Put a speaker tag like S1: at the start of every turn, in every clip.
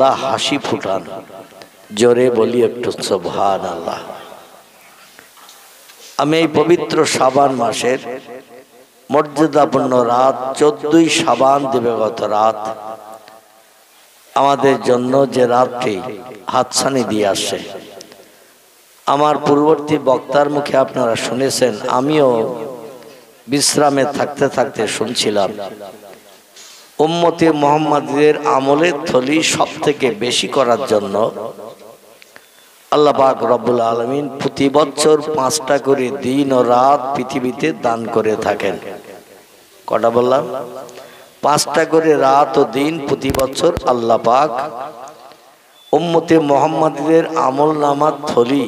S1: আল্লাহ হাসি ফুটান। জোরে বলি একটু সুবহানাল্লাহ। আমি এই পবিত্র শাবান মাসের মর্যাদাপূর্ণ রাত 14ই শাবান দিবাগত রাত আমাদের জন্য যে রাতটি হাতছানি দিয়ে আসছে, আমার পূর্ববর্তী বক্তার মুখে আপনারা শুনেছেন, আমিও বিশ্রামে থাকতে থাকতে শুনছিলাম, উম্মতে মুহাম্মাদীদের আমলের থলি সব থেকে বেশি করার জন্য আল্লাহ পাক রব্বুল আলামিন প্রতি বছর 5টা করে দিন ও রাত পৃথিবীতে দান করে থাকেন। কটা বললাম? 5টা করে রাত ও দিন প্রতি বছর আল্লাহ পাক উম্মতে মুহাম্মাদীদের আমল নামার থলি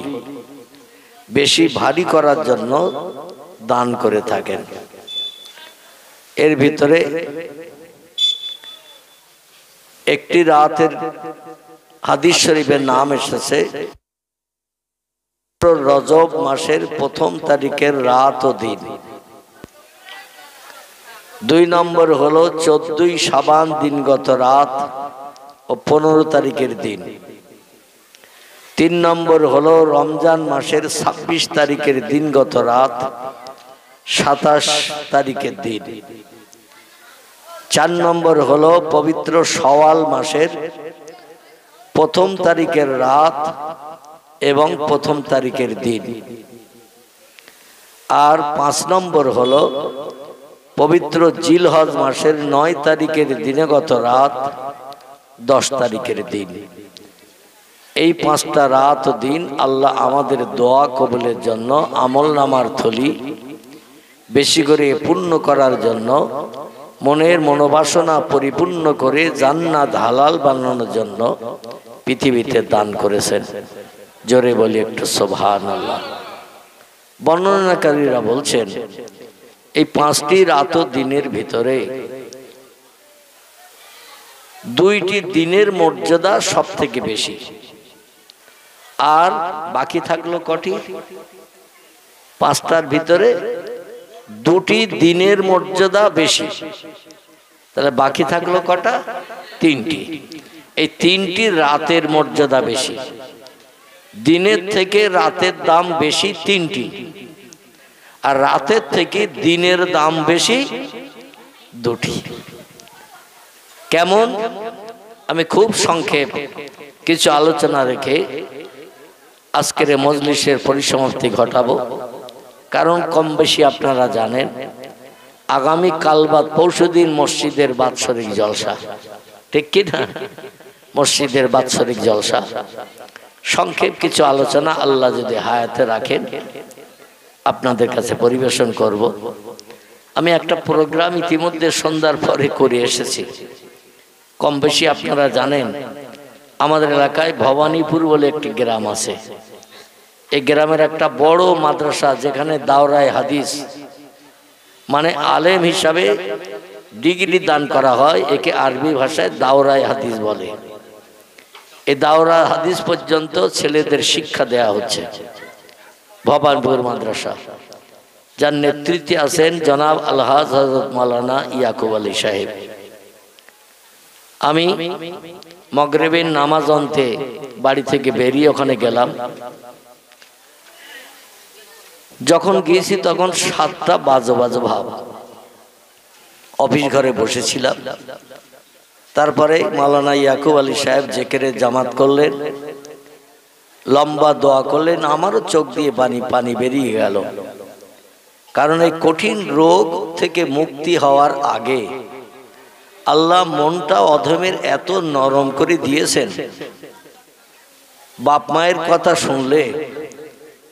S1: বেশি ভারী করার জন্য দান করে থাকেন। এর ভিতরে একটি রাতের হাদিস শরীফের নাম এসেছে রজব মাসের 1ম তারিখের রাত ও দিন। 2 নম্বর হলো 14ই শাবান দিনগত রাত ও 15 তারিখের দিন। 3 নম্বর হলো রমজান মাসের 26 তারিখের দিনগত রাত, 27 তারিখের দিন। 4 নম্বর হলো পবিত্র শাওয়াল মাসের 1ম তারিখের রাত এবং 1ম তারিখের দিন। আর 5 নম্বর হলো পবিত্র জিলহজ মাসের 9 তারিখের দিনগত রাত, 10 তারিখের দিন। এই 5টা রাত ও দিন আল্লাহ আমাদের দোয়া কবুলের জন্য, আমল নামার থলি বেশি করে পূর্ণ করার জন্য, মনের মনোবাসনা পরিপূর্ণ করে জান্নাত হালাল বানানোর জন্য পৃথিবীতে দান করেছেন। জোরে বলি একটু সুবহানাল্লাহ। বর্ণনাকারীরা বলছেন এই 5টি রাত ও দিনের ভিতরে 2টি দিনের মর্যাদা সব থেকে বেশি, আর বাকি থাকলো কটি? 5টার ভিতরে 2টি দিনের মর্যাদা বেশি, তাহলে বাকি থাকলো কটা? 3টি। এই 3টি রাতের মর্যাদা বেশি। দিনের থেকে রাতের দাম বেশি 3টি, আর রাতের থেকে দিনের দাম বেশি 2টি। কেমন? আমি খুব সংক্ষেপ কিছু আলোচনা রেখে আজকের মজলিসের পরিসমাপ্তি ঘটাবো। কারণ কম বেশি আপনারা জানেন আগামী কাল বাদ পরশুদিন মসজিদের বাৎসরিক জলসা, ঠিক কি না? মসজিদের বাৎসরিক জলসা। সংক্ষেপ কিছু আলোচনা আল্লাহ যদি হায়াতে রাখেন আপনাদের কাছে পরিবেশন করব। আমি একটা প্রোগ্রাম ইতিমধ্যে সন্ধ্যার পরে করে এসেছি। কম বেশি আপনারা জানেন আমাদের এলাকায় ভবানীপুর বলে একটি গ্রাম আছে। এই গ্রামের একটা বড় মাদ্রাসা, যেখানে দাওরায়ে হাদিস মানে আলেম হিসাবে ডিগ্রি দান করা হয়, একে আরবি ভাষায় দাওরায়ে হাদিস বলে। এই দাওরা হাদিস পর্যন্ত ছেলেদের শিক্ষা দেয়া হচ্ছে ভবানীপুর মাদ্রাসা, যার নেতৃত্বে আছেন জনাব আলহাজ হযরত মাওলানা ইয়াকুব আলী সাহেব। আমি মাগরিবের নামাজ অন্তে বাড়ি থেকে বেরিয়ে ওখানে গেলাম। যখন গিয়েছি তখন 7টা বাজো ভাব। অফিস ঘরে বসেছিলাম। তারপরে মাওলানা ইয়াকুব আলী সাহেব জেকেরে জামাত করলেন, লম্বা দোয়া করলেন। আমারও চোখ দিয়ে পানি বেরিয়ে গেল। কারণ এই কঠিন রোগ থেকে মুক্তি হওয়ার আগে আল্লাহ মনটা অধমের এত নরম করে দিয়েছেন, বাপ মায়ের কথা শুনলে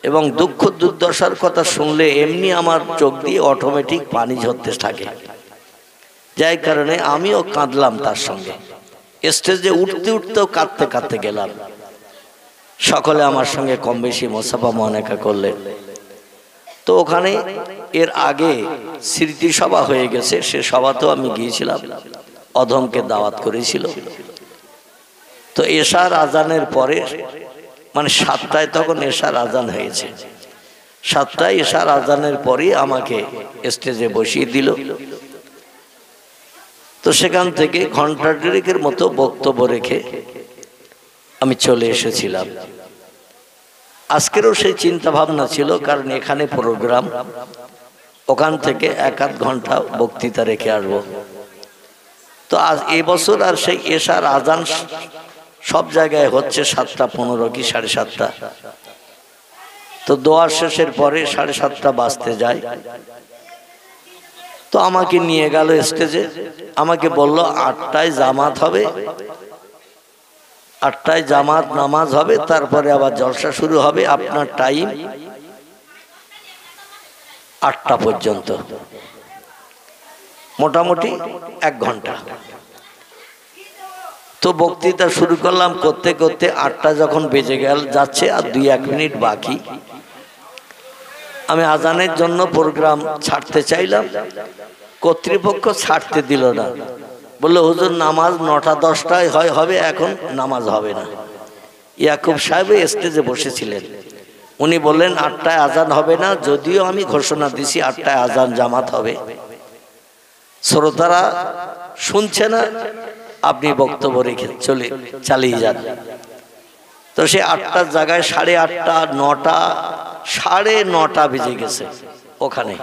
S1: এবং দুঃখ দুর্দশার কথা শুনলে এমনি আমার চোখ দিয়ে অটোমেটিক পানি ঝরতে থাকে। যাই কারণে আমিও কাঁদলাম তার সঙ্গে। স্টেজে উঠতেও কাঁদতে গেলাম। সকলে আমার সঙ্গে কম বেশি মোসাফা মহানাকা করলেন। তো ওখানে এর আগে স্মৃতি সভা হয়ে গেছে, সে সভাতেও আমি গিয়েছিলাম। অধমকে দাওয়াত করেছিল। তো এশার আজানের পরে মানে 7টায় তখন এশার আজান হয়েছে। 7টায় এশার আজানের পরে আমাকে স্টেজে বসিয়ে দিল। তো সেখান থেকে ঘন্টা 2 মতো বক্তব্য রেখে আমি চলে এসেছিলাম। আজকেরও সেই চিন্তা ভাবনা ছিল, কারণ এখানে প্রোগ্রাম, ওখান থেকে 1-8 ঘন্টা বক্তৃতা রেখে আসবো। তো আজ এবছর আর সেই এশার আজান সব জায়গায় হচ্ছে 7:15 কি 7:30। তো দোয়া শেষের পরে 7:30 বাজতে যায়। তো আমাকে নিয়ে গেল স্টেজে, আমাকে বলল 8টায় জামাত হবে, 8টায় জামাত নামাজ হবে, তারপরে আবার জলসা শুরু হবে, আপনার টাইম 8টা পর্যন্ত, মোটামুটি 1 ঘন্টা। তো বক্তৃতা শুরু করলাম, করতে করতে 8টা যখন বেজে যাচ্ছে আর 2-1 মিনিট বাকি, আমি আজানের জন্য প্রোগ্রাম ছাড়তে চাইলাম, কর্তৃপক্ষ ছাড়তে দিল না। বললো হুজুর নামাজ 9টা-10টায় হবে, এখন নামাজ হবে না। ইয়াকুব সাহেব স্টেজে বসেছিলেন, উনি বললেন 8টায় আজান হবে না, যদিও আমি ঘোষণা দিছি 8টায় আজান জামাত হবে। শ্রোতারা শুনছে না, আপনি বক্তব্য রেখে চালিয়ে যান। তো সে 8টার জায়গায় 8:30, 9টা, 9:30 বেজে গেছে ওখানে,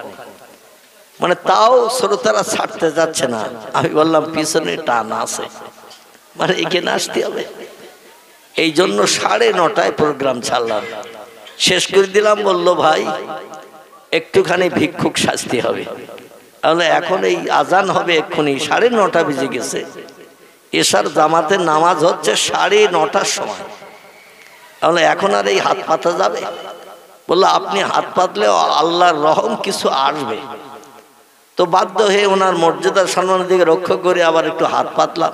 S1: মানে তাও শ্রোতারা ছাড়তে যাচ্ছে না। আমি বললাম পিছনে টান আছে, মানে এখানে আসতে হবে। এই জন্য 9:30টায় প্রোগ্রাম ছাড়লাম, শেষ করে দিলাম। বললো ভাই একটুখানি ভিক্ষুক শাস্তি হবে, তাহলে এখন এই আজান হবে এক্ষুনি, 9:30 বেজে গেছে, এশার জামাতের নামাজ হচ্ছে 9:30টার সময়, তাহলে এখন আর এই হাত পাতা যাবে? বললো আপনি হাত পাতলে আল্লাহর রহম কিছু আসবে। তো বাধ্য হয়ে ওনার মর্যাদা সম্মানের দিকে রক্ষা করে আবার একটু হাত পাতলাম।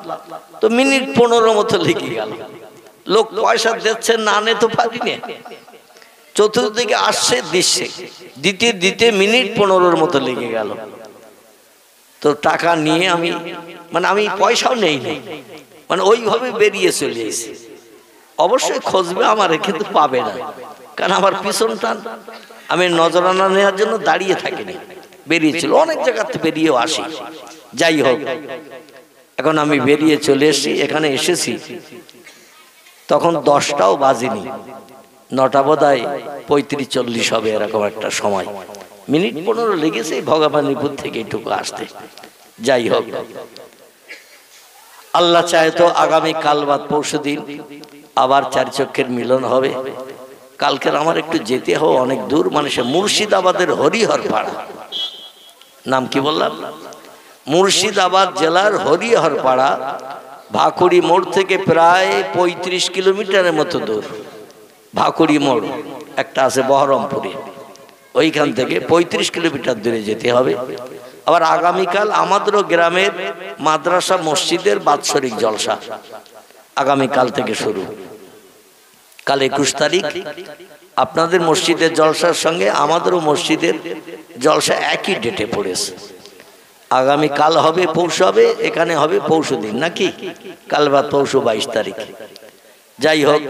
S1: তো মিনিট 15 মতো লেগে গেল, লোক পয়সা দিচ্ছে না, আনে তো পারিনি। চতুর্দিকে আসছে দিচ্ছে, দিতে দিতে মিনিট 15 মতো লেগে গেল। তো টাকা নিয়ে আমি পয়সাও নেই, মানে ওইভাবে বেরিয়ে চলে এসেছি। অবশ্যই খুঁজবে আমারে, কিন্তু পাবে না, কারণ আমার পিছন টান। আমি নজরানা নেওয়ার জন্য দাঁড়িয়ে থাকিনি, বেরিয়েছিল, অনেক জায়গাতে বেরিয়েও আসি। যাই হোক, এখন আমি বেরিয়ে চলে এসেছি, এখানে এসেছি তখন 10টাও বাজেনি, 9টা বোধহয় 35-40 হবে, এরকম একটা সময়। মিনিট 15 লেগেছে ভগবানীপুর থেকে এটুকু আসতে। যাই হোক, আল্লাহ চায় তো আগামী কাল বাদ পরশুদিন আবার 4 চক্ষের মিলন হবে। কালকের আমার একটু যেতে হবে অনেক দূর, মানে সে মুর্শিদাবাদের হরিহর পাড়া। নাম কি বললাম? মুর্শিদাবাদ জেলার হরিহর পাড়া, ভাকুড়ি মোড় থেকে প্রায় 35 কিলোমিটারের মতো দূর। ভাকুড়ি মোড় একটা আছে বহরমপুরে, ওইখান থেকে 35 কিলোমিটার দূরে যেতে হবে। আবার আগামীকাল আমাদেরও গ্রামের মাদ্রাসা মসজিদের বাৎসরিক জলসা, আগামীকাল থেকে শুরু। কাল 21 তারিখ, আপনাদের মসজিদের জলসার সঙ্গে আমাদেরও মসজিদের জলসা একই ডেটে পড়েছে। আগামী কাল হবে পৌষ হবে, এখানে হবে পৌষদিন, নাকি কাল বাদ পৌষ 22 তারিখ। যাই হোক,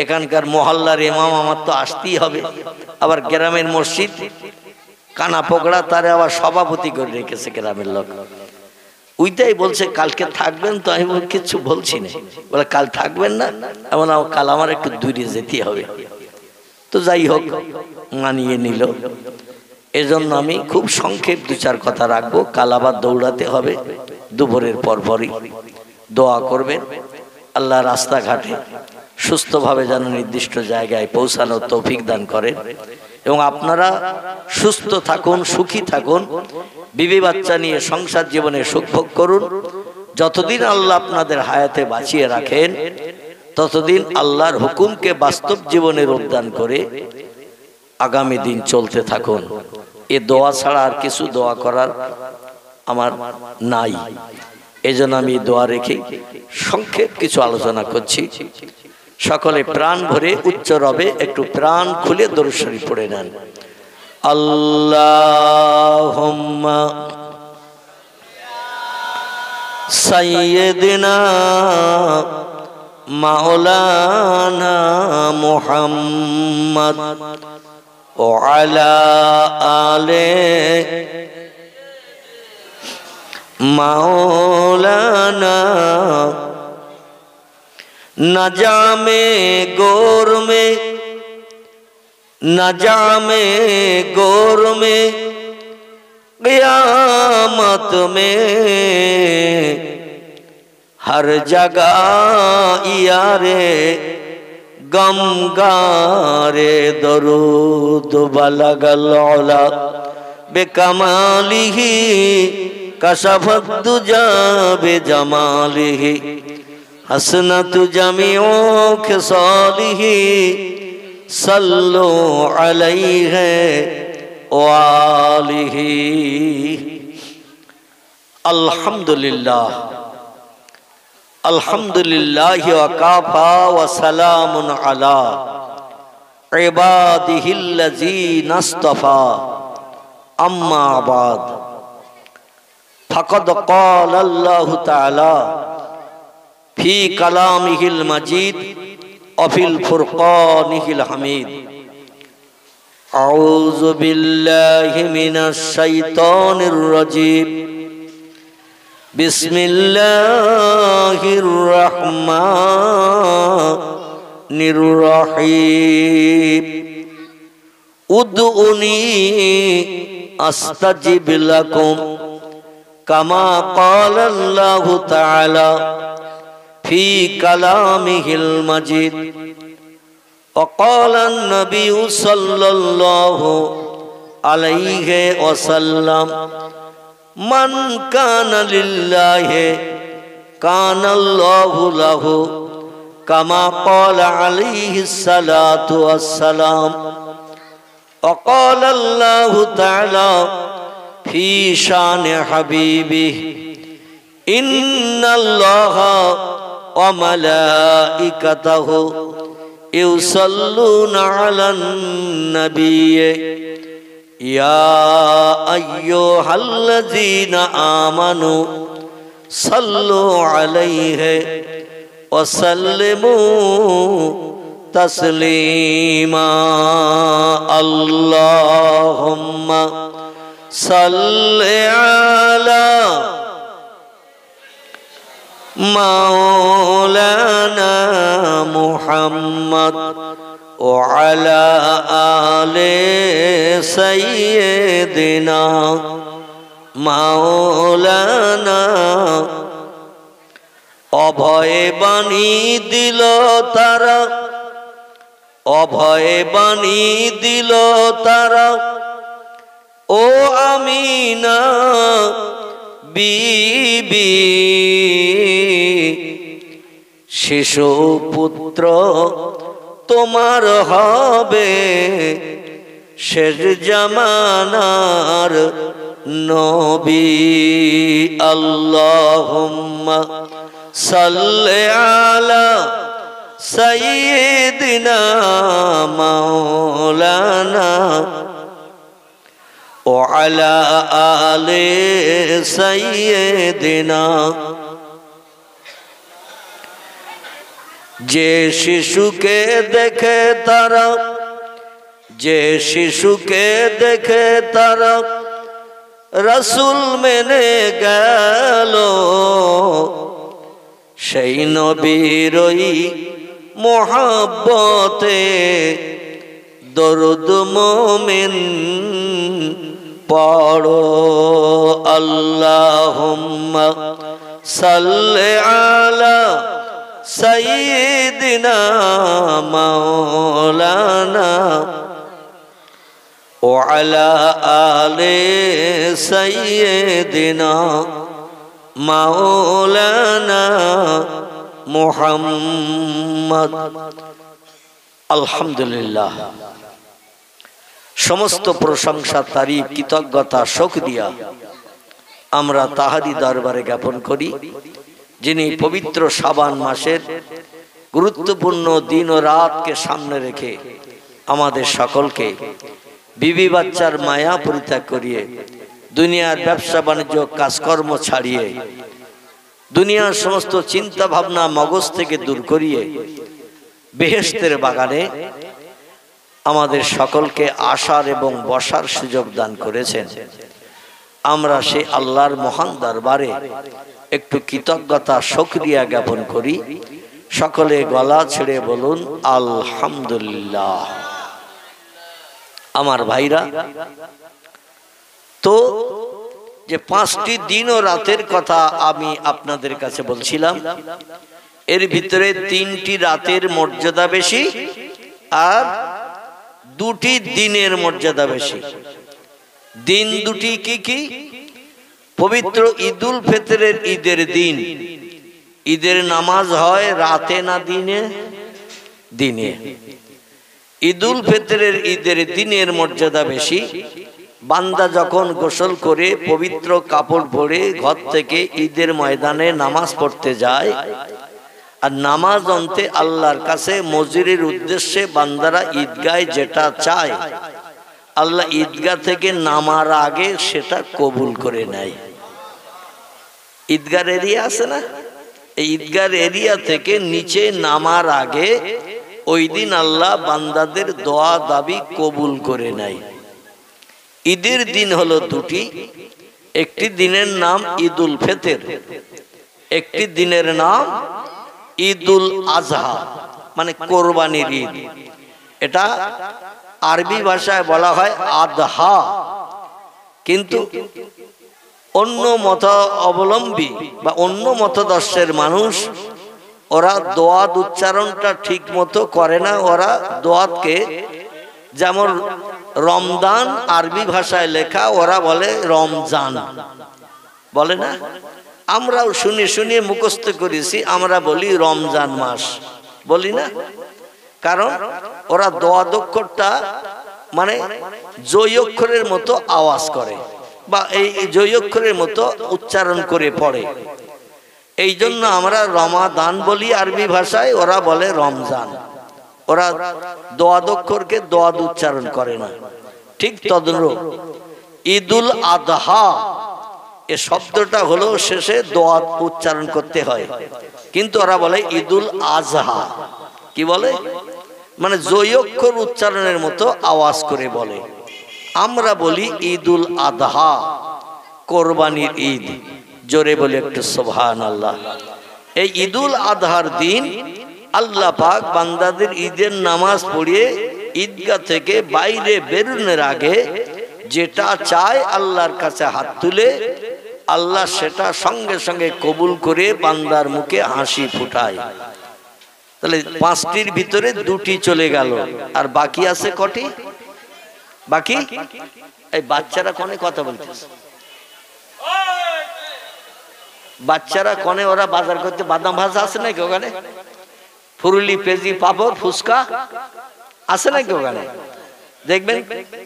S1: এখানকার মহল্লার ইমাম আমার তো আসতেই হবে। আবার গ্রামের মসজিদ কানা পকড়া, তারে আবার সভাপতি করে রেখেছে গ্রামের লোক। ওইটাই বলছে কালকে থাকবেন, তো আমি কিছু বলছি না। বলে কাল থাকবেন না, এমন কাল আমার একটু দূরে যেতে হবে। তো যাই হোক, মানিয়ে নিল। এজন্য আমি খুব সংক্ষেপ 2-4 কথা রাখবো। কাল আবার দৌড়াতে হবে দুপুরের পরপরই। দোয়া করবেন আল্লাহ রাস্তাঘাটে সুস্থভাবে যেন নির্দিষ্ট জায়গায় পৌঁছানোর তৌফিক দান করেন, এবং আপনারা সুস্থ থাকুন, সুখী থাকুন, বিবি বাচ্চা নিয়ে সংসার জীবনে সুখ ভোগ করুন। যতদিন আল্লাহ আপনাদের হায়াতে বাঁচিয়ে রাখেন, ততদিন আল্লাহর হুকুমকে বাস্তব জীবনে রূপদান করে আগামী দিন চলতে থাকুন। এ দোয়া ছাড়া আর কিছু দোয়া করার আমার নাই। এজন্য আমি দোয়া রেখে সংক্ষেপ কিছু আলোচনা করছি। সকলে প্রাণ ভরে উচ্চ রবে একটু প্রাণ খুলে দরুদ শরীফ পড়ে নেন। আল্লাহুম্মা সাইয়্যিদিনা মাওলানা মুহাম্মদ ওয়া আলা আলে মাওলানা न जामे गोर में न जामे गोर में क़यामत में हर जगह यारे गम गारे दरूद बलगल औला बेकमालिही कशफत दुजा बेजमालिही हसनत जमीओ खिसालिही सल्लु अलैहि वालिही। अल्हम्दुलिल्लाह अल्हम्दुलिल्लाहि व काफा व सलामुन अला इबादिहिल्लज़ीना इस्तफ़ा अम्मा बाद फ़क़द क़ाला अल्लाहु तआला फ़ी कलामिहिल मजीद व फ़िल फ़ुरक़ानिहिल हमीद। अऊज़ु बिल्लाहि मिनश शैतानिर रजीम। बिस्मिल्लाहिर्रहमानिर्रहीम। उद्उनी अस्तजिब लकुम कमा क़ाला अल्लाहु तआला फ़ी कलामिहिल मजीद। वक़ाला अन्नबिय्यु सल्लल्लाहु अलैहि वसल्लम मन काना लिल्लाहि काना अल्लाहु लहु कमा क़ाला अलैहि सलातु वस्सलाम। वक़ाला अल्लाहु तआला फ़ी शानि हबीबिहि इन्नल्लाहा व मलाइकतहु युसल्लूना अलन नबिय्य या अय्युहल्लज़ीना आमनू सल्लु अलैहि व सल्लिमू तस्लीमा। अल्लाहुम्मा सल्लि अला मौलाना मुहम्मद व अला आले सय्यिदिना मौलाना। अभय बाणी दिल तारा अभय बाणी दिल तारा ओ आमीना बीबी शिशु पुत्र তোমার হবে শেষ জামানার নবী। আল্লাহুম্মা সাল্লি আলা সাইয়্যিদিনা মাওলানা ওয়া আলা আলি সাইয়্যিদিনা। যে শিশুকে দেখে তারা যে শিশুকে দেখে তারা রাসূল মেনে গেল সেই নবীরই মোহাব্বতে দরুদ মুমিন পড়ো। আল্লাহুম্মা সাল্লি আলা सय्यिदिना मौलाना व अला आले सय्यिदिना मौलाना मुहम्मद। अल्हम्दुलिल्लाह समस्त प्रशंसा तारीफ कृतज्ञता शुक्रिया आमरा ताहारी दरबारे ज्ञापन करी जिनी पवित्र शाबान मासेर गुरुत्वपूर्ण दिन और रात के सामने रेखे आमादेर सकलके बीबी बाच्चार माया परित्याग करिए दुनियार व्यवसा बाणिज्य काजकर्म छाड़िए दुनियार समस्त चिंता भावना मगज थेके दूर करिए बेहेश्तेर बागाने आमादेर सकलके आसार एवं बसार सुयोग दान करेছেন। आमरा से आल्लाहर महान दरबारे एकटू कृतज्ञता शुक्रिया ज्ञापन करी সকলে গলা ছেড়ে বলুন আলহামদুলিল্লাহ। আমার ভাইরা, তো যে 5টি দিন ও রাতের কথা আমি আপনাদের কাছে বলছিলাম, এর ভিতরে 3টি রাতের মর্যাদা বেশি আর 2টি দিনের মর্যাদা বেশি। দিন 2টি কি কি? পবিত্র ঈদুল ফিতরের ঈদের দিন ঈদের নামাজ হয় রাতে না দিনে? দিনে। ঈদুল ফিতরের ঈদের দিনের মর্যাদা বেশি। বান্দা যখন গোসল করে পবিত্র কাপড় পরে ঘর থেকে ঈদের ময়দানে নামাজ পড়তে যায়, আর নামাজ অন্তে আল্লাহর কাছে মজুরির উদ্দেশ্যে বান্দারা ঈদগায় যেটা চায়, আল্লাহ ঈদগাহ থেকে নামার আগে সেটা কবুল করে নেয়। ঈদগার এরিয়া আছে না, এই ঈদগার এরিয়া থেকে নিচে নামার আগে ওই দিন আল্লাহ বান্দাদের দোয়া দাবি কবুল করে নেয়। ঈদের দিন হলো 2টি। একটি দিনের নাম ঈদুল ফিতর, একটি দিনের নাম ঈদুল আজহা, মানে কোরবানির ঈদ। এটা আরবি ভাষায় বলা হয় আদহা, কিন্তু অন্য মত অবলম্বী বা অন্য মতদর্শের মানুষ ওরা দোয়াত উচ্চারণটা ঠিক মতো করে না। ওরা দোয়াতকে, যেমন রমজান আরবি ভাষায় লেখা, ওরা বলে রমজান, বলে না? আমরাও শুনে শুনে মুখস্থ করেছি, আমরা বলি রমজান মাস, বলি না? কারণ ওরা দোয়াত অক্ষরটা মানে জয় অক্ষরের মতো আওয়াজ করে বা এই জয় অক্ষরের মতো উচ্চারণ করে পড়ে। এই জন্য আমরা রমাদান বলি আরবি ভাষায়, ওরা বলে রমজান। ওরা দোয়াত অক্ষরকে দোয়াত উচ্চারণ করে না। ঠিক তদ্রূপ ঈদুল আদহা এ শব্দটা হলো শেষে দোয়াত উচ্চারণ করতে হয়, কিন্তু ওরা বলে ঈদুল আজহা। কি বলে? মানে জয় অক্ষর উচ্চারণের মতো আওয়াজ করে বলে। আমরা বলি ঈদুল আদহা, কোরবানির ঈদ। জোরে বলে একটু সুবহানাল্লাহ। এই ঈদুল আদহার দিন আল্লাহ পাক বান্দাদের ঈদের নামাজ পড়িয়ে ঈদগাহ থেকে বাইরে বেরোনোর আগে যেটা চায় আল্লাহর কাছে হাত তুলে, আল্লাহ সেটা সঙ্গে সঙ্গে কবুল করে বান্দার মুখে হাসি ফুটায়। তাহলে 5টির ভিতরে 2টি চলে গেল, আর বাকি আছে কটি? বাকি এই বাচ্চারা কোনে কথা বলতেছে, বাচ্চারা কোনে, ওরা বাজার করতে বাদাম ভাজা আছে নাকি ওখানে? ফুরুলি, পেঁজি, পাপড়, ফুচকা আছে নাকি ওখানে? দেখবেন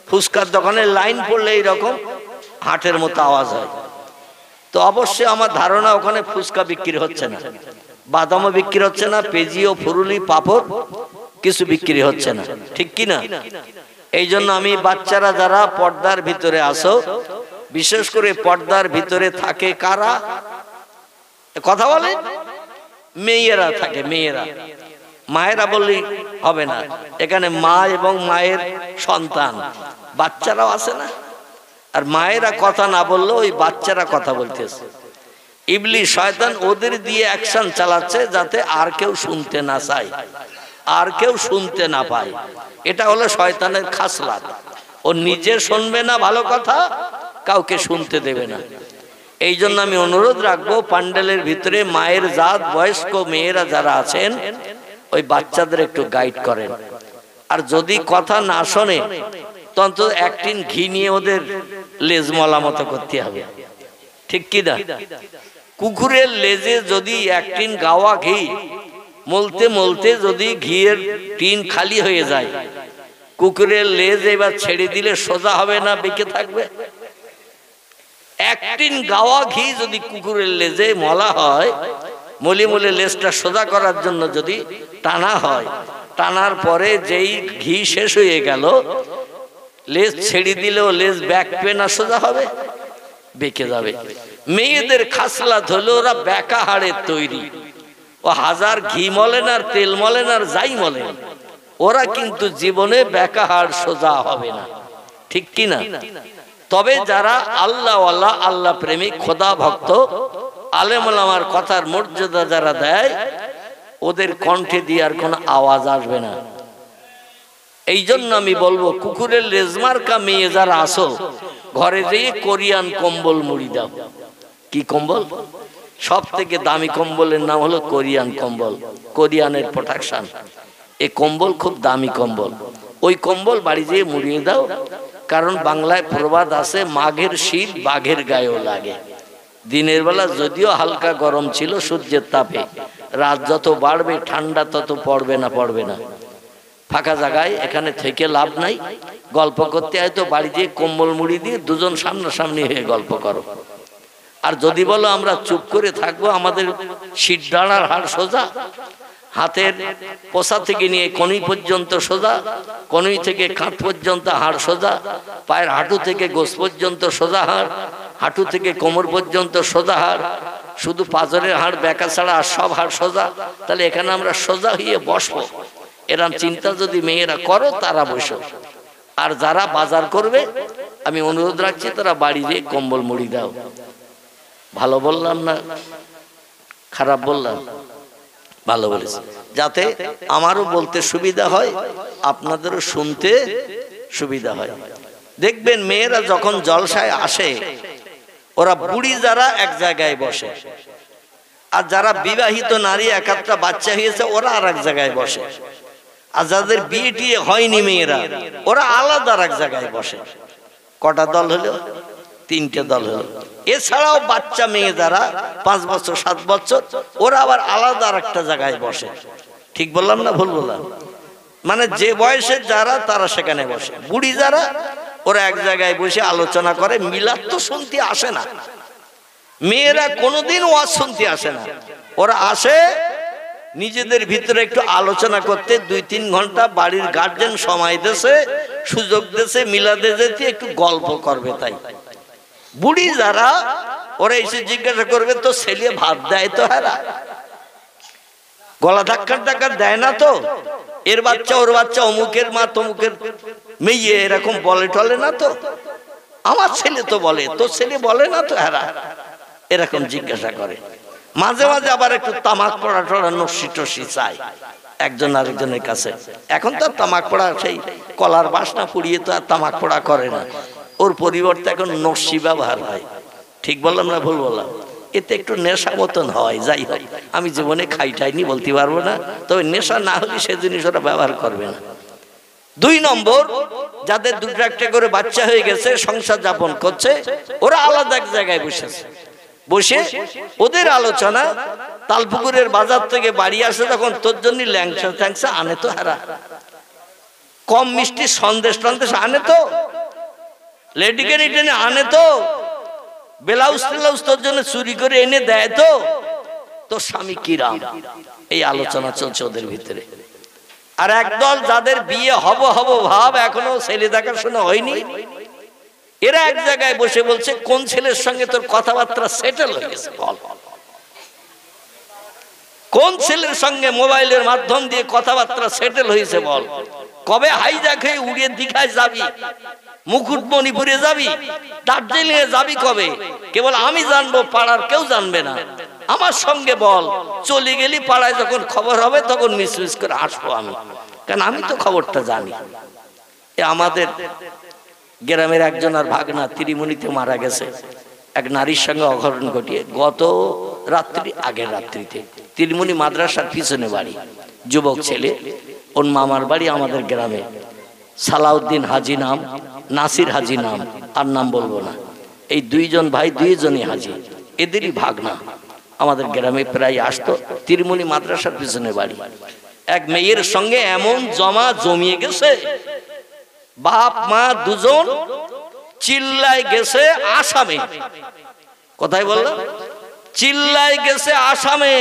S1: ফুচকার দোকানে লাইন পড়লে এইরকম হাটের মতো আওয়াজ হয়। তো অবশ্যই আমার ধারণা ওখানে ফুচকা বিক্রি হচ্ছে না, বাদামও বিক্রি হচ্ছে না, পেঁজিও, ফুরুলি, পাপড় কিছু বিক্রি হচ্ছে না, ঠিক কি না? এই জন্য আমি বাচ্চারা যারা পর্দার ভিতরে আসো, বিশেষ করে পর্দার ভিতরে থাকে কারা? কথা বলে মেয়েরা থাকে, মেয়েরা। মায়েরা বললেই হবে না, এখানে মা এবং মায়ের সন্তান বাচ্চারাও আছে না। আর মায়েরা কথা না বললেও ওই বাচ্চারা কথা বলতেছে। ইবলিস শয়তান ওদের দিয়ে অ্যাকশন চালাচ্ছে যাতে আর কেউ শুনতে না চায়, আর কেউ শুনতে না পায়। এটা হলো শয়তানের খাসলাত। ও নিজে শুনবে না ভালো কথা, কাউকে শুনতে দেবে না। এই জন্য আমি অনুরোধ রাখবো, প্যান্ডেলের ভিতরে মায়ের জাত বয়স্ক মেয়েরা যারা আছেন, ওই বাচ্চাদের একটু গাইড করেন। আর যদি কথা না শোনে, তখন তো 1 টিন ঘি নিয়ে ওদের লেজ মলা মতো করতে হবে, ঠিক কি না? কুকুরের লেজে যদি 1 টিন গাওয়া ঘি মলতে মলতে যদি ঘিয়ের টিন খালি হয়ে যায়, কুকুরের লেজ এবার ছেড়ে দিলে সোজা হবে না বেঁকে থাকবে? 1 টিন গাওয়া ঘি যদি কুকুরের লেজে মলা হয়, মলি মলে লেজটা সোজা করার জন্য যদি টানা হয়, টানার পরে যেই ঘি শেষ হয়ে গেল, লেজ ছেড়ে দিলেও লেজ ব্যাকবে না সোজা হবে? বেঁকে যাবে। মেয়েদের খাসলাত হলো ওরা বেঁকা হাড়ের তৈরি। ও হাজার ঘি মলেন আর তেল মলেন আর যাই মলেন, ওরা কিন্তু জীবনে বেঁকা হাড় সোজা হবে না, ঠিক কি না? তবে যারা আল্লাহওয়ালা, আল্লাহ প্রেমিক, খোদা ভক্ত, আলেম ওলামার কথার মর্যাদা যারা দেয়, ওদের কণ্ঠে দিয়ে আর কোনো আওয়াজ আসবে না। এই জন্য আমি বলবো, কুকুরের লেজমার্কা মেয়ে যারা আসো, ঘরে যেয়ে কোরিয়ান কম্বল মুড়ি দাও। কি কম্বল? সব থেকে দামি কম্বলের নাম হলো কোরিয়ান কম্বল, কোরিয়ানের প্রোটেকশন। এই কম্বল খুব দামি কম্বল। ওই কম্বল বাড়ি যেয়ে মুড়িয়ে দাও। কারণ বাংলায় প্রবাদ আছে, মাঘের শীত বাঘের গায়েও লাগে। দিনের বেলা যদিও হালকা গরম ছিল সূর্যের তাপে, রাত যত বাড়বে ঠান্ডা তত পড়বে না। ফাঁকা জায়গায় এখানে থেকে লাভ নাই। গল্প করতে হয়তো বাড়ি দিয়ে কম্বল মুড়ি দিয়ে দুজন সামনাসামনি হয়ে গল্প করো। আর যদি বলো আমরা চুপ করে থাকবো, আমাদের শির দাঁড়ার হাড় সোজা, হাতের পোষা থেকে নিয়ে কনুই পর্যন্ত সোজা, কনুই থেকে কাঁধ পর্যন্ত হাড় সোজা, পায়ের হাঁটু থেকে গোস পর্যন্ত সোজা হাড়, হাঁটু থেকে কোমর পর্যন্ত সোজা হাড়, শুধু পাঁজরের হাড় বেঁকা ছাড়া আর সব হাড় সোজা, তাহলে এখানে আমরা সোজা হয়ে বসবো। এরম চিন্তা যদি মেয়েরা করো তারা বসো। আর যারা বাজার করবে আমি অনুরোধ রাখছি তারা বাড়ি যেয়ে কম্বল মুড়ি দাও। ভালো বললাম না খারাপ বললাম? ভালো বলেছি, যাতে আমারও বলতে সুবিধা হয়, আপনাদেরও শুনতে সুবিধা হয়। দেখবেন মেয়েরা যখন জলসায় আসে, ওরা বুড়ি যারা এক জায়গায় বসে, আর যারা বিবাহিত নারী এক একটা বাচ্চা হয়েছে ওরা আর এক জায়গায় বসে, আর যাদের বিয়ে টিয়ে হয়নি মেয়েরা ওরা আলাদা এক জায়গায় বসে। কটা দল হলো? 3টে দল হলো। এছাড়াও বাচ্চা মেয়ে যারা 5 বছর 7 বছর ওরা আবার আলাদা একটা জায়গায় বসে। ঠিক বললাম না ভুল বললাম? মানে যে বয়সের যারা তারা সেখানে বসে, বুড়ি যারা ওরা এক জায়গায় বসে আলোচনা করে। মিলাদ তো শুনতে আসে না, মেয়েরা কোনোদিন ওয়াজ শুনতে আসে না। ওরা আসে নিজেদের ভিতরে একটু আলোচনা করতে, 2-3 ঘন্টা বাড়ির গার্জেন সময় দেশে, সুযোগ দেশে, মিলাদে যেতে একটু গল্প করবে। তাই বুড়ি যারা ওরা এসে জিজ্ঞাসা করবে, তো ছেলে ভাত দেয় তো? হ্যাঁ, গলা ধাক্কার দেয় না তো? এর বাচ্চা ওর বাচ্চা, অমুকের মা তমুকের মেয়ে এরকম বলে টলে না তো? আমার ছেলে তো বলে, তো ছেলে বলে না তো? হ্যাঁ, এরকম জিজ্ঞাসা করে। মাঝে মাঝে আবার একটু তামাক পড়া টড়া নস্যি টস্যি চাই একজন আরেকজনের কাছে। এখন তো তামাক পড়া সেই কলার বাসনা পুড়িয়ে তো আর তামাক পড়া করে না, ওর পরিবর্তে এখন নস্যি ব্যবহার হয়। ঠিক বললাম না ভুল বললাম? এতে একটু নেশা মতন হয়। যাই হোক, আমি জীবনে খাইটাইনি বলতে পারবো না, তবে নেশা না হলে সে জিনিস ওরা ব্যবহার করবে না। 2 নম্বর, যাদের 2-1 করে বাচ্চা হয়ে গেছে, সংসার যাপন করছে, ওরা আলাদা এক জায়গায় বসেছে। বসে ওদের আলোচনা, তালপুকুরের বাজার থেকে বাড়ি আসে তখন তোর জন্য ল্যাংচা ট্যাংচা আনে তো? হারা কম মিষ্টি সন্দেশ টন্দেশ আনে তো? লেডিকে রিটেনে আনে তো? ব্লাউজ টেলাউজ তোর জন্য চুরি করে এনে দেয় তো? তোর স্বামী কিরাম? এই আলোচনা চলছে ওদের ভিতরে। আর একদল যাদের বিয়ে হব ভাব, এখনো ছেলে দেখাশোনা হয়নি, এরা এক জায়গায় বসে বলছে, কোন ছেলের সঙ্গে তোর কথাবার্তা সেটেল হয়ে গেছে বল? কোন ছেলের সঙ্গে মোবাইলের মাধ্যম দিয়ে কথাবার্তা সেটেল হয়েছে বল? কবে হাইজ্যাক হয়ে উড়িয়ে দীঘায় যাবি, মুকুটমণিপুরে যাবি, দার্জিলিং এ যাবি কবে? কেবল আমি জানবো, পাড়ার কেউ জানবে না। আমার সঙ্গে বল, চলে গেলি পাড়ায় যখন খবর হবে তখন মিস করে আসবো আমি, কারণ আমি তো খবরটা জানি। আমাদের গ্রামের একজন আর ভাগনা ত্রিমুনিতে মারা গেছে এক নারীর সঙ্গে অঘটন ঘটিয়ে, গত রাত্রি, আগের রাত্রিতে। ত্রিমুনি মাদ্রাসার পিছনে বাড়ি, যুবক ছেলে, ওর মামার বাড়ি আমাদের গ্রামে। সালাউদ্দিন হাজি নাম, নাসির হাজি নাম, আর নাম বলবো না। এই 2 জন ভাই, 2 জনই হাজি, এদেরই ভাগনা আমাদের গ্রামে প্রায় আসতো। ত্রিমুনি মাদ্রাসার পিছনে বাড়ি। এক মেয়ের সঙ্গে এমন জমিয়ে গেছে, বাপ মা 2 জন চিল্লায় গেছে আসামে। কোথায় বললাম? চিল্লায় গেছে আসামে।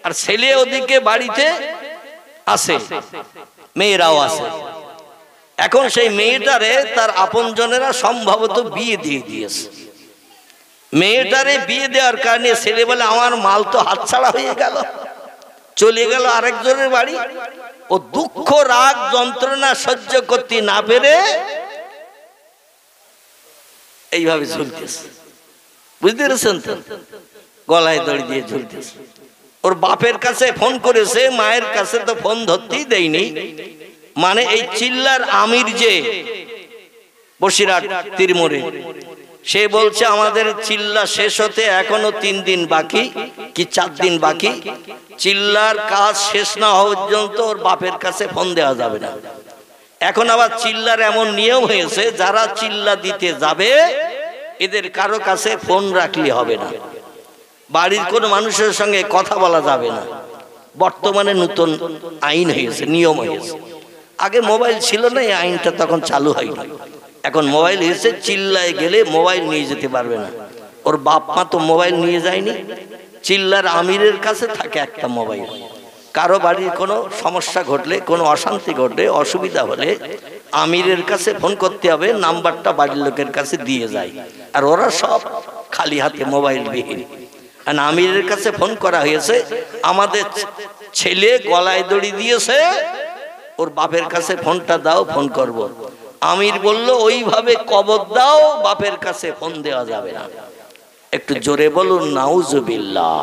S1: আর ছেলে ওদিকে বাড়িতে আছে, মেয়েরাও আছে। এখন সেই মেয়েটারে তার আপনজনেরা সম্ভবত বিয়ে দিয়ে দিয়েছে। মেয়েটারে বিয়ে দেওয়ার কারণে ছেলে বলে, আমার মাল তো হাতছাড়া হয়ে গেল, চলে গেল আরেকজনের বাড়ি। ও দুঃখ রাগ যন্ত্রণা সহ্য করতে না পেরে এইভাবে ঝুলতেছে। বুঝতে পেরেছেন তো? গলায় দড়ি দিয়ে ঝুলতেছে। ওর বাপের কাছে ফোন করেছে, মায়ের কাছে তো ফোন ধরতেই দেয়নি। মানে এই চিল্লার আমির যে বসিরহাট তীরমোড়ে, সে বলছে আমাদের চিল্লা শেষ হতে এখনো 3 দিন বাকি কি 4 দিন বাকি, চিল্লার কাজ শেষ না হওয়া পর্যন্ত ওর বাপের কাছে ফোন দেওয়া যাবে না। এখন আবার চিল্লার এমন নিয়ম হয়েছে, যারা চিল্লা দিতে যাবে এদের কারো কাছে ফোন রাখলে হবে না, বাড়ির কোনো মানুষের সঙ্গে কথা বলা যাবে না। বর্তমানে নতুন আইন হয়েছে, নিয়ম হয়েছে। আগে মোবাইল ছিল না, এই আইনটা তখন চালু হয়নি। এখন মোবাইল হয়েছে, চিল্লায় গেলে মোবাইল নিয়ে যেতে পারবে না। ওর বাপ মা তো মোবাইল নিয়ে যায়নি, চিল্লার আমিরের কাছে থাকে একটা মোবাইল। কারো বাড়ির কোনো সমস্যা ঘটলে, কোনো অশান্তি ঘটলে, অসুবিধা হলে আমিরের কাছে ফোন করতে হবে, নাম্বারটা বাড়ির লোকের কাছে দিয়ে যায়। আর ওরা সব খালি হাতে মোবাইল বিহীন। আর আমিরের কাছে ফোন করা হয়েছে, আমাদের ছেলে গলায় দড়ি দিয়েছে, ওর বাপের কাছে ফোনটা দাও, ফোন করব। আমির বলল ওইভাবে কবর দাও, বাপের কাছে ফোন দেওয়া যাবে না। একটু জোরে বলুন নাউজুবিল্লাহ,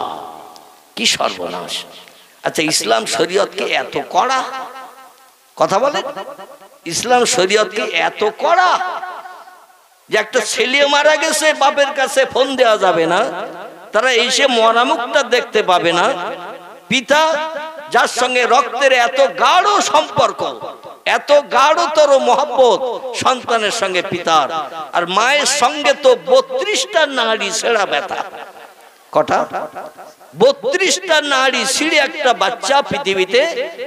S1: কি সর্বনাশ। আচ্ছা, ইসলাম শরীয়ত কি এত কড়া? কথা বলেন, ইসলাম শরীয়ত কি এত কড়া যে একটা ছেলে মারা গেছে বাপের কাছে ফোন দেওয়া যাবে না, তারা এসে মরামুখটা দেখতে পাবে না? পিতা যার সঙ্গে রক্তের এত গাঢ় সম্পর্ক, এত গাঢ়তর মহব্বত সন্তানের সঙ্গে পিতার, আর মায়ের সঙ্গে তো 32টা নাড়ি ছেঁড়া ব্যথা। কটা? 32টা নাড়ি ছিঁড়ে একটা বাচ্চা পৃথিবীতে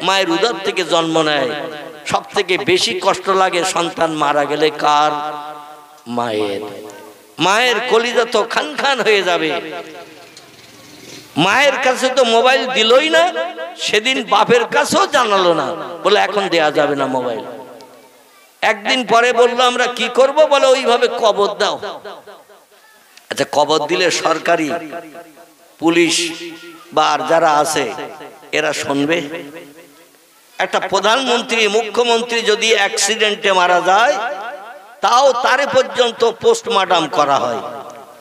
S1: মায়ের উদর থেকে জন্ম নেয়। সব থেকে বেশি কষ্ট লাগে সন্তান মারা গেলে কার? মায়ের। মায়ের কলিজা তো খান খান হয়ে যাবে। মায়ের কাছে তো মোবাইল দিলই না, সেদিন বাপের কাছেও জানালো না, বলে এখন দেয়া যাবে না মোবাইল। একদিন পরে বললো আমরা কি করব, বলে ওইভাবে কবর দাও। আচ্ছা, কবর দিলে সরকারি পুলিশ বা আর যারা আছে এরা শুনবে? একটা প্রধানমন্ত্রী, মুখ্যমন্ত্রী যদি অ্যাক্সিডেন্টে মারা যায়, তাও তারে পর্যন্ত পোস্টমর্টম করা হয়।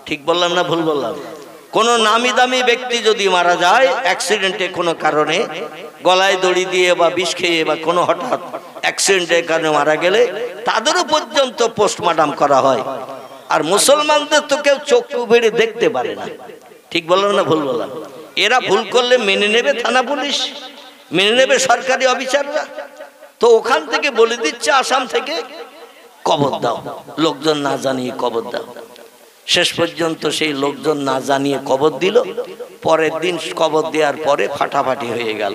S1: ঠিক বললাম না ভুল বললাম? কোন নামি দামি ব্যক্তি যদি মারা যায় অ্যাক্সিডেন্টে কোনো কারণে, গলায় দড়ি দিয়ে বা বিষ খেয়ে বা কোনো হঠাৎ অ্যাক্সিডেন্টের কারণে মারা গেলে, তাদেরও পর্যন্ত পোস্টমর্টম করা হয়। আর মুসলমানদের তো কেউ চক্ষু বেড়ে দেখতে পারে না। ঠিক বললাম না ভুল বললাম? এরা ভুল করলে মেনে নেবে থানা পুলিশ, মেনে নেবে সরকারি অফিসাররা, তো ওখান থেকে বলে দিচ্ছে আসাম থেকে কবর দাও, লোকজন না জানিয়ে কবর দাও। শেষ পর্যন্ত সেই লোকজন না জানিয়ে কবর দিল। পরের দিন কবর দেওয়ার পরে ফাটাফাটি হয়ে গেল।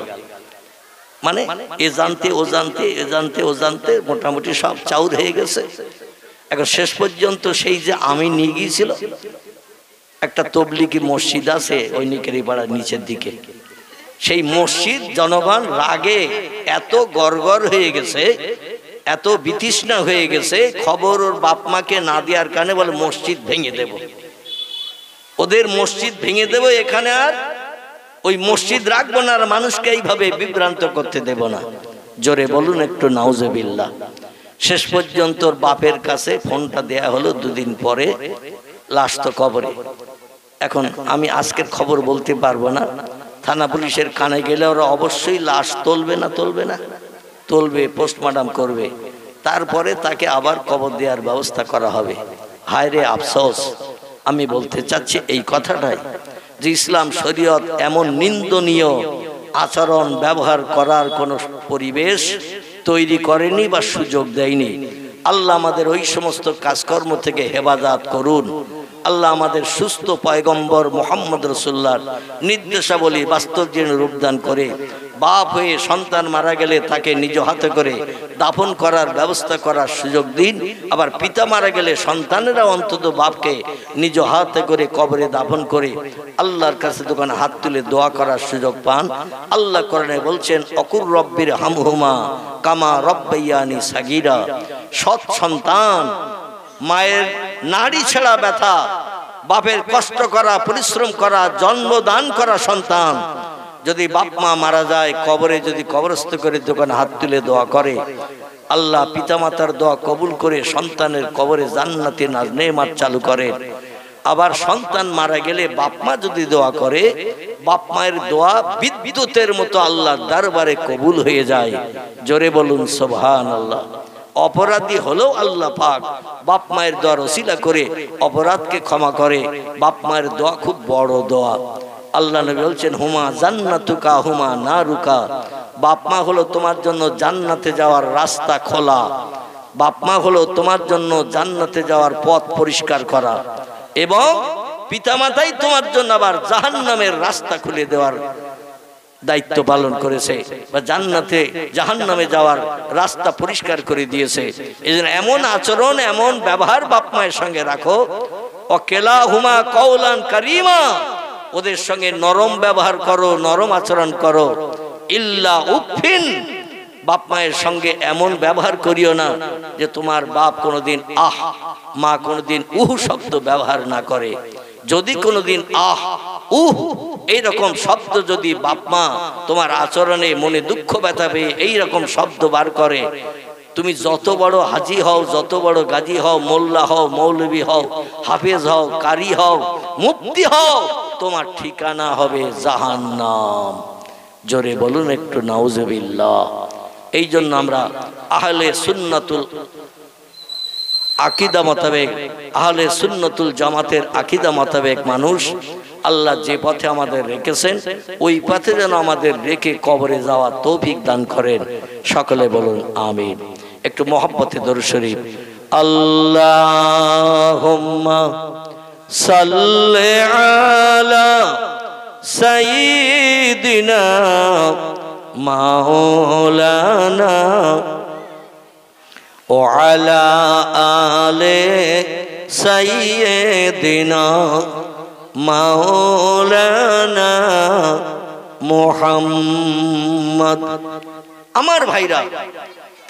S1: মানে এ জানতে ও জানতে, এ জানতে ও জানতে মোটামুটি সব চাউর হয়ে গেছে। এখন শেষ পর্যন্ত সেই যে আমি নিয়ে গিয়েছিল, একটা তবলিগি মসজিদ আছে ওই নিকেরি পাড়ার নিচের দিকে, সেই মসজিদ জনগণ রাগে এত গড়গড় হয়ে গেছে, এত বিতৃষ্ণা হয়ে গেছে, খবর ওর বাপ মাকে না দেওয়ার কারণে বলে মসজিদ ভেঙে দেব, ওদের মসজিদ ভেঙে দেব, এখানে আর ওই মসজিদ রাখবো না, আর মানুষকে এইভাবে বিভ্রান্ত করতে দেব না। জোরে বলুন একটু নাউজুবিল্লাহ। শেষ পর্যন্ত ওর বাপের কাছে ফোনটা দেয়া হলো। 2 দিন পরে লাশ তো কবরে। এখন আমি আজকের খবর বলতে পারবো না, থানা পুলিশের কানে গেলে ওরা অবশ্যই লাশ তুলবে না, তুলবে না, তুলবে, পোস্টমর্টম করবে, তারপরে তাকে আবার কবর দেওয়ার ব্যবস্থা করা হবে। হায় রে আফসোস। আমি বলতে চাচ্ছি এই কথাটাই, যে ইসলাম শরীয়ত এমন নিন্দনীয় আচরণ ব্যবহার করার কোনো পরিবেশ তৈরি করেনি বা সুযোগ দেয়নি। আল্লাহ আমাদের ওই সমস্ত কাজকর্ম থেকে হেফাজত করুন। আল্লাহ আমাদের সুস্থ পয়গম্বর মুহাম্মদ রাসূলুল্লাহর নির্দেশাবলী বাস্তব জীবনে রূপদান করে, বাপ হয়ে সন্তান মারা গেলে তাকে নিজ হাতে করে দাফন করার ব্যবস্থা করার সুযোগ দিন। আবার পিতা মারা গেলে সন্তানেরা অন্তত বাপকে নিজ হাতে করে কবরে দাফন করে আল্লাহর কাছে দোকানে হাত তুলে দোয়া করার সুযোগ পান। আল্লাহ কোরআনে বলছেন, অকুর রব্বির হামহুমা কামা রব্বায়ানি সাগীরা। সৎ সন্তান, মায়ের নাড়ি ছেঁড়া ব্যথা, বাপের কষ্ট করা, পরিশ্রম করা, জন্মদান করা সন্তান যদি বাপ মা মারা যায়, কবরে যদি কবরস্থ করে দোকানে হাত তুলে দোয়া করে, আল্লাহ পিতামাতার দোয়া কবুল করে সন্তানের কবরে জান্নাতি নেমাত চালু করে। আবার সন্তান মারা গেলে বাপ মা যদি দোয়া করে, বাপ মায়ের দোয়া বিদ্যুতের মতো আল্লাহর দরবারে কবুল হয়ে যায়। জোরে বলুন সুবহানাল্লাহ। অপরাধী হলেও আল্লাহ পাক বাপ মায়ের দোয়ার ওসিলা করে অপরাধকে ক্ষমা করে। বাপ মায়ের দোয়া খুব বড় দোয়া। আল্লাহ নবী বলছেন হুমা জান্নাতুকা হুমা নারুকা, বাপ মা হলো তোমার জন্য জান্নাতে যাওয়ার রাস্তা খোলা, বাপ মা হলো তোমার জন্য জান্নাতে যাওয়ার পথ পরিষ্কার করা, এবং পিতামাতাই তোমার জন্য আবার জাহান্নামের রাস্তা খুলে দেওয়ার দায়িত্ব পালন করেছে, বা জান্নাতে জাহান্নামে যাওয়ার রাস্তা পরিষ্কার করে দিয়েছে। এজন্য এমন আচরণ এমন ব্যবহার বাপ মায়ের সঙ্গে রাখো। অকেলা হুমা কওলান কারিমা, ওদের সঙ্গে নরম ব্যবহার করো, নরম আচরণ করো। ইল্লা উফিন, বাপ মায়ের সঙ্গে এমন ব্যবহার করিও না যে তোমার বাপ কোনোদিন আহ, মা কোনোদিন উহ শব্দ ব্যবহার না করে। যদি কোনোদিন আহ উহ এইরকম শব্দ যদি বাপ মা তোমার আচরণে মনে দুঃখ ব্যথা পেয়ে এইরকম শব্দ বার করে, তুমি যত বড় হাজি হও, যত বড় গাজী হও, মোল্লা হও, মৌলবী হও, হাফেজ হও, কারি হও, মুফতি হও, তোমার ঠিকানা হবে জাহান্নাম। জোরে বলুন একটু নাউজুবিল্লাহ। এই জন্য আমরা আহলে সুন্নাতুল আকিদা মোতাবেক, আহলে সুন্নাতুল জামাতের আকিদা মোতাবেক মানুষ, আল্লাহ যে পথে আমাদের রেখেছেন ওই পথে যেন আমাদের রেখে কবরে যাওয়া তৌফিক দান করেন। সকলে বলুন আমিন। একটু মহব্বতে দরুদ শরীফ। আল্লাহুম্মা সাল্লি আলা সাইয়্যিদিনা মাওলানা ওয়া আলা আলি সাইয়্যিদিনা মাওলানা মুহাম্মদ। আমার ভাইরা,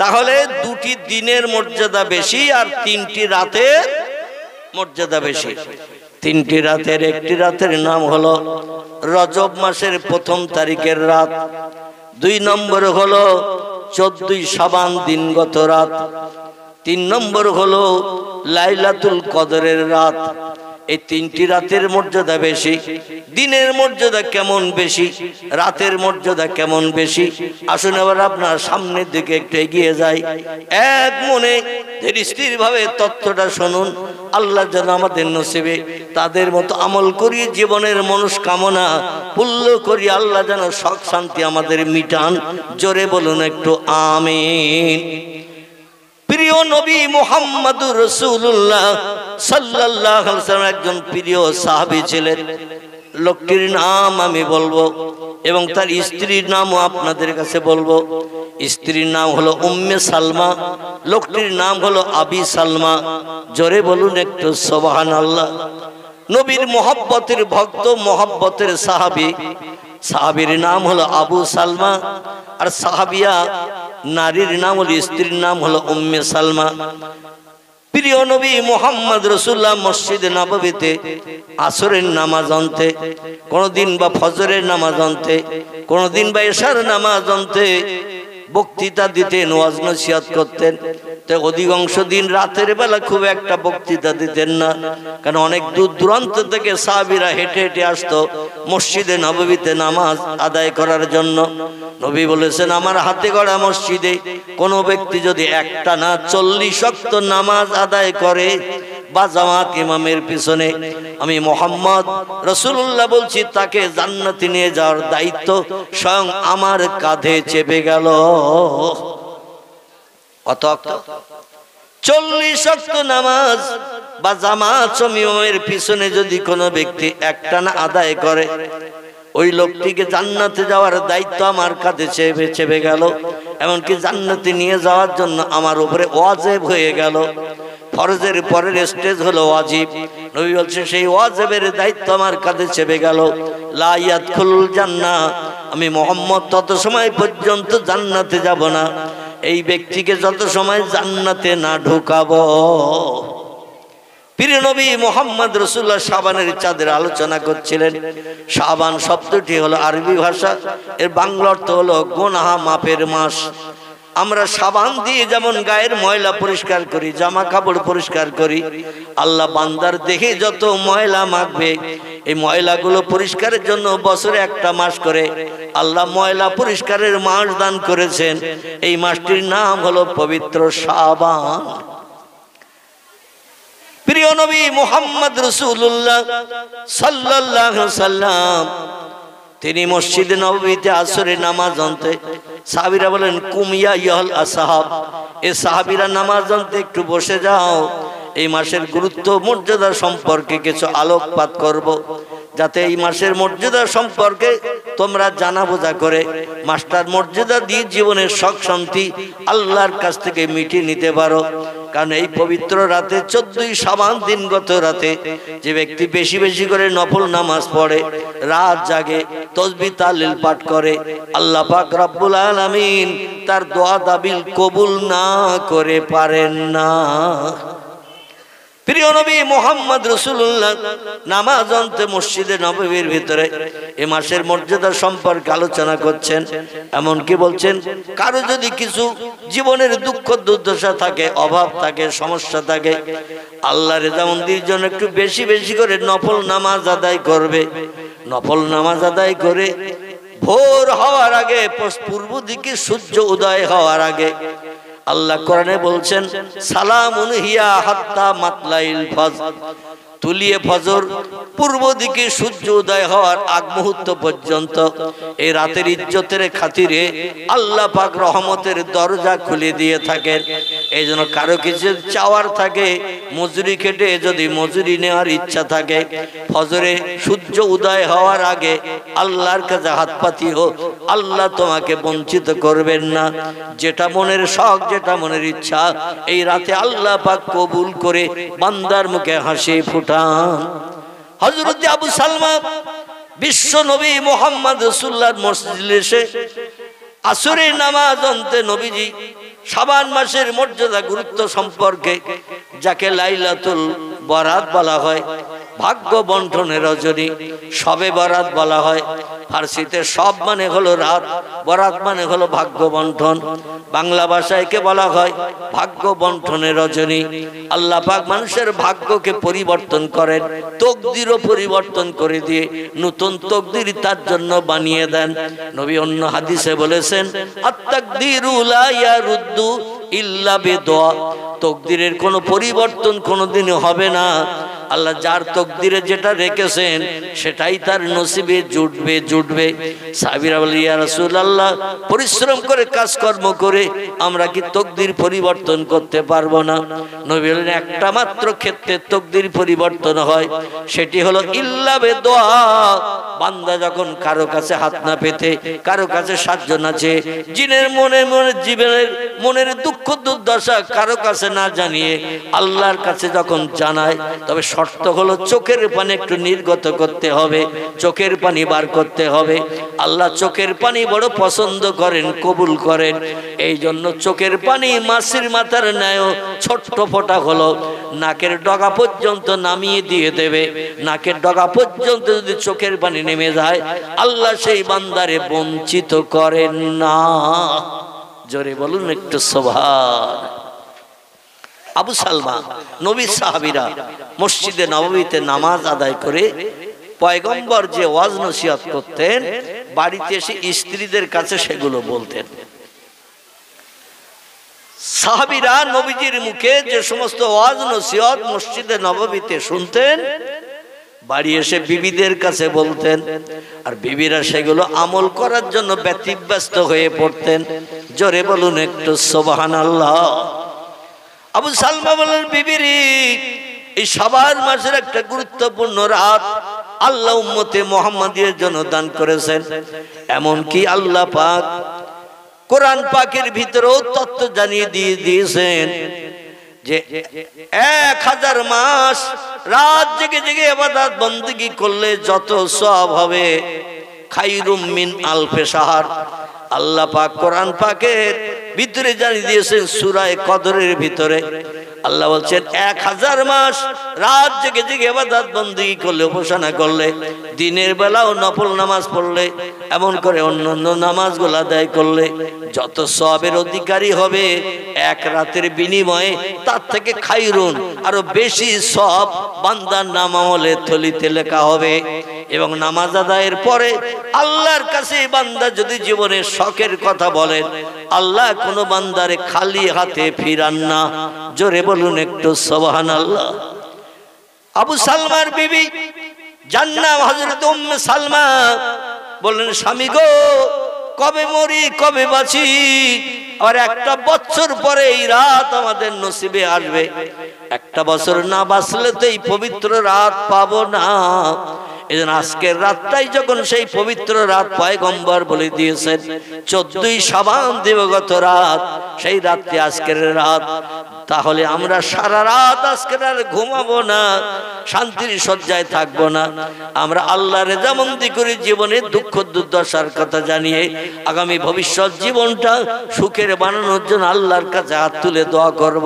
S1: তাহলে দুটি দিনের মর্যাদা বেশি আর তিনটি রাতের মর্যাদা বেশি। তিনটি রাতের একটি রাতের নাম হলো রজব মাসের ১ম তারিখের রাত, ২ নম্বর হলো ১৪ই শাবান দিনগত রাত, ৩ নম্বর হলো লাইলাতুল কদরের রাত। এই তিনটি রাতের মর্যাদা বেশি। দিনের মর্যাদা কেমন বেশি, রাতের মর্যাদা কেমন বেশি, আসুন এবার আপনার সামনের দিকে একটু এগিয়ে যাই। এক মনে স্থির ভাবে তথ্যটা শুনুন। আল্লাহ যেন আমাদের নসিবে তাদের মতো আমল করি, জীবনের মনস্কামনা পূর্ণ করি। আল্লাহ যেন শখ শান্তি আমাদের মিটান। জোরে বলুন একটু আমিন। প্রিয় নবী মুহাম্মদুর রাসূলুল্লাহ সাল্লাল্লাহু আলাইহি ওয়াসাল্লাম একজন প্রিয় সাহাবী ছিলেন। লোকটির নাম আমি বলবো এবং তার স্ত্রীর নামও আপনাদের কাছে বলবো। স্ত্রীর নাম হলো উম্মে সালমা, লোকটির নাম হলো আবি সালমা। জোরে বলুন একটু সুবহানাল্লাহ। নবীর মহব্বতের ভক্ত, মহব্বতের সাহাবী। সাহাবীর নাম হলো আবু সালমা, আর সাহাবিয়া নারীর নাম হলো, স্ত্রীর নাম হলো উম্মে সালমা। প্রিয় নবী মুহাম্মদ রাসূলুল্লাহ মসজিদে নববীতে আসরের নামাজ আনতে, কোনদিন বা ফজরের নামাজ আনতে, কোনদিন বা এশার নামাজ আনতে বক্তৃতা দিতেন, ওয়াজ নসিহত করতেন। তো অধিকাংশ দিন রাতের বেলা খুব একটা বক্তৃতা দিতেন না, কারণ অনেক দূর দূরান্ত থেকে সাহাবীরা হেঁটে হেঁটে আসতো মসজিদে নববীতে নামাজ আদায় করার জন্য। নবী বলেছেন, আমার হাতে গড়া মসজিদে কোনো ব্যক্তি যদি একটা না 40 ওয়াক্ত নামাজ আদায় করে বা জামাত ইমামের পিছনে, আমি মুহাম্মদ রাসূলুল্লাহ বলছি তাকে জান্নাতে নিয়ে যাওয়ার দায়িত্ব স্বয়ং আমার কাঁধে চেপে গেল। কত ওয়াক্ত? 40 ওয়াক্ত নামাজ বা জামাত ইমামের পিছনে যদি কোনো ব্যক্তি একটানা আদায় করে, ওই লোকটিকে জান্নাতে যাওয়ার দায়িত্ব আমার কাঁধে চেপে গেল। এমনকি জান্নাতে নিয়ে যাওয়ার জন্য আমার উপরে ওয়াজিব হয়ে গেল। ফরজের পরের স্টেজ হলো ওয়াজিব। নবী বলছেন সেই ওয়াজিবের দায়িত্ব আমার কাঁধে চেপে গেল। লা ইয়াদখুলুল জান্নাহ, আমি মুহাম্মদ তত সময় পর্যন্ত জান্নাতে যাব না, এই ব্যক্তিকে যত সময় জান্নাতে না ঢোকাবো। প্রিয় নবী মুহাম্মদ রাসূলুল্লাহ শাবানের চাঁদের আলোচনা করছিলেন। শাবান শব্দটি হলো আরবি ভাষা, এর বাংলা অর্থ হলো গুনাহ মাপের মাস। আমরা সাবান দিয়ে যেমন গায়ের ময়লা পরিষ্কার করি, জামা কাপড় পরিষ্কার করি, আল্লাহ বান্দার দেহে যত ময়লা মাখবে এই ময়লাগুলো পরিষ্কারের জন্য বছরে একটা মাস করে আল্লাহ ময়লা পরিষ্কারের মাস দান করেছেন। এই মাসটির নাম হলো পবিত্র শাবান। প্রিয় নবী মুহাম্মদ রাসূলুল্লাহ সাল্লাল্লাহু আলাইহি সাল্লাম তিনি মসজিদে নববীতে আসরের নামাজ আনতে, সাহাবীরা বলেন কুমিয়া ইয়াল আসহাব, এ সাহাবীরা নামাজ আনতে একটু বসে যাও, এই মাসের গুরুত্ব মর্যাদা সম্পর্কে কিছু আলোকপাত করব, যাতে এই মাসের মর্যাদা সম্পর্কে তোমরা জানা বোঝা করে মাসটার মর্যাদা দিয়ে জীবনের সুখ শান্তি আল্লাহর কাছ থেকে মিটিয়ে নিতে পারো। কারণ এই পবিত্র রাতে 14ই শাবান দিনগত রাতে যে ব্যক্তি বেশি বেশি করে নফল নামাজ পড়ে, রাত জাগে, তাসবিহ তাহলিল পাঠ করে, আল্লাহ পাক রব্বুল আলামিন তার দোয়া দাবিল কবুল না করে পারেন না। প্রিয় নবী মুহাম্মদ রাসূলুল্লাহ নামাজ আনতে মসজিদে নববীর ভিতরে এই মাসের মর্যাদা সম্পর্কে আলোচনা করছেন। এমন কি বলছেন, কারো যদি কিছু জীবনের দুঃখ দুর্দশা থাকে, অভাব থাকে, সমস্যা থাকে, আল্লাহর রেজামন্দির জন্য একটু বেশি বেশি করে নফল নামাজ আদায় করবে। নফল নামাজ আদায় করে ভোর হওয়ার আগে, পূর্ব দিকে সূর্য উদয় হওয়ার আগে আল্লাহ কোরআনে বলছেন সালামুন হিয়া হাত্তা মাতলাইল ফজর, তুলিয়ে ফজর পূর্ব দিকে সূর্য উদয় হওয়ার আগ মুহূর্ত পর্যন্ত এই রাতের ইজ্জতের খাতিরে আল্লাহ পাক রহমতের দরজা খুলে দিয়ে থাকেন। এই জন্য কারো কিছু চাওয়ার থাকে, মজুরি খেটে যদি মজুরি নেওয়ার ইচ্ছা থাকে, ফজরে সূর্য উদয় হওয়ার আগে আল্লাহর কাছে হাত পাতিও, আল্লাহ তোমাকে বঞ্চিত করবেন না। যেটা মনের শখ, যেটা মনের ইচ্ছা এই রাতে আল্লাহ পাক কবুল করে বান্দার মুখে হাসি ফুটান। হযরত আবু সালমা বিশ্ব নবী মুহাম্মদ রাসূলুল্লাহর মসজিদে এসে আসরের নামাজ আনতে নবীজি শাবান মাসের মর্যাদা গুরুত্ব সম্পর্কে, যাকে লাইলাতুল বরাত বলা হয়, ভাগ্য বন্টনের রজনী, শবে বরাত বলা হয়। ফার্সিতে সব মানে হলো রাত, বরাত মানে হলো ভাগ্য বন্টন। বাংলা ভাষায় কে বলা হয় ভাগ্য বন্টনের রজনী। আল্লাহ পাক মানুষের ভাগ্যকে পরিবর্তন করেন, তকদিরও পরিবর্তন করে দিয়ে নতুন তকদির তার জন্য বানিয়ে দেন। নবী অন্য হাদিসে বলেছেন আত-তাকদিরু লা ইয়ারুদ্দু ইল্লা বিদুআ, তকদিরের কোনো পরিবর্তন কোনোদিনই হবে না। আল্লাহ যার তকদিরে যেটা রেখেছেন সেটাই তার নসিবে জুটবে। সাহাবীরা বলে ইয়া রাসূলুল্লাহ, পরিশ্রম করে কাজকর্ম করে আমরা কি তকদির পরিবর্তন করতে পারবো না? নবী বলেন একটা মাত্র ক্ষেত্রে তকদির পরিবর্তন হয়, সেটি হলো ইল্লা বিদুআ। বান্দা যখন কারো কাছে হাত না পেতে, কারো কাছে সাহায্য না চেয়ে, জিনের জীবনের মনের দুঃখ দুর্দশা কারো কাছে না জানিয়ে আল্লাহর কাছে যখন জানায়, তবে শর্ত হলো চোখের পানি একটু নির্গত করতে হবে, চোখের পানি বার করতে হবে। আল্লাহ চোখের পানি বড় পছন্দ করেন, কবুল করেন। এই জন্য চোখের পানি মাছির মাথার ন্যায় ছোট্ট ফোঁটা হলো নাকের ডগা পর্যন্ত নামিয়ে দিয়ে দেবে। নাকের ডগা পর্যন্ত যদি চোখের পানি নেমে যায়, আল্লাহ সেই বান্দারে বঞ্চিত করেন না। জোরে বলুন একটু সুবহান। আবু সালমা নবী সাহাবীরা মসজিদে নববীতে নামাজ আদায় করে পয়গম্বর যে ওয়াজ নসিহত করতেন, বাড়িতে এসে স্ত্রীদের কাছে সেগুলো বলতেন। সাহাবীরা নবীজির মুখে যে সমস্ত ওয়াজ নসিহত মসজিদে নববীতে শুনতেন, বাড়ি এসে বিবিদের কাছে বলতেন, আর বিবিরা সেগুলো আমল করার জন্য ব্যতিব্যস্ত হয়ে পড়তেন। জোরে বলুন একটু সুবহানাল্লাহ। আবু সালমা বলেন, বিবিরি, এই শাবান মাসের একটা গুরুত্বপূর্ণ রাত আল্লাহ উম্মতে মুহাম্মাদিয়ার জন্য দান করেছেন। এমন কি আল্লাহ পাক কোরআন পাকের ভিতরেও তত্ত্ব জানিয়ে দিয়েছেন যে 1000 মাস রাত জেগে জেগে ইবাদত বندگی করলে যত সওয়াব হবে খায়রুম মিন আলফি শাহর। আল্লাহ পাক কোরআন পাকের ভিতরে জানিয়ে দিয়েছেন সূরা কদরের ভিতরে আল্লাহ বলছেন 1000 মাস রাত জেগে জেগে ইবাদত বندگی করলে, উপাসনা করলে, দিনের বেলাও নফল নামাজ পড়লে এমন করে অন্যান্য নামাজগুলো আদায় করলে যত সওয়াবের অধিকারী হবে, এক রাতের বিনিময়ে তার থেকে খায়রুন আরো বেশি সওয়াব বান্দার নামামলে থলিতে লেখা হবে। এবং নামাজ আদায়ের পরে আল্লাহর কাছে বান্দা যদি জীবনের শখের কথা বলেন, আল্লাহ কোনো বান্দারে খালি হাতে ফিরান না। জোরে বলুন একটু সুবহানাল্লাহ। আবু সালমার বিবি জান্নাত হযরত উম্মে সালমা বললেন, স্বামী গো, কবে মরি কবে বাঁচি, আর একটা বছর পরে এই রাত আমাদের নসিবে আসবে। একটা বছর না বাঁচলে তো এই পবিত্র রাত পাবো না। এজন্য আজকের রাতটাই যখন সেই পবিত্র রাত পয়গম্বর বলে দিয়েছেন, 14ই শাবান দিবগত রাত, সেই রাতটি আজকের রাত। তাহলে আমরা সারা রাত আজকে আর ঘুমাবো না, শান্তির শয্যায় থাকবো না। আমরা আল্লাহর রেজামন্দি করে জীবনে দুঃখ দুর্দশার কথা জানিয়ে আগামী ভবিষ্যৎ জীবনটা সুখের বানানোর জন্য আল্লাহর কাছে হাত তুলে দোয়া করব।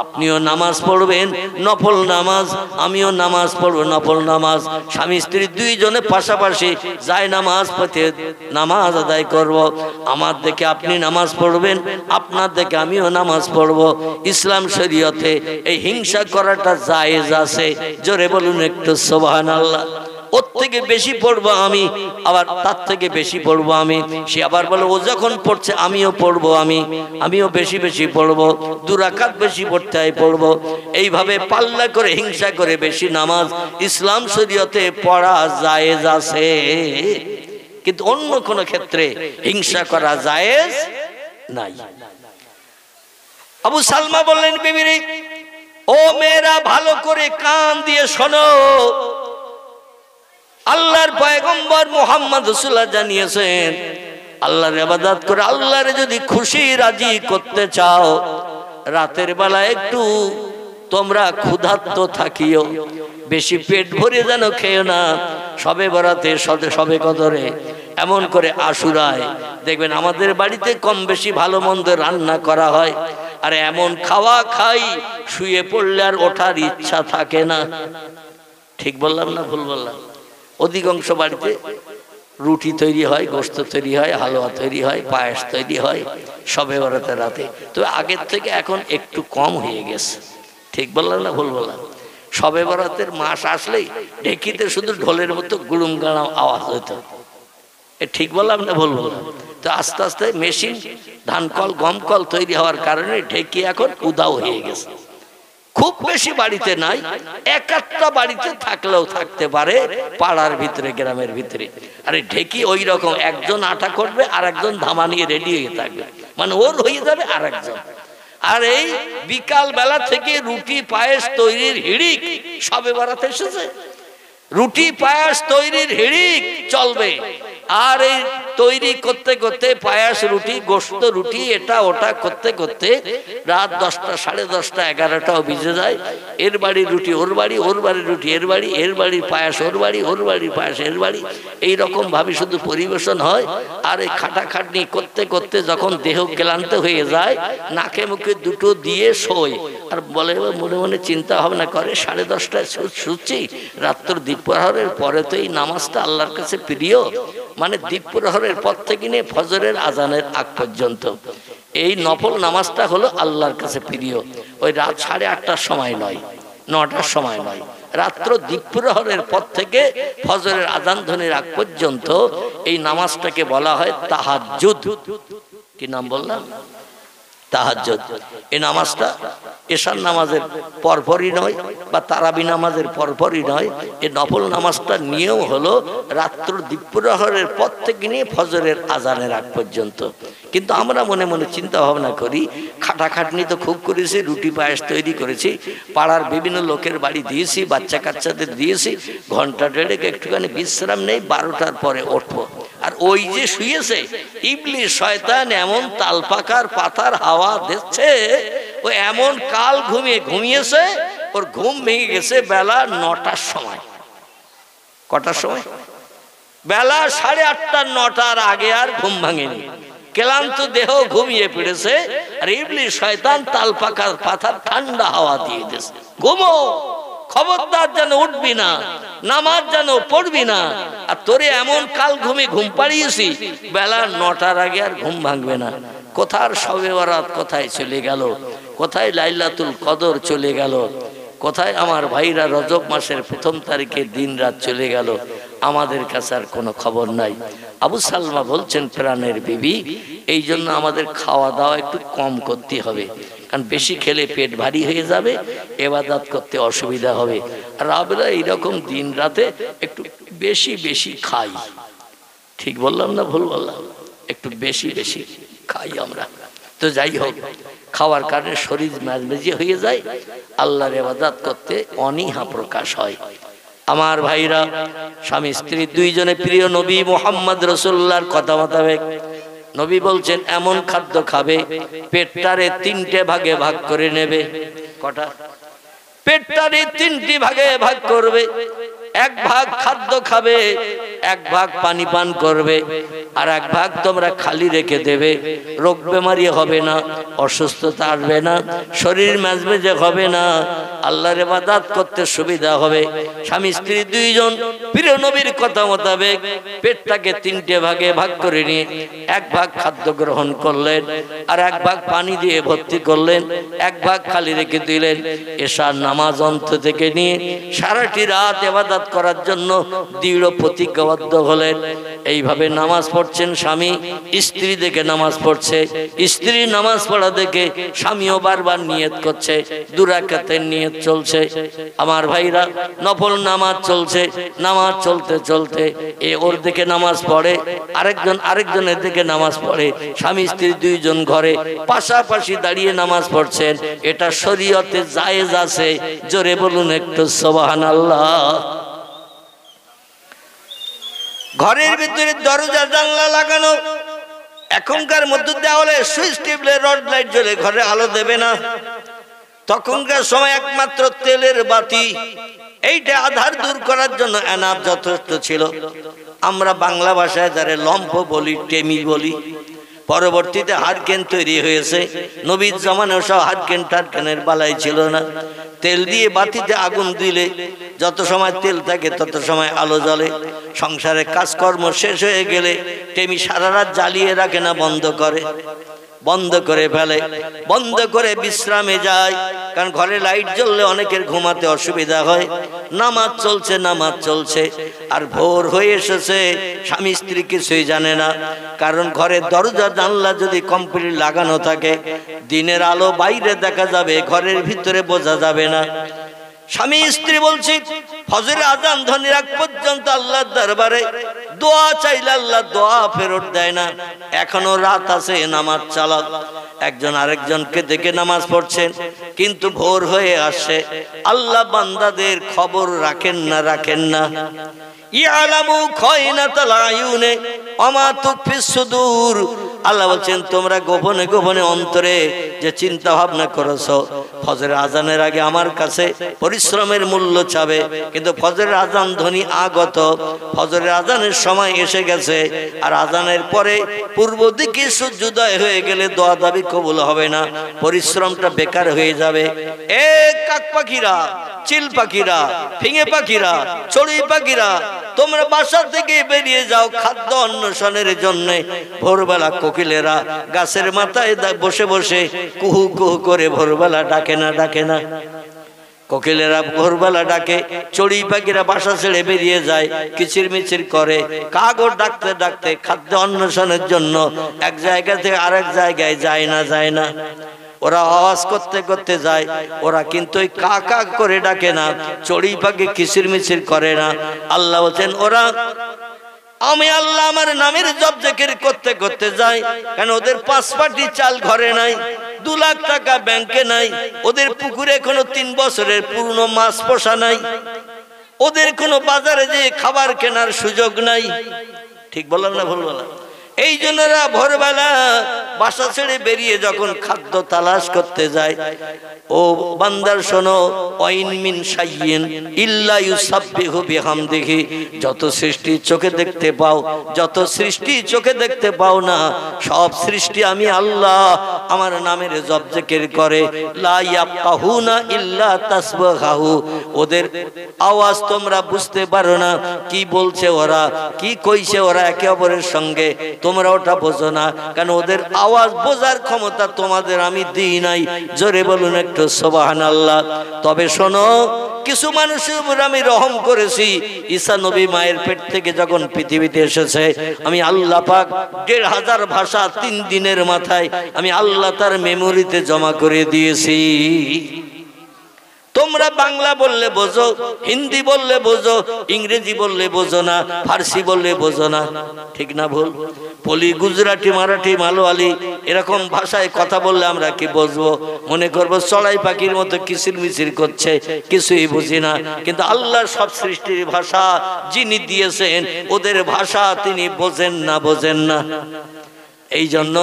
S1: আপনিও নামাজ পড়বেন নফল নামাজ, আমিও নামাজ পড়বো নফল নামাজ। স্বামী স্ত্রী দুইজনে পাশাপাশি যায় নামাজ পড়তে নামাজ আদায় করব। আমার দেখে আপনি নামাজ পড়বেন, আপনার দেখে আমিও নামাজ পড়বো। ইসলাম শরীয়তে এই হিংসা করাটা জায়েজ আছে। জোরে বলুন একটু সুবহানাল্লাহ। ওর থেকে বেশি পড়বো আমি, আবার তার থেকে বেশি পড়বো আমি। সে আবার বলে ও যখন পড়ছে আমিও পড়বো, আমিও বেশি বেশি পড়বো, 2 রাকাত বেশি পড়তে হয় পড়বো। এইভাবে পাল্লা করে হিংসা করে বেশি নামাজ ইসলাম শরীয়তে পড়া জায়েজ আছে, কিন্তু অন্য কোন ক্ষেত্রে হিংসা করা জায়েজ নাই। আবু সালমা বললেন বিবিরে, ও মেয়েরা ভালো করে কান দিয়ে শোনো, আল্লাহর পয়গম্বর মুহাম্মদ রাসূলুল্লাহ জানিয়েছেন, আল্লাহর ইবাদত করে আল্লাহরে যদি খুশি রাজি করতে চাও, রাতের বেলা একটু তোমরা ক্ষুধার্ত থাকিও, বেশি পেট ভরে যেন খেও না। সবে বরাতে সবে কদরে এমন করে আশুরায় দেখবেন আমাদের বাড়িতে কম বেশি ভালো মন্দ রান্না করা হয়, আর এমন খাওয়া খাই শুয়ে পড়লে আর ওঠার ইচ্ছা থাকে না। ঠিক বললাম না ভুল বললাম? অধিকাংশ বাড়িতে রুটি তৈরি হয়, গোশত তৈরি হয়, হালুয়া তৈরি হয়, পায়েস তৈরি হয় সবে বরাতে রাতে। তো আগের থেকে এখন একটু কম হয়ে গেছে। ঠিক বললাম না ভুল বললাম? সবে বরাতের মাস আসলেই ঢেকিতে শুধু ঢোলের মতো গুড়ুম গাড়াম আওয়াজ হতো। ঠিক বললাম না ভুল বললাম? তো আস্তে আস্তে মেশিন ধান কল গম কল তৈরি হওয়ার কারণে ঢেকি এখন উদাও হয়ে গেছে। খুব বেশি বাড়িতে নাই, 1-8টা বাড়িতে থাকলেও থাকতে পারে পাড়ার ভিতরে, গ্রামের ভিতরে। আরে ঢেকি ওই রকম, একজন আটা করবে আর একজন ধামা নিয়ে রেডি হয়ে থাকবে, মানে ওর হয়ে যাবে আর একজন। আর এই বিকাল বেলা থেকে রুটি পায়েস তৈরির হিড়িক সবে বরাতে এসেছে। রুটি পায়েস তৈরির হিড়িক চলবে, আর এই তৈরি করতে করতে পায়েস রুটি গোশত রুটি এটা ওটা করতে করতে রাত 10টা, 10:30, 11টাও বেজে যায়। এর বাড়ির রুটি ওর বাড়ি, ওর বাড়ির রুটি এর বাড়ি, এর বাড়ির পায়েস ওর বাড়ি, ওর বাড়ির পায়েস এর বাড়ি, এইরকম ভাবে শুধু পরিবেশন হয়। আর এই খাটাখাটনি করতে করতে যখন দেহ ক্লান্ত হয়ে যায়, নাকে মুখে দুটো দিয়ে শোয়, আর বলে মনে মনে চিন্তা ভাবনা করে 10:30টায় শুচ্ছি, রাত্র দ্বীপ্রহরের পরে তো এই নামাজটা আল্লাহর কাছে প্রিয়, মানে দ্বীপ্রহরের পর থেকে নিয়ে ফজরের আজানের আগ পর্যন্ত এই নফল নামাজটা হলো আল্লাহর কাছে প্রিয়। ওই রাত 8:30টার সময় নয়, 9টার সময় নয়, রাত্র দ্বীপ্রহরের পর থেকে ফজরের আজান ধ্বনির আগ পর্যন্ত এই নামাজটাকে বলা হয় তাহাজ্জুদ। কি নাম বললাম? তাহাজ্জুদ। এই নামাজটা এশার নামাজের পরপরই নয় বা তারাবি নামাজের পরপরই নয়, এই নফল নামাজটা নিয়ম হলো রাত্র দ্বীপ্রহরের পর থেকে নিয়ে ফজরের আজানের আগ পর্যন্ত। কিন্তু আমরা মনে মনে চিন্তা ভাবনা করি, খাটাখাটনি তো খুব করেছি, রুটি পায়েস তৈরি করেছি, পাড়ার বিভিন্ন লোকের বাড়ি দিয়েছি, বাচ্চা কাচ্চাদের দিয়েছি, ঘন্টা দেড়েক একটুখানি বিশ্রাম নেই, 12টার পরে উঠবো। আর ওই যে শুয়েছে ইবলিস শয়তান এমন তালপাকার পাতার হাওয়া দিচ্ছে, ও এমন কাল ঘুমিয়েছে, ওর ঘুম ভেঙে গেছে বেলা 9টার সময়। কটার সময়? বেলা 8:30, 9টার আগে আর ঘুম ভাঙেনি, ক্লান্ত দেহ ঘুমিয়ে পড়েছে। আর ইবলিস শয়তান তালপাকার পাতার ঠান্ডা হাওয়া দিয়ে দিয়েছে, ঘুমো, খবরদার যেন উঠবি না, নামাজ জানো পড়বি না, আর তোরে এমন কাল ঘুমে ঘুম পাড়িয়েছি বেলা 9টার আগে আর ঘুম ভাঙবে না। কোথার শবে বরাত কোথায় চলে গেল, কোথায় লাইলাতুল কদর চলে গেল, কোথায় আমার ভাইরা রজব মাসের 1ম তারিখে দিন রাত চলে গেল, আমাদের কাছে আর কোনো খবর নাই। আবু সালমা বলছেন প্রাণের বিবি, এই জন্য আমাদের খাওয়া দাওয়া একটু কম করতে হবে, কারণ বেশি খেলে পেট ভারী হয়ে যাবে, ইবাদত করতে অসুবিধা হবে। আর আমরা এইরকম দিন রাতে একটু বেশি বেশি খাই। ঠিক বললাম না ভুল বললাম? একটু বেশি বেশি খাই আমরা। তো যাই হোক, খাওয়ার কারণে শরীর মেজমেজি হয়ে যায়, আল্লাহর ইবাদত করতে অনীহা প্রকাশ হয়। আমার ভাইরা, স্বামী স্ত্রী দুইজনে প্রিয় নবী মুহাম্মদ রাসূলুল্লাহর কথা মোতাবেক নবী বলছেন এমন খাদ্য খাবে পেটটারে 3টে ভাগে ভাগ করে নেবে। কটা? পেটটারে 3টি ভাগে ভাগ করবে। 1 ভাগ খাদ্য খাবে, 1 ভাগ পানি পান করবে, আর 1 ভাগ তোমরা খালি রেখে দেবে। রোগ বেমারি হবে না, অসুস্থতা আসবে না, শরীর মেজমেজে হবে না, আল্লাহর ইবাদত করতে সুবিধা হবে। স্বামী স্ত্রী দুইজন প্রিয় নবীর কথা মোতাবেক পেটটাকে 3টে ভাগে ভাগ করে নিয়ে 1 ভাগ খাদ্য গ্রহণ করলেন, আর 1 ভাগ পানি দিয়ে ভর্তি করলেন, 1 ভাগ খালি রেখে দিলেন। এশার নামাজ অন্ত থেকে নিয়ে সারাটি রাত ইবাদত করার জন্য দৃঢ় প্রতিজ্ঞাবদ্ধ হলেন। এইভাবে নামাজ পড়ছেন স্বামী, স্ত্রী দেখে নামাজ পড়ছে, স্ত্রী নামাজ পড়া দেখে স্বামীও বারবার নিয়ত করছে, 2 রাকাতের নিয়ত চলছে। আমার ভাইরা, নফল নামাজ চলছে, নামাজ চলতে চলতে ওর দিকে নামাজ পড়ে, আরেকজনের দিকে নামাজ পড়ে। স্বামী স্ত্রী দুইজন ঘরে পাশাপাশি দাঁড়িয়ে নামাজ পড়ছেন। এটা শরীয়তে জায়েজ আছে। জোরে বলুন একটু সুবহানাল্লাহ। ঘরের ভিতরে দরজা জানলা লাগানো, এখনকার মধ্যে দেওয়ালে সুইচ টিপলে রড লাইট জ্বলে, ঘরে আলো দেবে না। তখনকার সময় একমাত্র তেলের বাতি, এইটা আধার দূর করার জন্য এনাফ যথেষ্ট ছিল। আমরা বাংলা ভাষায় যারা লম্ফ বলি, টেমি বলি। পরবর্তীতে হারকেন তৈরি হয়েছে। নবীর জামানায় সব হারকেন টারকেনের বালাই ছিল না। তেল দিয়ে বাতিতে আগুন দিলে যত সময় তেল থাকে তত সময় আলো জ্বলে। সংসারে কাজকর্ম শেষ হয়ে গেলে টেমি সারা রাত জ্বালিয়ে রাখে না, বন্ধ করে ফেলে, বন্ধ করে বিশ্রামে যায়। কারণ ঘরে লাইট জ্বললে অনেকের ঘুমাতে অসুবিধা হয়। নামাজ চলছে, আর ভোর হয়ে এসেছে, স্বামী স্ত্রী কিছুই জানে না। কারণ ঘরে দরজা জানলা যদি কমপ্লিট লাগানো থাকে, দিনের আলো বাইরে দেখা যাবে, ঘরের ভিতরে বোঝা যাবে না। স্বামী স্ত্রী বলছি, ফজরের আজান ধ্বনির আগ পর্যন্ত আল্লাহর দরবারে দোয়া চাইলে আল্লাহ দোয়া ফেরত দেয় না। এখনো রাত আছে, নামাজ চালাও। একজন আরেকজনকে দেখে নামাজ পড়ছেন, কিন্তু ভোর হয়ে আসে। আল্লাহ বান্দাদের খবর রাখেন না। ইয়ালামু খায়নাতাল আয়ুনে ওমা তুখফিস সুদূর। আল্লাহ বলছেন, তোমরা গোপনে গোপনে অন্তরে যে চিন্তা ভাবনা করেছো, ফজরের আজানের আগে আমার কাছে পরিশ্রমের মূল্য চাবে, কিন্তু ফজরের আজান ধ্বনি আগত, ফজরের আজানের সময় এসে গেছে। আর আজানের পরে পূর্ব দিকে সূর্যোদয় হয়ে গেলে দোয়া দাবি কবুল হবে না, পরিশ্রমটা বেকার হয়ে যাবে। কাক পাখিরা, চিল পাখিরা, ফিঙে পাখিরা, চড়ুই পাখিরা, তোমরা বাসা থেকে বেরিয়ে যাও খাদ্য অন্বেষণের জন্য। ভোরবেলা কোকিলেরা গাছের মাথায় বসে বসে কুহু কুহু করে ভোরবেলা ডাকে না। কোকিলেরা ভোরবেলা ডাকে, চড়ুই পাখিরা বাসা ছেড়ে বেরিয়ে যায়, কিচির মিচির করে। কাগর ডাকতে ডাকতে খাদ্য অন্বেষণের জন্য এক জায়গা থেকে আরেক জায়গায় যায় না। ওরা আওয়াজ করতে করতে যায়, ওরা কিন্তু ওই কাকা করে ডাকে না, চড়ুই পাখি কিচির মিচির করে না। আল্লাহ বলছেন, ওরা আমি আল্লাহ আমার নামের জপ জিকির করতে করতে যাই। কারণ ওদের 5 পাটি চাল ঘরে নাই, 2 লাখ টাকা ব্যাংকে নাই, ওদের পুকুরে কোনো 3 বছরের পুরনো মাছ পোষা নাই, ওদের কোনো বাজারে যে খাবার কেনার সুযোগ নাই। ঠিক বললাম না ভুল বললাম? এই জন্যরা ভোরবেলা বাসা ছেড়ে বেরিয়ে যখন খাদ্য তালাশ করতে যায়, ও বান্দার শোনো, ওয়াইন মিন শাইইন ইল্লা ইউসাব্বিহু বিহামদিহি, যত সৃষ্টি চোখে দেখতে পাও, যত সৃষ্টি চোখে দেখতে পাও না, সব সৃষ্টি আমি আল্লাহ আমার নামের জপ জিকির করে। লা ইয়াফকাহুনা ইল্লা তাসবিহাহু, ওদের আওয়াজ তোমরা বুঝতে পারো না, কি বলছে ওরা, কি কইছে ওরা একে অপরের সঙ্গে, তোমরা ওটা বোঝো না, কারণ ওদের আওয়াজ বোঝার ক্ষমতা তোমাদের আমি দিই নাই। জোরে বলুন একটু সুবহানাল্লাহ। তবে শোনো, কিছু মানুষের উপর আমি রহম করেছি। ঈসা নবী মায়ের পেট থেকে যখন পৃথিবীতে এসেছে, আমি আল্লাহ পাক ১,৫০০ ভাষা ৩ দিনের মাথায় আমি আল্লাহ তার মেমোরিতে জমা করে দিয়েছি। তোমরা বাংলা বললে বোঝো, হিন্দি বললে বোঝো, ইংরেজি বললে বোঝো না, ফার্সি বললে বোঝো না, ঠিক না ভুল? পলি, গুজরাটি, মারাঠি, মালয়ালি এরকম ভাষায় কথা বললে আমরা কি বুঝবো? মনে করবো চড়াই পাখির মতো কিচির মিচির করছে, কিছুই বুঝি না। কিন্তু আল্লাহর সব সৃষ্টির ভাষা যিনি দিয়েছেন, ওদের ভাষা তিনি বোঝেন না, বোঝেন না। এই জন্য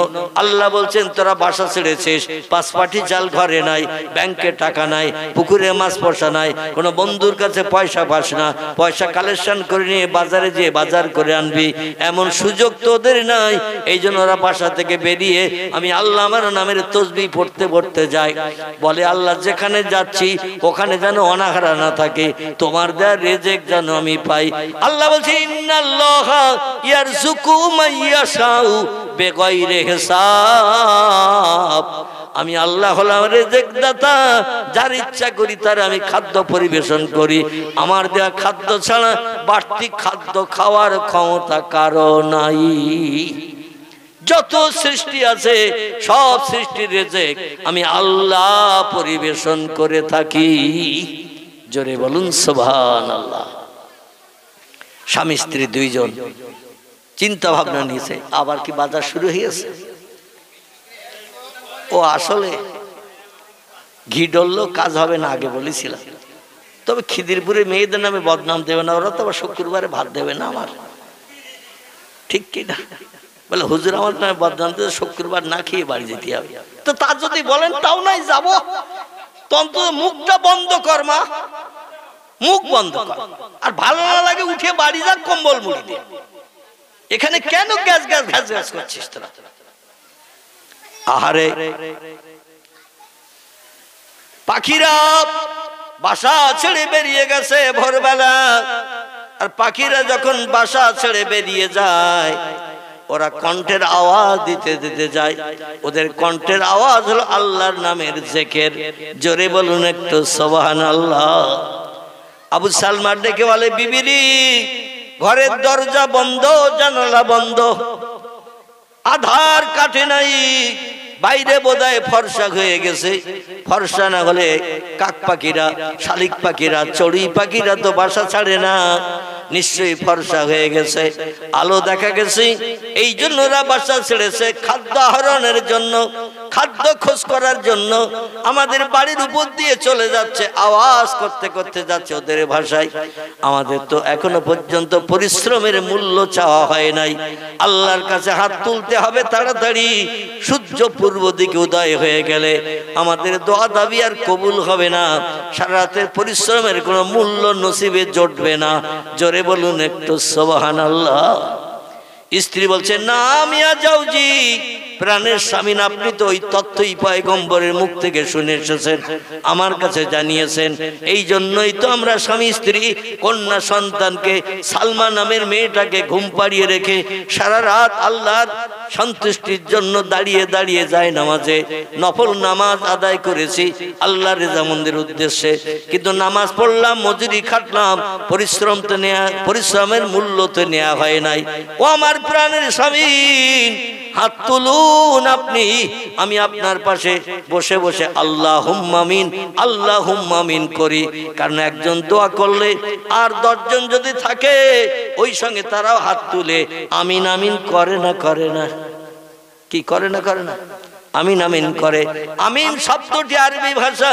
S1: আল্লাহ বলছেন, তোরা বাসা ছেড়েছিস, ৫ পাটি চাল ঘরে নাই, ব্যাংকে টাকা নাই, পুকুরে মাছ পোষা নাই, কোনো বন্ধুর কাছে পয়সা পাস না, পয়সা কালেকশন করে নিয়ে বাজারে যেয়ে বাজার করে আনবি, এমন সুযোগ তো ওদের নাই। এই জন্য ওরা বাসা থেকে বেরিয়ে আমি আল্লাহ আমার নামের তসবিহ পড়তে পড়তে যায়। বলে, আল্লাহ যেখানে যাচ্ছি ওখানে যেন অনাহারা না থাকে, তোমার দেয়া রিজিক যেন আমি পাই। আল্লাহ বলছে, ইন্নাল্লাহা ইয়ারযুকু মাইয়াশাউ বেগৈরে হিসাব। আমি আল্লাহ হলাম রিজিক দাতা, যার ইচ্ছা করি তার আমি খাদ্য পরিবেশন করি। আমার দেয়া খাদ্য ছাড়া বাড়তি খাদ্য খাওয়ার ক্ষমতা কারো নাই। যত সৃষ্টি আছে সব সৃষ্টির রিজিক আমি আল্লাহ পরিবেশন করে থাকি। জোরে বলুন সুবহানাল্লাহ। স্বামী স্ত্রী 2 জন চিন্তা ভাবনা নিয়েছে, আবার কি বাজার শুরু হয়েছে? ও আসলে ঘি ডললো কাজ হবে না, আগে বলেছিলাম। তবে খিদিরপুরে মেয়েদের নামে বদনাম দেবে না, ওরা তো আবার শুক্রবারে ভাত দেবে না আমার, ঠিক কি না? বলে, হুজুর আমার নামে বদনাম দেবে, শুক্রবার না খেয়ে বাড়ি যেতে হবে। তো তা যদি বলেন তাও নাই যাবো, তখন মুখটা বন্ধ কর মা, মুখ বন্ধ কর। আর ভালো না লাগে উঠে বাড়ি যা, কম্বল মুড়ি দিয়ে। এখানে কেন গ্যাস গ্যাস ঘ্যাস ঘ্যাস করছিস তোরা? আহারে, পাখিরা বাসা ছেড়ে বেরিয়ে গেছে ভোরবেলা। আর পাখিরা যখন বাসা ছেড়ে বেরিয়ে যায়, ওরা কণ্ঠের আওয়াজ দিতে দিতে যায়। ওদের কণ্ঠের আওয়াজ হলো আল্লাহর নামের জিকির। জোরে বলুন একটু সুবহানাল্লাহ। আবু সালমা ডেকে বলে, বিবিরি, ঘরের দরজা বন্ধ, জানালা বন্ধ, আধার কাটে নাই, বাইরে বোধহয় ফর্সা হয়ে গেছে। ফর্সা না হলে কাক পাখিরা, শালিক পাখিরা, চড়ুই পাখিরা তো বাসা ছাড়ে না, নিশ্চয়ই ফর্সা হয়ে গেছে, আলো দেখা গেছে। এই জন্য ওরা বাসা ছেড়েছে খাদ্য আহরণের জন্য, খাদ্য খোঁজ করার জন্য। আমাদের বাড়ির উপর দিয়ে চলে যাচ্ছে, আওয়াজ করতে করতে যাচ্ছে ওদের ভাষায়। আমাদের তো এখনো পর্যন্ত পরিশ্রমের মূল্য চাওয়া হয় নাই। আল্লাহর কাছে হাত তুলতে হবে তাড়াতাড়ি। সূর্য পূর্ব দিকে উদয় হয়ে গেলে আমাদের দোয়া দাবি আর কবুল হবে না, সারা রাতের পরিশ্রমের কোনো মূল্য নসিবে জুটবে না। জোরে বলুন একটু সুবহানাল্লাহ। স্ত্রী বলছে, না মিয়া জাউজি, প্রাণের স্বামী, আপনি তো ওই তথ্যই পয়গম্বরের মুখ থেকে শুনে এসেছেন, আমার কাছে জানিয়েছেন। এই জন্যই তো আমরা স্বামী স্ত্রী কন্যা সন্তানকে, সালমা নামের মেয়েটাকে ঘুম পাড়িয়ে রেখে সারা রাত আল্লাহর সন্তুষ্টির জন্য দাঁড়িয়ে দাঁড়িয়ে যায় নামাজে নফল নামাজ আদায় করেছি আল্লাহর রেজামন্দের উদ্দেশ্যে। কিন্তু নামাজ পড়লাম, মজুরি খাটলাম, পরিশ্রম তো নেয়া, পরিশ্রমের মূল্য তো নেওয়া হয় নাই। ও আমার প্রাণের স্বামী, হাত তুলুন আপনি, আমি আপনার পাশে বসে বসে আল্লাহুম্মা আমিন, আল্লাহুম্মা আমিন করি। কারণ একজন দোয়া করলে আর 10 জন যদি থাকে ওই সঙ্গে তারাও হাত তুলে আমিন আমিন করে না, করে না? কি করে না, করে না? আমিন আমিন করে। আমিন শব্দটি আরবি ভাষা,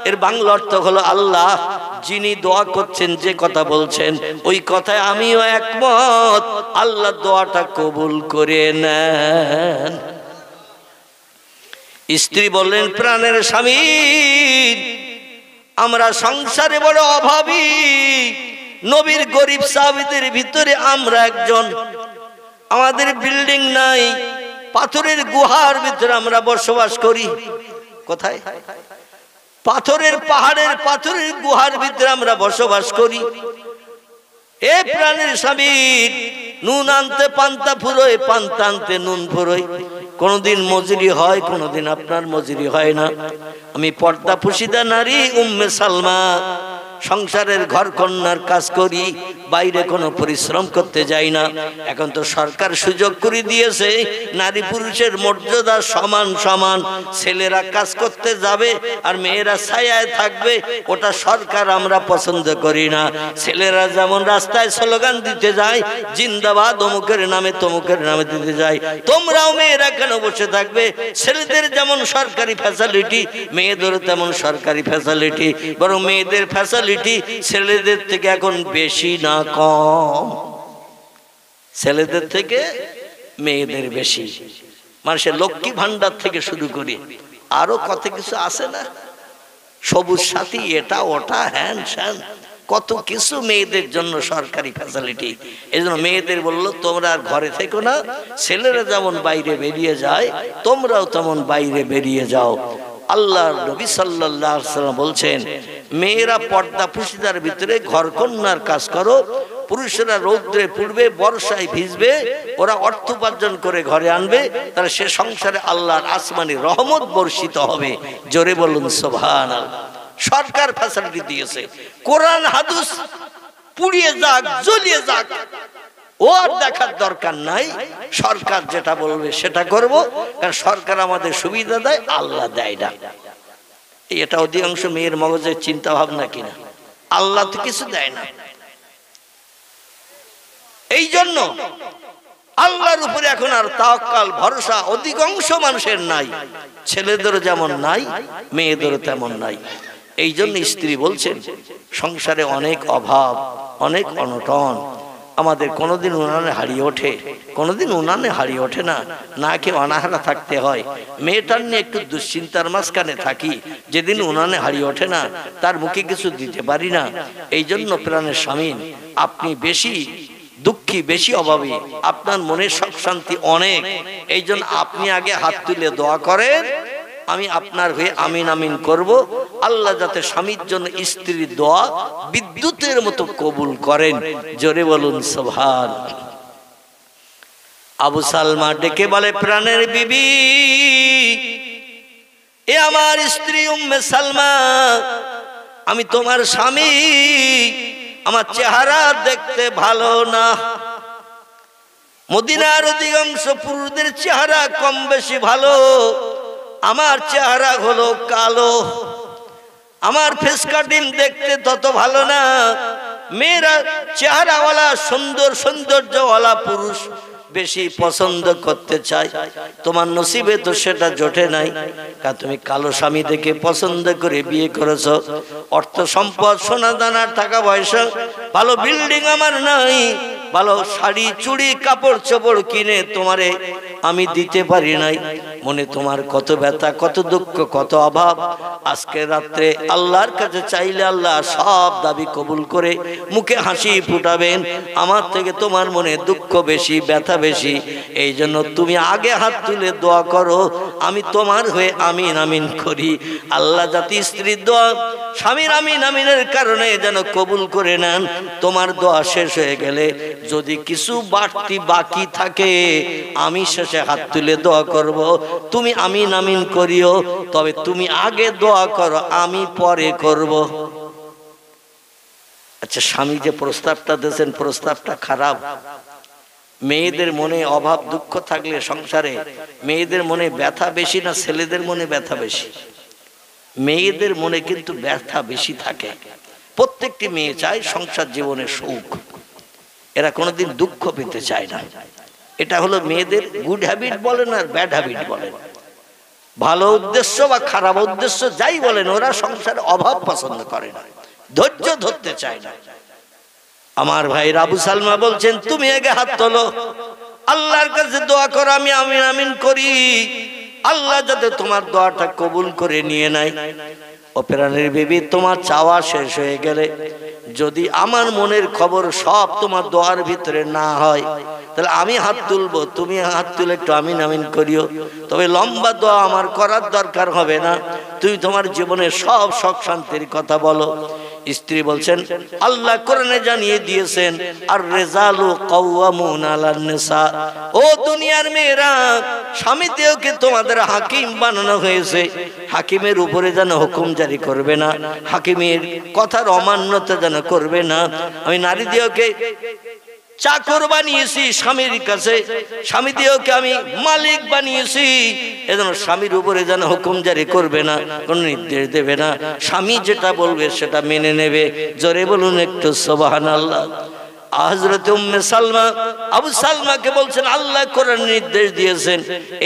S1: এর বাংলা অর্থ হলো আল্লাহ যিনি দোয়া করছেন, যে কথা বলছেন, ওই কথায় আমিও একমত। আল্লাহ দোয়াটা কবুল করে নেন। স্ত্রী বললেন, প্রাণের স্বামী, আমরা সংসারে বড় অভাবী, নবীর গরিব সাহাবীদের ভিতরে আমরা একজন। আমাদের বিল্ডিং নাই, পাথরের গুহার ভিতরে আমরা বসবাস করি। কোথায়? পাথরের পাহাড়ের পাথরের গুহার ভিতরে আমরা বসবাস করি। এ প্রাণের স্বামী, নুন আনতে পান্তা ফুরোয়, পান্তা আনতে নুন ফুরোয়। কোনদিন মজুরি হয়, কোনদিন আপনার মজুরি হয় না। আমি পর্দা পুশিদা নারী উম্মে সালমা, সংসারের ঘর কন্যার কাজ করি, বাইরে কোনো পরিশ্রম করতে যাই না। এখন তো সরকার সুযোগ করে দিয়েছে, নারী পুরুষের মর্যাদা সমান সমান। ছেলেরা কাজ করতে যাবে আর মেয়েরা ছায়ায় থাকবে, ওটা সরকার আমরা পছন্দ করি না। ছেলেরা যেমন রাস্তায় স্লোগান দিতে যায়, জিন্দাবাদ অমুকের নামে তমুকের নামে দিতে যায়, তোমরাও মেয়েরা কেন বসে থাকবে? ছেলেদের যেমন সরকারি ফ্যাসিলিটি, মেয়েদেরও তেমন সরকারি ফ্যাসিলিটি, বরং মেয়েদের ফ্যাসিলিটি ছেলেদের থেকে এখন বেশি না কম? ছেলেদের থেকে মেয়েদের বেশি। মানুষের লক্ষ্মী ভান্ডার থেকে শুরু করি আরো কত কিছু আছে না, সবুজ সাথী, এটা ওটা, হ্যান স্যান, কত কিছু মেয়েদের জন্য সরকারি ফ্যাসিলিটি। এই জন্য মেয়েদের বললো, তোমরা আর ঘরে থেকো না, ছেলেরা যেমন বাইরে বেরিয়ে যায় তোমরাও তেমন বাইরে বেরিয়ে যাও। আল্লাহর নবী সাল্লাল্লাহু আলাইহি ওয়াসাল্লাম বলছেন, মেয়েরা পর্দা পুশিদার ভিতরে ঘরকন্যার কাজ করো, পুরুষেরা রৌদ্রে পুড়বে, বর্ষায় ভিজবে, ওরা অর্থ উপার্জন করে ঘরে আনবে, তাহলে সে সংসারে আল্লাহর আসমানি রহমত বর্ষিত হবে। জোরে বলুন সুবহানাল্লাহ। সরকার ফ্যাসিলিটি দিয়েছে, কোরআন হাদিস পুড়িয়ে যাক, জ্বলিয়ে যাক, ও আর দেখার দরকার নাই। সরকার যেটা বলবে সেটা করব, কারণ সরকার আমাদের সুবিধা দেয়, আল্লাহ দেয় না। এটা অধিকাংশ মেয়ের মগজের চিন্তা ভাবনা কিনা? আল্লাহ তো কিছু দেয় না। এই জন্য আল্লাহর উপরে এখন আর তাওয়াক্কাল, ভরসা অধিকাংশ মানুষের নাই। ছেলেদেরও যেমন নাই, মেয়েদেরও তেমন নাই। এই জন্য স্ত্রী বলছেন, সংসারে অনেক অভাব, অনেক অনটন, আমাদের কোনোদিন উনানে হারিয়ে ওঠে, কোনোদিন উনানে হারিয়ে ওঠে না, না খেয়ে অনাহারা থাকতে হয়। মেয়েটার নিয়ে একটু দুশ্চিন্তার মাঝখানে থাকি, যেদিন উনানে হারিয়ে ওঠে না তার মুখে কিছু দিতে পারি না। এই জন্য প্রাণের স্বামী, আপনি বেশি দুঃখী, বেশি অভাবী, আপনার মনে সুখ শান্তি অনেক। এই জন্য আপনি আগে হাত তুলে দোয়া করেন, আমি আপনার হয়ে আমিন আমিন করব। আল্লাহ যাতে স্বামীর জন্য স্ত্রীর দোয়া বিদ্যুতের মতো কবুল করেন। জোরে বলুন সুবহানাল্লাহ। আবু সালমা ডেকে বলে, প্রাণের বিবি, এ আমার স্ত্রী উম্মে সালমা, আমি তোমার স্বামী, আমার চেহারা দেখতে ভালো না। মদিনার অধিকাংশ পুরুষদের চেহারা কম বেশি ভালো, আমার চেহারা হলো কালো, আমার ফেস কাটিং দেখতে তত ভালো না। মেয়েরা চেহারাওয়ালা, সুন্দর সৌন্দর্যওয়ালা পুরুষ বেশি পছন্দ করতে চায়, তোমার নসিবে তো সেটা জোটে নাই, কারণ তুমি কালো স্বামী দেখে পছন্দ করে বিয়ে করেছো। অর্থ সম্পদ, সোনা দানা, টাকা পয়সা, ভালো বিল্ডিং আমার নাই, ভালো শাড়ি চুড়ি কাপড় চোপড় কিনে তোমারে আমি দিতে পারি নাই। মনে তোমার কত ব্যথা, কত দুঃখ, কত অভাব। আজকে রাত্রে আল্লাহর কাছে চাইলে আল্লাহ সব দাবি কবুল করে মুখে হাসি ফুটাবেন। আমার থেকে তোমার মনে দুঃখ বেশি, ব্যথা বেশি। এই জন্য তুমি আগে হাত তুলে দোয়া করো, আমি তোমার হয়ে আমিন আমিন করি। আল্লাহ যাতে স্ত্রীর দোয়া স্বামীর আমিন আমিনের কারণে যেন কবুল করে নেন। তোমার দোয়া শেষ হয়ে গেলে যদি কিছু বাড়তি বাকি থাকে, আমি শেষে হাত তুলে দোয়া করব, তুমি আমিন আমিন করিও, তবে তুমি আগে দোয়া করো, আমি পরে করব। আচ্ছা, স্বামী যে প্রস্তাবটা দিয়েছেন, প্রস্তাবটা খারাপ। মেয়েদের মনে অভাব দুঃখ থাকলে সংসারে মেয়েদের মনে ব্যথা বেশি না ছেলেদের মনে ব্যথা বেশি? মেয়েদের মনে কিন্তু ব্যথা বেশি থাকে। প্রত্যেকটি মেয়ে চায় সংসার জীবনে সুখ, এরা কোনোদিন দুঃখ পেতে চায় না। এটা হলো মেয়েদের গুড হ্যাবিট বলেন আর ব্যাড হ্যাবিট বলেন, ভালো উদ্দেশ্য বা খারাপ উদ্দেশ্য যাই বলেন, ওরা সংসারে অভাব পছন্দ করে না। ধৈর্য ধরতে চায় না। আমার ভাই আবু সালমা বলছেন তুমি আগে হাত তোলো, আল্লাহর কাছে দোয়া করো, আমি আমিন আমিন করি, আল্লাহ যাতে তোমার দোয়াটা কবুল করে নিয়ে নেয়। ও প্রাণের বিবি, তোমার চাওয়া শেষ হয়ে গেলে যদি আমার মনের খবর সব তোমার দোয়ার ভিতরে না হয়, তাহলে আমি হাত তুলবো, তুমি হাত তুলে একটু আমিন আমিন করিও। তবে লম্বা দোয়া আমার করার দরকার হবে না, তুমি তোমার জীবনের সব সুখ শান্তির কথা বলো। স্ত্রী বলছেন আল্লাহ কোরআনে জানিয়ে দিয়েছেন আর রেজালু কাওয়ামুন আলান নিসা, ও দুনিয়ার মেয়েরা, স্বামীদেরকে তোমাদের হাকিম বানানো হয়েছে, হাকিমের উপরে যেন হুকুম জারি করবে না, হাকিমের কথার অমান্যতা যেন করবে না। আমি নারীদেরকে চাকর বানিয়েছি স্বামীর কাছে, স্বামীদেরকে আমি মালিক বানিয়েছি, এজন্য স্বামীর উপরে যেন হুকুম জারি করবে না, কোনো নির্দেশ দেবে না, স্বামী যেটা বলবে সেটা মেনে নেবে। জোরে বলুন একটু সুবহানাল্লাহ। হযরত উম্মে সালমা আবু সালমাকে বলছেন আল্লাহ কোরআন নির্দেশ দিয়েছেন,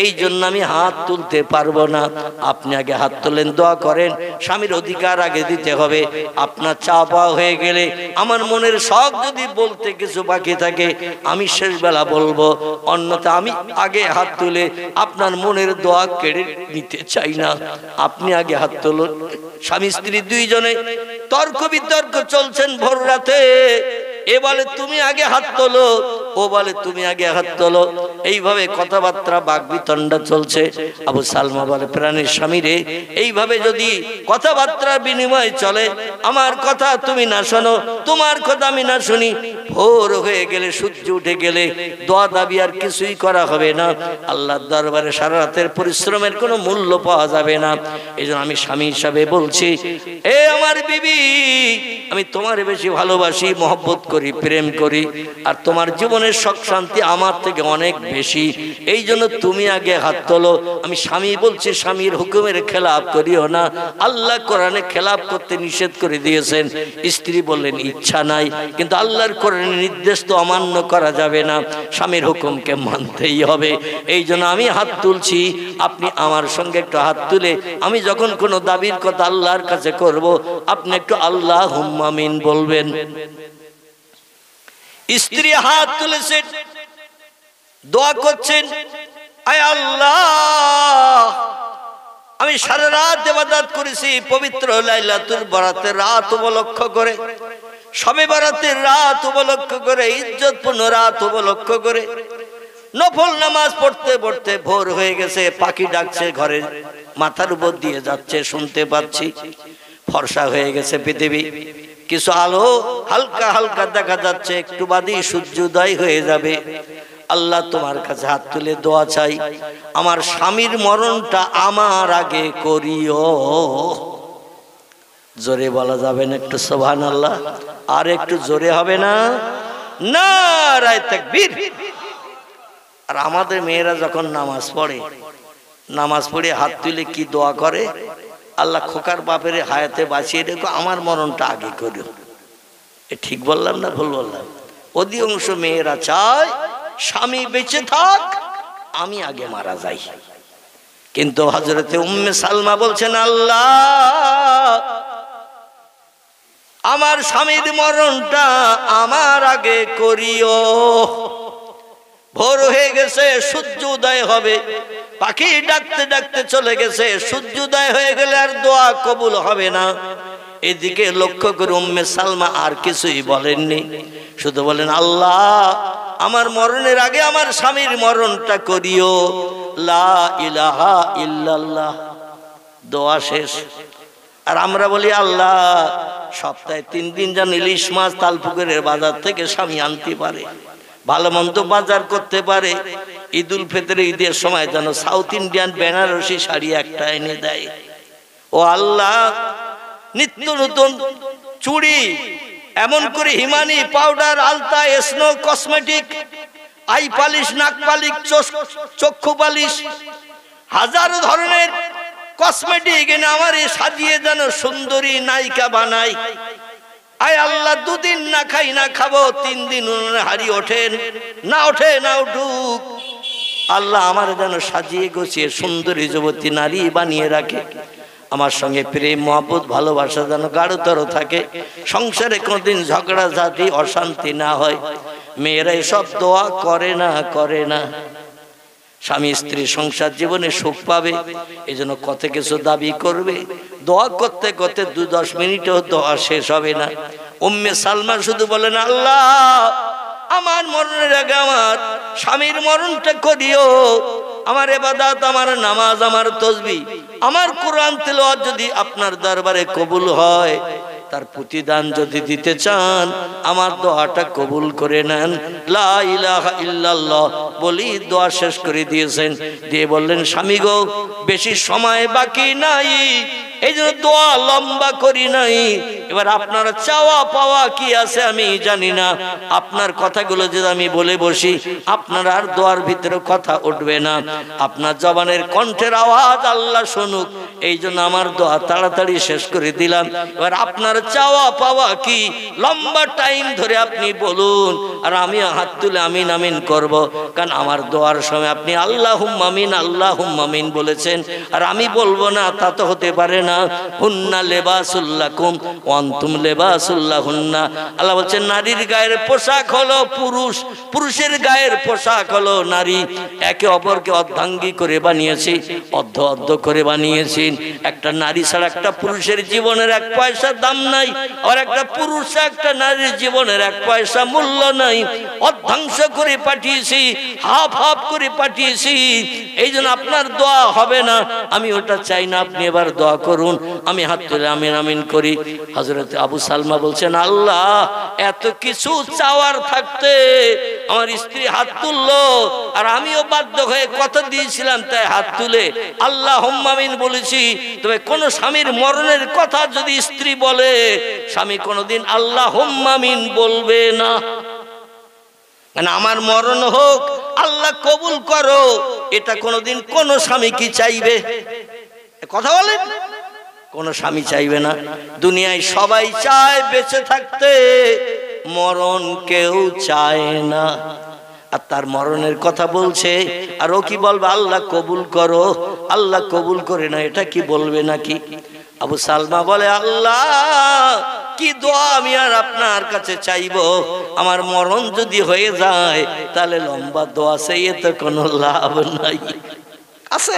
S1: এই জন্য আমি হাত তুলতে পারবো না, আপনি আগে হাত তোলেন, দোয়া করেন, স্বামীর অধিকার আগে দিতে হবে। আপনার চাওয়া হয়ে গেলে আমার মনের শখ যদি বলতে কিছু বাকি থাকে আমি শেষ বেলা বলবো, অন্যথা আমি আগে হাত তুলে আপনার মনের দোয়া কেড়ে নিতে চাই না। আপনি আগে হাত তুলুন। স্বামী স্ত্রী দুইজনে তর্ক বিতর্ক চলছেন ভোর রাতে, এ বলে তুমি আগে হাত তোলো, ও বলে তুমি আগে হাত তোলো, এইভাবে কথাবার্তা বাকবিতণ্ডা চলছে। আবু সালমা বলে প্রাণের স্বামী রে, এইভাবে যদি কথাবার্তা বিনিময় চলে, আমার কথা তুমি না শোনো, তোমার কথা আমি না শুনি, ভোর হয়ে গেলে সূর্য উঠে গেলে দোয়া দাবি আর কিছুই করা হবে না, আল্লাহর দরবারে সারা রাতের পরিশ্রমের কোনো মূল্য পাওয়া যাবে না। এই জন্য আমি স্বামী হিসাবে বলছি, এ আমার বিবি, আমি তোমার বেশি ভালোবাসি, মহব্বত করি, প্রেম করি, আর তোমার জীবনের সুখ শান্তি আমার থেকে অনেক বেশি, এই জন্য তুমি আগে হাত তোলো। আমি স্বামী বলছি স্বামীর হুকুমের খেলাপ করিও না, আল্লাহ কোরআনে খেলাপ করতে নিষেধ করে দিয়েছেন। স্ত্রী বললেন ইচ্ছা নাই, কিন্তু আল্লাহর কোরআনের নির্দেশ তো অমান্য করা যাবে না, স্বামীর হুকুমকে মানতেই হবে, এই জন্য আমি হাত তুলছি, আপনি আমার সঙ্গে একটু হাত তুলে আমি যখন কোনো দাবির কথা আল্লাহর কাছে করব, আপনি একটু আল্লাহুম্মা আমিন বলবেন। স্ত্রী হাত তুলেছেন, দোয়া করছেন, আয় আল্লাহ, আমি সারা রাত ইবাদত করেছি পবিত্র লাইলাতুল বরাতের রাত উপলক্ষ করে, শবে বরাতের রাত উপলক্ষ করে, ইজ্জতপূর্ণ রাত উপলক্ষ করে, নফল নামাজ পড়তে পড়তে ভোর হয়ে গেছে, পাখি ডাকছে ঘরে মাথার উপর দিয়ে যাচ্ছে, শুনতে পাচ্ছি, ফর্সা হয়ে গেছে পৃথিবী, কিছু আলো হালকা হালকা দেখা যাচ্ছে, একটু বাদেই সূর্যোদয় হয়ে যাবে। আল্লাহ তোমার কাছে হাত তুলে দোয়া চাই, আমার স্বামীর মরণটা আমার আগে করিও। জোরে বলা যাবে না একটু সুবহানাল্লাহ? আর একটু জোরে হবে না? নারায়ে তাকবীর। আর আমাদের মেয়েরা যখন নামাজ পড়ে, নামাজ পড়ে হাত তুলে কি দোয়া করে, আল্লাহ খোকার বাপের হায়াতে বাঁচিয়ে রেখো, আমার মরণটা আগে করিও। এ ঠিক বললাম না ভুল বললাম? অধিকাংশ মেয়েরা চায় স্বামী বেঁচে থাক, আমি আগে মারা যাই। কিন্তু হযরতে উম্মে সালমা বলছেন আল্লাহ আমার স্বামীর মরণটা আমার আগে করিও। ভোর হয়ে গেছে, সূর্য উদয় হবে, পাখি ডাকতে ডাকতে চলে গেছে, সূর্য উদয় হয়ে গেলে আর দোয়া কবুল হবে না। এদিকে লক্ষ্য করে উম্মে সালমা আর কিছুই বলেননি, শুধু বলেন আল্লাহ আমার মরণের আগে আমার স্বামীর মরণটা করিও, লা ইলাহা ইল্লাল্লাহ। দোয়া শেষ। আর আমরা বলি আল্লাহ সপ্তাহে 3 দিন যেন ইলিশ মাছ তালপুকুরের বাজার থেকে স্বামী আনতে পারে, ভালো মন্দ বাজার করতে পারে, ঈদুল ফিতরে ঈদের সময় যেন সাউথ ইন্ডিয়ান বেনারসি শাড়ি একটা এনে দেয়। ও আল্লাহ নিত্য নতুন চুড়ি, এমন করে হিমানি, পাউডার, আলতা, স্নো, কসমেটিক, আই পালিশ, নাক পালিশ, চক্ষু পালিশ, হাজারো ধরনের কসমেটিক এনে আমার সাজিয়ে যেন সুন্দরী নায়িকা বানাই। আয় আল্লাহ 2 দিন না খাই না খাবো, 3 দিন হাড়ি ওঠেন না, ওঠে না উঠুক, আল্লাহ আমার যেন সাজিয়ে গুছিয়ে সুন্দরী যুবতী নারী বানিয়ে রাখে। আমার সঙ্গে প্রেম মহব্বত ভালোবাসা যেন গাঢ়তর থাকে, সংসারে কোনোদিন ঝগড়া ঝাঁটি অশান্তি না হয়। মেয়েরা এসব দোয়া করে না। স্বামী স্ত্রী সংসার জীবনে সুখ পাবে, এই জন্য কত কিছু দাবি করবে। দোয়া করতে করতে 2-10 মিনিটেও দোয়া শেষ হবে না। উম্মে সালমা শুধু বলেন, আল্লাহ আমার মরণের আগে আমার স্বামীর মরণটা করিও। আমার ইবাদত, আমার নামাজ, আমার তাসবিহ, আমার কোরআন তেলাওয়াত যদি আপনার দরবারে কবুল হয়, তার প্রতিদান যদি দিতে চান, আমার দোয়াটা কবুল করে নেন। লা ইলাহা ইল্লাল্লাহ বলি দোয়া শেষ করে দিয়েছেন। দিয়ে বললেন, স্বামী গো, বেশি সময় বাকি নাই, এই জন্য দোয়া লম্বা করি নাই। এবার আপনার চাওয়া পাওয়া কি আছে আমি জানি না। আপনার কথাগুলো যদি আমি বলে বসি, আপনার আর দোয়ার ভিতরে কথা উঠবে না। আপনার জবানের কণ্ঠের আওয়াজ আল্লাহ শুনুক, এই জন্য আমার দোয়া তাড়াতাড়ি শেষ করে দিলাম। এবার আপনার চাওয়া পাওয়া কি, লম্বা টাইম ধরে আপনি বলুন, আর আমি হাত তুলে আমিন আমিন করব। কারণ আমার দোয়ার সময় আপনি আল্লাহুম্মা আমিন আল্লাহুম্মা আমিন বলেছেন, আর আমি বলবো না তা তো হতে পারে না। হুন্না লিবাসুল লাকুম ওয়া আনতুম লিবাসুল লাহুন্না। আল্লাহ বলছেন, নারীর গায়ের পোশাক হলো পুরুষ, পুরুষের গায়ের পোশাক হলো নারী। একে অপরকে অর্ধাঙ্গী করে বানিয়েছি, অর্ধ করে বানিয়েছি। একটা নারী ছাড়া একটা পুরুষের জীবনের 1 পয়সা দাম নাই, আর একটা পুরুষ একটা নারীর জীবনের 1 পয়সা মূল্য নাই। অর্ধাংশ করে পাঠিয়েছি, হাফ করে পাঠিয়েছি। এই জন্য আপনার দোয়া হবে না, আমি ওটা চাই না। আপনি এবার দোয়া করুন। আমি হাত তুলে আমিন আমিন করি। হযরত আবু সালমা বলছেন, আল্লাহ এত কিছু চাওয়ার থাকতে আমার স্ত্রী হাত তুললো, আর আমিও বাধ্য হয়ে কথা দিয়েছিলাম তাই হাত তুলে আল্লাহুম্মা আমিন বলেছি। তবে কোন স্বামীর মরণের কথা যদি স্ত্রী বলে, স্বামী কোনোদিন আল্লাহুম্মা আমিন বলবে না। মানে আমার মরণ হোক, আল্লাহ কবুল করো, এটা কোনোদিন কোন স্বামী কি চাইবে? কথা বলেন, কোন স্বামী চাইবে না। দুনিয়ায় সবাই চায় বেঁচে থাকতে, মরণ কেউ চায় না। আর তার মরণের কথা বলছে, আর ও কি বলবে? আল্লাহ কবুল করো, আল্লাহ কবুল করে না, এটা কি বলবে নাকি? আবু সালমা বলে, আল্লাহ কি দোয়া আমি আর আপনার কাছে চাইবো? আমার মরণ যদি হয়ে যায়, তাহলে লম্বা দোয়া চাইয়ে তো কোনো লাভ নাই। আছে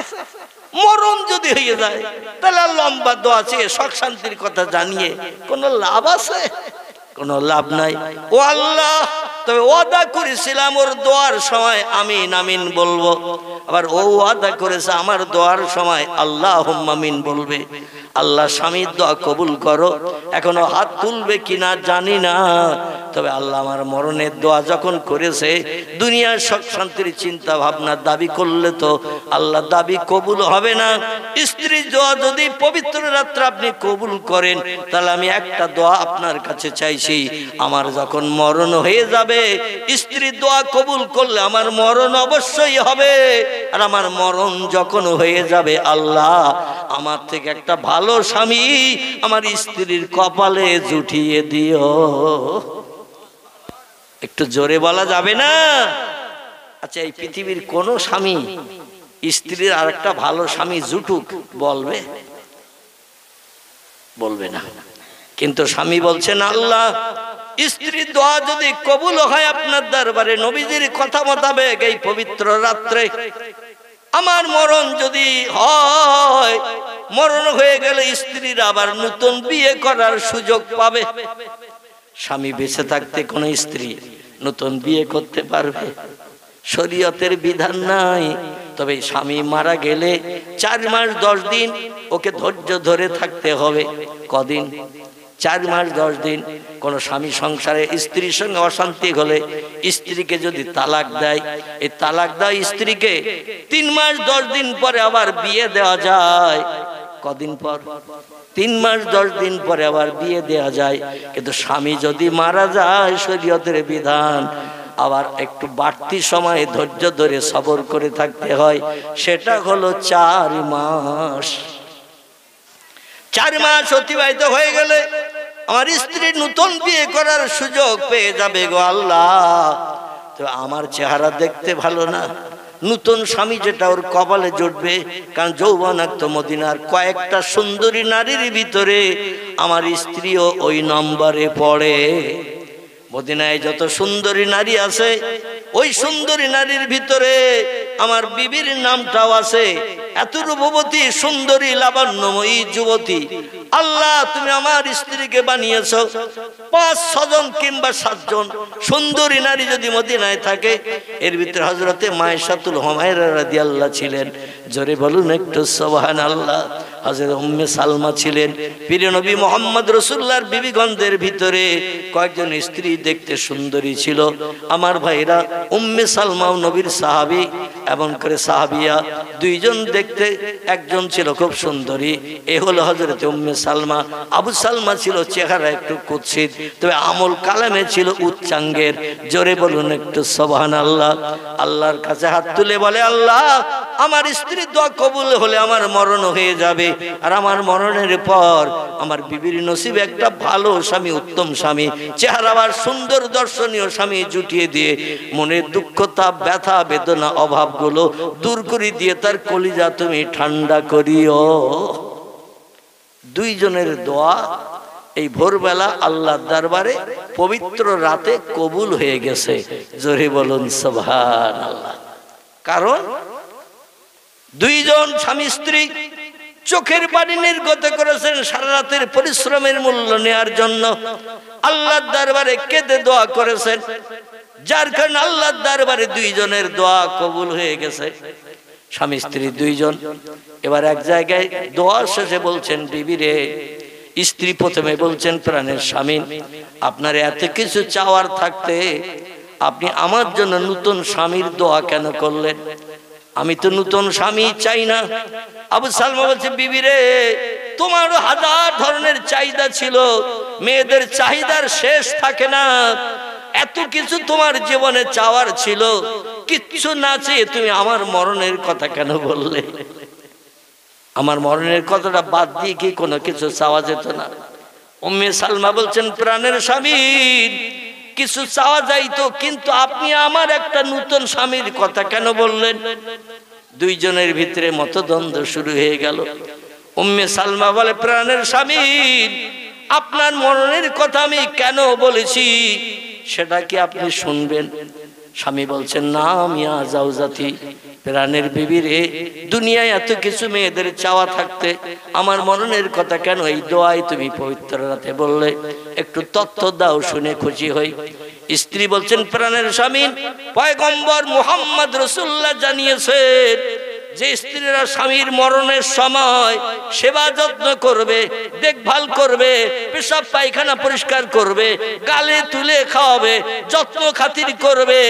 S1: মরণ যদি হয়ে যায়, তাহলে লম্বা দোয়া চেয়ে সুখ শান্তির কথা জানিয়ে কোনো লাভ আছে? কোনো লাভ নাই। ও আল্লাহ, তবে ওয়াদা করেছিলাম ওর দোয়ার সময় আমিন আমিন বলবো। আবার ও ওয়াদা করেছে আমার দোয়ার সময় আল্লাহুম্মা আমিন বলবে। আল্লাহ স্বামীর দোয়া কবুল করো। এখনো হাত তুলবে কিনা জানি না, তবে আল্লাহ আমার মরণের দোয়া যখন করেছে, দুনিয়ার সুখ শান্তির চিন্তা ভাবনা দাবি করলে তো আল্লাহ দাবি কবুল হবে না। স্ত্রীর দোয়া যদি পবিত্র রাত্রে আপনি কবুল করেন, তাহলে আমি একটা দোয়া আপনার কাছে চাইছি, আমার যখন মরণ হয়ে যাবে, স্ত্রীর দোয়া কবুল করলে আমার মরণ অবশ্যই হবে। আর আমার মরণ যখন হয়ে যাবে, আল্লাহ আমার থেকে একটা ভালো স্বামী আমার স্ত্রীর কপালে জুটিয়ে দিও। একটু জোরে বলা যাবে না? আচ্ছা, এই পৃথিবীর কোন স্বামী স্ত্রীর আর একটা ভালো স্বামী জুটুক বলবে? বলবে না। কিন্তু স্বামী বলছেন, আল্লাহ স্ত্রীর দোয়া যদি কবুল হয় আপনার দরবারে, নবীজির কথা মোতাবেক এই পবিত্র রাত্রে আমার মরণ যদি হয়, মরণ হয়ে গেলে স্ত্রীর আবার নতুন বিয়ে করার সুযোগ পাবে। স্বামী বেঁচে থাকতে কোন স্ত্রী নতুন বিয়ে করতে পারবে? শরীয়তের বিধান নাই। তবে স্বামী মারা গেলে 4 মাস 10 দিন ওকে ধৈর্য ধরে থাকতে হবে। কদিন? 4 মাস 10 দিন। কোন স্বামী সংসারে স্ত্রীর সঙ্গে অশান্তি হলে স্ত্রীকে যদি তালাক দেয়, এই তালাক দেওয়া স্ত্রীকে 3 মাস 10 দিন পরে আবার বিয়ে দেওয়া যায়। কদিন পর? 3 মাস 10 দিন পরে আবার বিয়ে দেওয়া যায়। কিন্তু স্বামী যদি মারা যায়, শরীয়তের বিধান আবার একটু বাড়তি সময় ধৈর্য ধরে সবর করে থাকতে হয়। সেটা হলো 4 মাস। 4 মাস অতিবাহিত হয়ে গেলে আমার স্ত্রী নতুন বিয়ে করার সুযোগ পেয়ে যাবে। গো আল্লাহ, তো আমার চেহারা দেখতে ভালো না, নতুন স্বামী যেটা ওর কপালে জুটবে, কারণ যৌবনাক্ত মদিনার কয়েকটা সুন্দরী নারীর ভিতরে আমার স্ত্রীও ওই নম্বরে পড়ে। মদিনায় যত সুন্দরী নারী আছে ওই সুন্দরী নারীর ভিতরে আমার বিবির নামটাও আছে। এত রূপবতী সুন্দরী লাবণ্যময়ী যুবতী আল্লাহ তুমি আমার স্ত্রীকে বানিয়েছো। ৫-৬ জন কিংবা ৭ জন সুন্দরী নারী যদি মদিনায় থাকে, এর ভিতরে হযরতে মায়েশাতুল হুমায়রা রাদিয়াল্লাহু ছিলেন, জোরে বলুন একটু সুবহানাল্লাহ। হযরত উম্মে সালমা ছিলেন। প্রিয় নবী মুহাম্মদ রাসূলুল্লাহর বিবিগণদের ভিতরে কয়েকজন স্ত্রী দেখতে সুন্দরী ছিল। আমার ভাইরা, উম্মে সালমাও নবীর সাহাবী এবং করে সাহাবিয়া, দুইজন দেখতে, একজন ছিল খুব সুন্দরী, এ হলো হযরত উম্মে সালমা। আবু সালমা ছিল চেহারা একটু কুৎসিত, তবে আমল কালামে ছিল উচ্চাঙ্গের। জোরে বলুন একটু সুবহানাল্লাহ। আল্লাহর কাছে হাত তুলে বলে, আল্লাহ আমার স্ত্রীর দোয়া কবুল হলে আমার মরণ হয়ে যাবে, আর আমার মরণের পর আমার বিবির নসিবে একটা ভালো স্বামী, উত্তম স্বামী, চেহারাবার সুন্দর দর্শনীয় স্বামী জুটিয়ে দিয়ে মনের দুঃখ, তাপ, ব্যথা, বেদনা, অভাবগুলো দূর করে দিয়ে তার কলিজা তুমি ঠান্ডা করিও। দুইজনের দোয়া এই ভোরবেলা আল্লাহর দরবারে পবিত্র রাতে কবুল হয়ে গেছে। জোরে বলুন সুবহানাল্লাহ। কারণ দুইজন স্বামী স্ত্রী চোখের পানি নির্গত করেছেন সারা রাতের পরিশ্রমের মূল্য নেয়ার জন্য। আল্লাহর দরবারে কেঁদে দোয়া করেছেন, যার কারণে আল্লাহর দরবারে দুইজনের দোয়া কবুল হয়ে গেছে। স্বামী স্ত্রী দুইজন এবার এক জায়গায় দোয়া শেষে বলছেন, বিবি রে, স্ত্রী প্রথমে বলছেন, প্রাণের স্বামী, আপনার এত কিছু চাওয়ার থাকতে আপনি আমার জন্য নতুন স্বামীর দোয়া কেন করলেন? আমি তো নতুন স্বামী চাই না। আবু সালমা বলছে, বিবি রে, তোমার হাজার ধরনের চাহিদা ছিল, মেয়েদের চাহিদার শেষ থাকে না। এত কিছু তোমার জীবনে চাওয়ার ছিল, কিচ্ছু না চেয়ে তুমি আমার মরণের কথা কেন বললে? আমার মরণের কথাটা বাদ দিয়ে কি কোনো কিছু চাওয়া যেত না? উম্মে সালমা বলছেন, প্রাণের স্বামী, কিছু চাওয়া যাইতো, কিন্তু আপনি আমার একটা নতুন স্বামীর কথা কেন বললেন? দুইজনের ভিতরে মতদ্বন্দ্ব শুরু হয়ে গেল। উম্মে সালমা বলে, প্রাণের স্বামী, আপনার মরণের কথা আমি কেন বলেছি সেটা কি আপনি শুনবেন? স্বামী বলছেন, না মিয়া জাওজাতি, প্রাণের বিবি রে, দুনিয়ায় এত কিছু মেয়েদের চাওয়া থাকতে আমার মরণের কথা কেন এই দোয়ায় তুমি পবিত্র রাতে বললে? একটু তথ্য দাও, শুনে খুশি হই। স্ত্রী বলছেন, প্রাণের স্বামী, পয়গম্বর মুহাম্মদ রাসূলুল্লাহ জানিয়েছেন যে স্ত্রীরা স্বামীর মরণের সময় সেবা যত্ন করবে, দেখভাল করবে, পেশাব পায়খানা পরিষ্কার করবে, গালে তুলে খাওয়াবে, যত্ন খাতির করবে,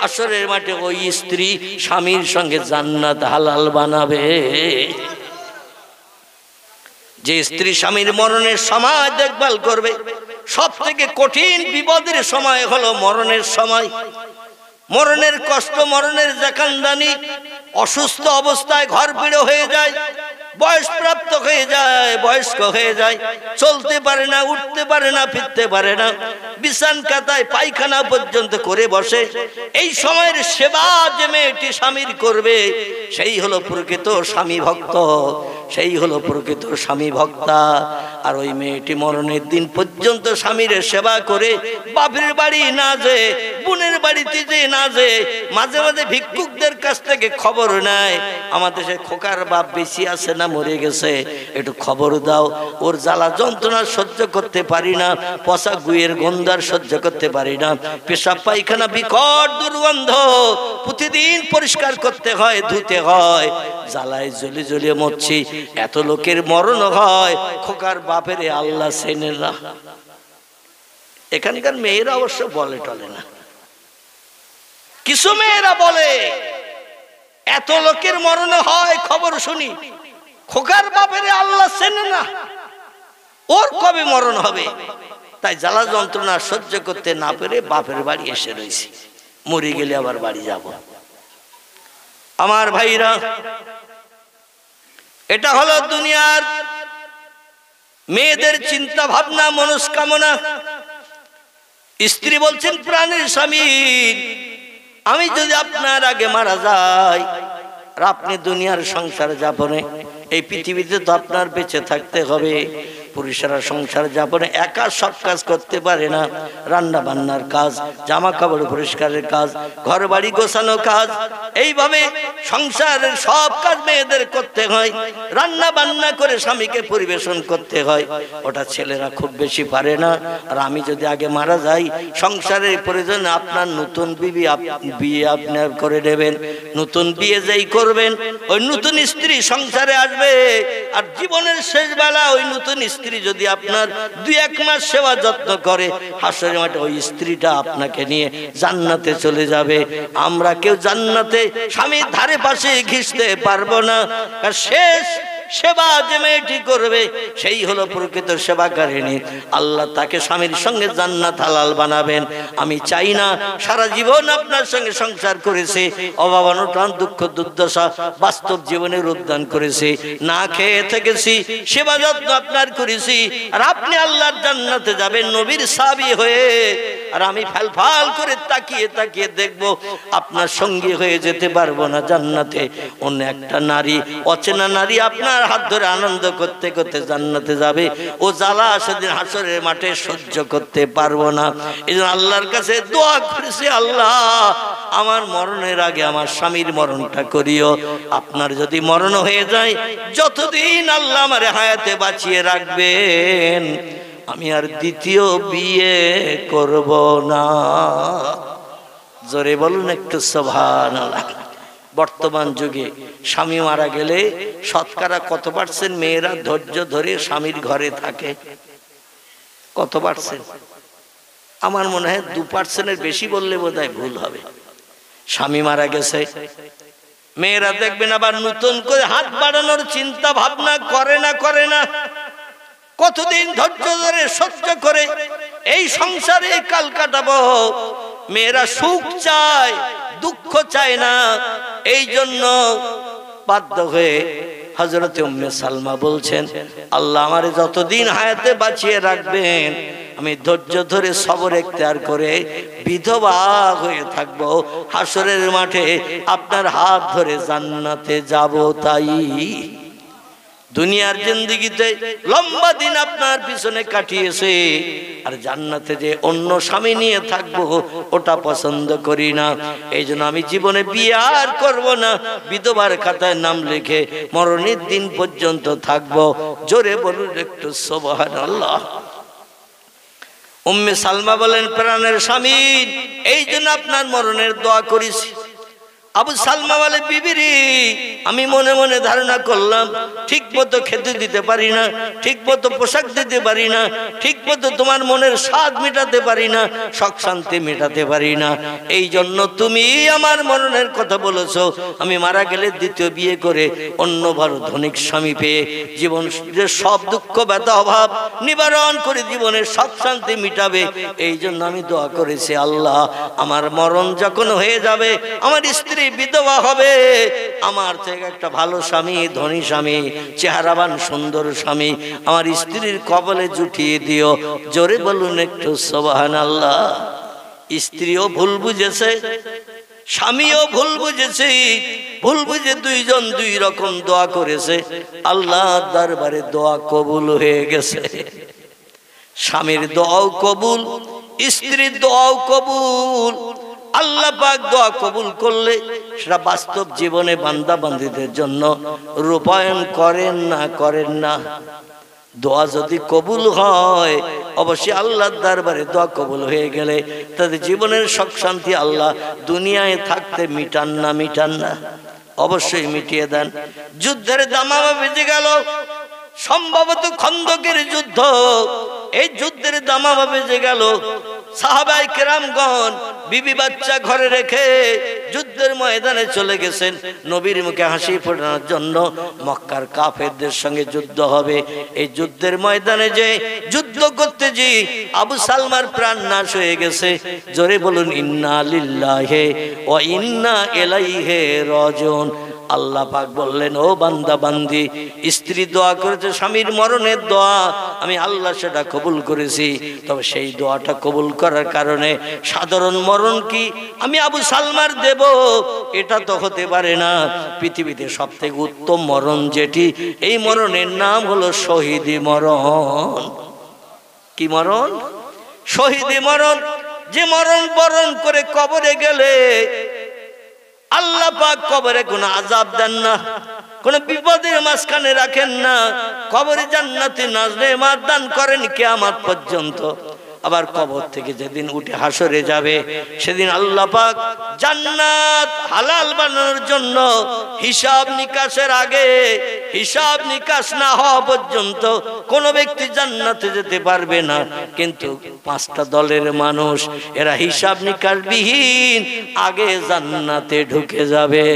S1: হাসরের মাঠে ওই স্ত্রী স্বামীর সঙ্গে জান্নাত হালাল বানাবে। যে স্ত্রী স্বামীর মরণের সময় দেখভাল করবে, সব থেকে কঠিন বিপদের সময় হলো মরণের সময়। মরণের কষ্ট, মরণের জাকান্দানি, অসুস্থ অবস্থায় ঘর পিড়ো হয়ে যায়, বয়স প্রাপ্ত হয়ে যায়, বয়স্ক হয়ে যায়, চলতে পারে না, উঠতে পারে না, ফিরতে পারে না, বিছান কাতায় পায়খানা পর্যন্ত করে বসে। এই সময়ের সেবা যে মেয়েটি স্বামীর করবে, সেই হলো প্রকৃত স্বামী ভক্ত, সেই হলো প্রকৃত স্বামী ভক্তা। আর ওই মেয়েটি মরণের দিন পর্যন্ত স্বামীর সেবা করে, বাপের বাড়ি না যে, বোনের বাড়িতে যে না যে, মাঝে মাঝে ভিক্ষুকদের কাছ থেকে খবর নেয়, আমাদের সে খোকার বাপ বেশি আছে না মরে গেছে, একটু খবর দাও, ওর জ্বালা যন্ত্রণা সহ্য করতে পারি না, পচা গুয়ের গন্ধার সহ্য করতে পারি না, পেশাব পায়খানা বিকট দুর্গন্ধ, প্রতিদিন পরিষ্কার করতে হয়, ধুতে হয়, জ্বালায় জ্বলে জ্বলে মরছি, এত লোকের মরণ হয়, খোকার বাপের আল্লাহ চেনে না। এখানকার মেয়েরা অবশ্য বলে টলে না, কিছু মেয়েরা বলে, এত লোকের মরণ হয় খবর শুনি, খোকার বাপের আল্লাহ চেনে না, ওর কবে মরণ হবে? তাই জ্বালা যন্ত্রণা সহ্য করতে না পেরে বাপের বাড়ি এসে রয়েছি, মরে গেলে আবার বাড়ি যাব। আমার ভাইরা, এটা হলো দুনিয়ার মেয়েদের চিন্তা ভাবনা, মনস্কামনা। স্ত্রী বলছেন, প্রাণের স্বামী, আমি যদি আপনার আগে মারা যাই আর আপনি দুনিয়ার সংসার যাপনে, এই পৃথিবীতে তো আপনার বেঁচে থাকতে হবে। পুরুষেরা সংসার যাপনে একা সব কাজ করতে পারে না। রান্না বান্নার কাজ, জামা কাপড় পরিষ্কারের কাজ, ঘর বাড়ি গোছানো কাজ, এইভাবে সংসারের সব কাজ মেয়েদের করতে হয়। রান্না বান্না করে স্বামীকে পরিবেশন করতে হয়, ওটা ছেলেরা খুব বেশি পারে না। আর আমি যদি আগে মারা যাই, সংসারের প্রয়োজনে আপনার নতুন বিয়ে আপনার করে নেবেন। নতুন বিয়ে যেই করবেন, ওই নতুন স্ত্রী সংসারে আসবে। আর জীবনের শেষ বেলা ওই নতুন স্ত্রী যদি আপনার 2-1 মাস সেবা যত্ন করে, হাসরের মাঠে ওই স্ত্রীটা আপনাকে নিয়ে জান্নাতে চলে যাবে। আমরা কেউ জান্নাতে স্বামীর ধারে পাশে ঘিসতে পারবো না। আর শেষ সেবা যে মেয়েটি করবে, সেই হলো প্রকৃত সেবাকারিণী। আল্লাহ তাকে স্বামীর সঙ্গে জান্নাত হালাল বানাবেন। আমি চাই না সারা জীবন আপনার সঙ্গে সংসার করেছে, অভাব অনটন দুঃখ দুর্দশা বাস্তব জীবনের উদ্যান করেছে, না খেয়ে থেকেছি, সেবা যত্ন আপনার করেছি, আর আপনি আল্লাহর জান্নাতে যাবেন নবীর সাহাবী হয়ে। আর আমি ফাল করে তাকিয়ে তাকিয়ে দেখব, আপনার সঙ্গী হয়ে যেতে পারবো না জান্নাতে। অন্য একটা নারী, অচেনা নারী আপনার হাত ধরে আনন্দ করতে করতে জান্নাতে যাবে। ও জ্বালা সেদিন হাসরের মাঠে সহ্য করতে পারবো না। এই জন্য আল্লাহর কাছে দোয়া করেছি, আল্লাহ আমার মরণের আগে আমার স্বামীর মরণটা করিও। আপনার যদি মরণ হয়ে যায়, যতদিন আল্লাহ আমার হায়াতে বাঁচিয়ে রাখবেন, আমি আর দ্বিতীয় বিয়ে করব না। জোরে বলুন একটু সুবহানাল্লাহ। বর্তমান যুগে স্বামী মারা গেলে শতকরা কত পার্সেন্ট মেয়েরা ধৈর্য ধরে স্বামীর ঘরে থাকে? কত পার্সেন্ট? আমার মনে হয় 2%-এর বেশি বললে বোধহয় ভুল হবে। স্বামী মারা গেছে, মেয়েরা দেখবেন আবার নতুন করে হাত বাড়ানোর চিন্তা ভাবনা করে না। কতদিন ধৈর্য ধরে সহ্য করে এই সংসারে কাল কাটাবো। মেয়েরা সুখ চায়, দুঃখ চায় না। এই জন্য বাধ্য হয়ে হযরতে উম্মে সালমা বলছেন, আল্লাহ আমারে যতদিন হায়াতে বাঁচিয়ে রাখবেন, আমি ধৈর্য ধরে সবর এখতিয়ার করে বিধবা হয়ে থাকবো। হাসরের মাঠে আপনার হাত ধরে জান্নাতে যাব। তাই দুনিয়ার জিন্দেগিতে লম্বা দিন আপনার পিছনে কাটিয়েছে, আর জান্নাতে যে অন্য স্বামী নিয়ে থাকবো ওটা পছন্দ করি না। এই জন্য আমি জীবনে বিয়ে আর করবো না, বিধবার খাতায় নাম লিখে মরণের দিন পর্যন্ত থাকবো। জোরে বলুন একটু সুবহানাল্লাহ। উম্মে সালমা বলেন, প্রাণের স্বামী, এই জন্য আপনার মরণের দোয়া করেছি। আবু সালমা বলে, বিবিরি আমি মনে মনে ধারণা করলাম ঠিক মতো খেতে দিতে পারি না, ঠিক মতো পোশাক দিতে পারি না, ঠিক মতো তোমার মনের স্বাদ মেটাতে পারি না, শখ শান্তি মেটাতে পারি না। এই জন্য তুমি আমার মরণের কথা বলেছো। আমি মারা গেলে দ্বিতীয় বিয়ে করে অন্য ভালো ধনিক স্বামী পেয়ে জীবন সব দুঃখ ব্যথা অভাব নিবারণ করে জীবনের শখ শান্তি মিটাবে। এই জন্য আমি দোয়া করেছি, আল্লাহ আমার মরণ যখন হয়ে যাবে, আমার স্ত্রী বিধবা হবে, আমার থেকে একটা ভালো স্বামী, ধনী স্বামী, চেহারাবান সুন্দর স্বামী আমার স্ত্রীর কবলে জুটিয়ে দিও। জোরে বলুন একটু সুবহানাল্লাহ। স্ত্রীও ভুল বুঝেছে, স্বামীও ভুল বুঝেছে, ভুল বুঝে দুইজন দুই রকম দোয়া করেছে। আল্লাহর দরবারে দোয়া কবুল হয়ে গেছে। স্বামীর দোয়াও কবুল, স্ত্রীর দোয়াও কবুল। আল্লাহ পাক দোয়া কবুল করলে সেটা বাস্তব জীবনে বান্দা বান্দীদের জন্য রূপায়ণ করেন না। দোয়া যদি কবুল হয়, অবশ্যই আল্লাহর দরবারে দোয়া কবুল হয়ে গেলে তাদের জীবনের সুখ শান্তি আল্লাহ দুনিয়ায় থাকতে মিটান না, অবশ্যই মিটিয়ে দেন। যুদ্ধের দামামা বেজে গেল, সম্ভবত খন্দকের যুদ্ধ। এই যুদ্ধের দামামা বেজে গেল। সাহাবায়ে কেরামগণ বিবি বাচ্চা ঘরে রেখে যুদ্ধের ময়দানে চলে গেছেন নবীর মুখে হাসি ফোটানোর জন্য। মক্কার কাফেরদের সঙ্গে যুদ্ধ হবে। এই যুদ্ধের ময়দানে যে যুদ্ধ করতে যে আবু সালমার প্রাণ নাশ হয়ে গেছে। জোরে বলুন ইন্না লিল্লাহি ওয়া ইন্না ইলাইহি রাজিউন। আল্লাহ পাক বললেন, ও বান্দা বান্দি, স্ত্রী দোয়া করেছে স্বামীর মরণের দোয়া, আমি আল্লাহ সেটা কবুল করেছি। তবে সেই দোয়াটা কবুল করার কারণে সাধারণ মরণ কি আমি আবু সালমার দেব, এটা তো হতে পারে না। পৃথিবীতে সবথেকে উত্তম মরণ যেটি, এই মরণের নাম হলো শহীদি মরণ। কি মরণ? শহীদি মরণ। যে মরণ বরণ করে কবরে গেলে আল্লাহ পাক কবরে কোনো আযাব দেন না, কোনো বিপদের মাঝখানে রাখেন না, কবরে জান্নাতে নাজনেমাত দান করেন কিয়ামত পর্যন্ত। আবার কবর থেকে যেদিন উঠে হাসরে যাবে, সেদিন আল্লাহ পাক জান্নাত হালাল বানানোর জন্য হিসাব নিকাশের আগে, হিসাব নিকাশ না হওয়া পর্যন্ত কোনো ব্যক্তি জান্নাতে যেতে পারবে না। কিন্তু পাঁচটা দলের মানুষ, এরা হিসাব নিকাশ বিহীন আগে জান্নাতে ঢুকে যাবে।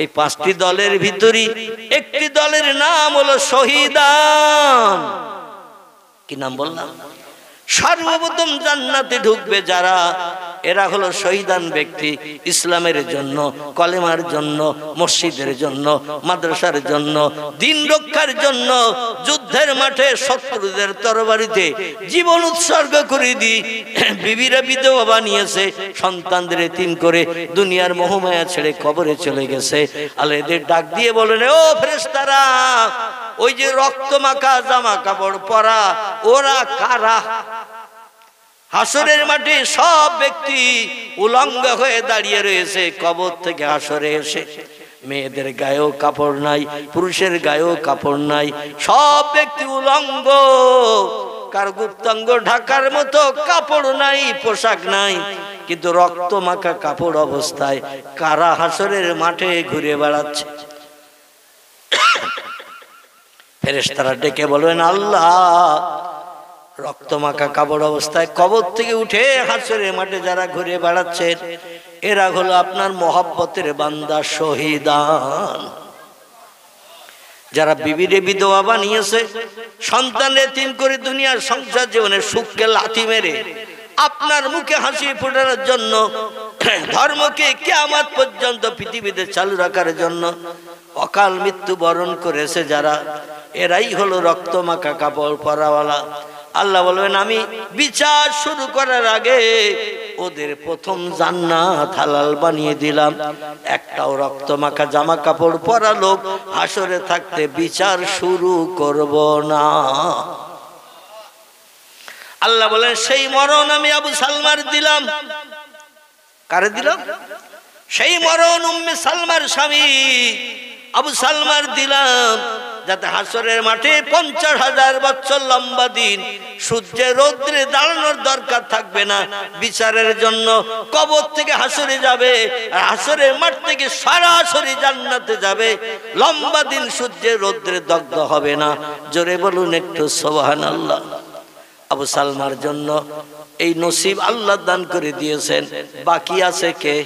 S1: এই পাঁচটি দলের ভিতরে একটি দলের নাম হলো শহীদান। কি নাম বললাম? সর্বপ্রথম জান্নাতে ঢুকবে যারা, এরা হলো শহীদান ব্যক্তি। ইসলামের জন্য, কলেমার জন্য, মসজিদের জন্য, মাদ্রাসার জন্য, দিন রক্ষার জন্য যুদ্ধের মাঠে শত্রুদের তরবারিতে জীবন উৎসর্গ করে দি। বিবিরা বিধবা বানিয়েছে, সন্তানদের এতিম করে দুনিয়ার মোহমায়া ছেড়ে কবরে চলে গেছে। আল্লাহ এদের ডাক দিয়ে বলেন, ও ফেরেশতারা, ওই যে রক্ত মাখা জামা কাপড় পরা, ওরা কারা? হাসরের মাঠে সব ব্যক্তি উলঙ্গ হয়ে দাঁড়িয়ে রয়েছে কবর থেকে হাসরে এসে। মেয়েদের গায়েও কাপড় নাই, পুরুষের গায়েও কাপড় নাই, সব ব্যক্তি উলঙ্গ। কার গুপ্তাঙ্গ ঢাকার মতো কাপড় নাই, পোশাক নাই, কিন্তু রক্ত মাখা কাপড় অবস্থায় কারা হাসরের মাঠে ঘুরে বেড়াচ্ছে। ফেরেশতারা ডেকে বলবেন, আল্লাহ, রক্তমাখা কাপড় অবস্থায় কবর থেকে উঠে হাসরের মাঠে যারা ঘুরে বেড়াচ্ছেন, এরা হলো আপনার মহব্বতের বান্দা শহীদান। যারা বিবিরে বিধবা বানিয়েছে, সন্তান এতিম করে দুনিয়ার সংসার জীবনে সুখকে লাথি মেরে আপনার মুখে হাসি ফোটানোর জন্য, ধর্মকে কিয়ামত পর্যন্ত পৃথিবীতে চালু রাখার জন্য অকাল মৃত্যু বরণ করেছে যারা, এরাই হলো রক্তমাখা কাপড় পরাওয়ালা। আল্লাহ বলবেন, আমি বিচার শুরু করার আগে ওদের প্রথম জান্নাত হালাল বানিয়ে দিলাম। একটাও রক্তমাখা জামা কাপড় পরা লোক হাসরে থাকতে বিচার শুরু করব না। আল্লাহ বলেন, সেই মরণ আমি আবু সালমার দিলাম। কারে দিলাম? সেই মরণ উম্মে সালমার স্বামী আবু সালমার দিলাম, যাতে হাসরের মাঠে 50,000 বছর লম্বা দিন সূর্যের রৌদ্রে দাঁড়ানোর দরকার থাকবে না। বিচারের জন্য কবর থেকে হাসরে যাবে, আর হাসরের মাঠ থেকে সরাসরি জান্নাতে যাবে। লম্বা দিন সূর্যের রৌদ্রে দগ্ধ হবে না। জোরে বলুন একটু সুবহানাল্লাহ। আবু সালমার জন্য এই নসিব আল্লাহ দান করে দিয়েছেন। বাকি আছে কে?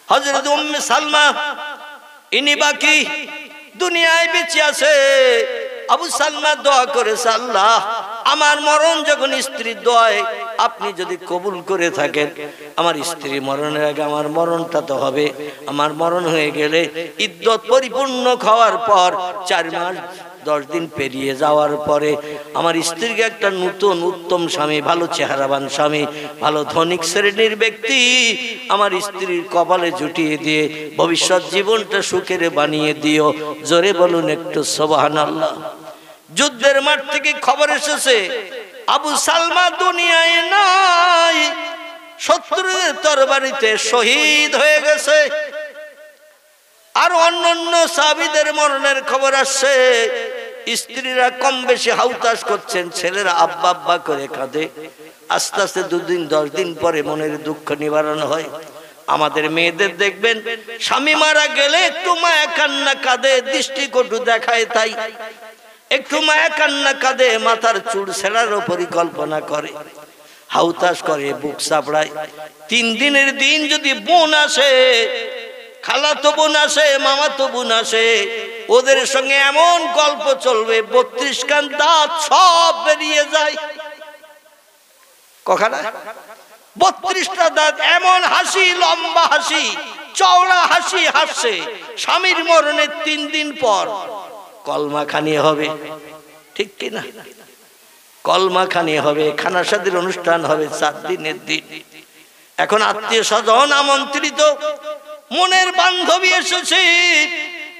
S1: হযরত উম্মে সালমা, ইনি বাকি, দুনিয়ায় বেঁচে আছে। আবু সালমা দোয়া করেছে, আল্লাহ, আমার মরণ যখন স্ত্রীর দোয়ায় আপনি যদি কবুল করে থাকেন, আমার স্ত্রী মরণের আগে আমার মরণটা তো হবে। আমার মরণ হয়ে গেলে ইদ্যত পরিপূর্ণ খাওয়ার পর 4 মাস 10 দিন পেরিয়ে যাওয়ার পরে আমার স্ত্রীকে একটা নতুন উত্তম স্বামী, ভালো চেহারাবান স্বামী, ভালো ধনিক শ্রেণীর ব্যক্তি আমার স্ত্রীর কপালে জুটিয়ে দিয়ে ভবিষ্যৎ জীবনটা সুখের বানিয়ে দিও। জোরে বলুন একটু সুবহানাল্লাহ। যুদ্ধের মাঠ থেকে খবর এসেছে আবু সালমা দুনিয়ায় নাই, শত্রুদের তরবারিতে শহীদ হয়ে গেছে। আর অন্যান্য সাহাবীদের মরণের খবর আসছে। স্ত্রীরা কম বেশি হাউতাস করছেন, ছেলেরা আব্বা আব্বা করে কাঁদে। আস্তে আস্তে 2 দিন 10 দিন পরে মনের দুঃখ নিবারণ হয়। আমাদের মেয়েদের দেখবেন, স্বামী মারা গেলে একটু মায়া কান্না কাঁদে, দৃষ্টিকটু দেখায়, তাই একটু মায়া কান্না কাঁদে, মাথার চুল ছেঁড়ারও পরিকল্পনা করে, হাউতাস করে, বুক চাপড়ায়। 3 দিনের দিন যদি বোন আসে, খালাতো বোন আসে, মামাতো বোন আসে, ওদের সঙ্গে এমন গল্প চলবে 32 খান দাঁত সব বেরিয়ে যায়। কখানা? 32টা দাঁত, এমন হাসি, লম্বা হাসি, চওড়া হাসি হাসছে স্বামীর মরণের 3 দিন পর কলমা খানি হবে, ঠিক কি না? কলমা খানি হবে, খানা শাদীর অনুষ্ঠান হবে 4 দিনের দিন। এখন আত্মীয় স্বজন আমন্ত্রিত, মনের বান্ধবী এসেছে,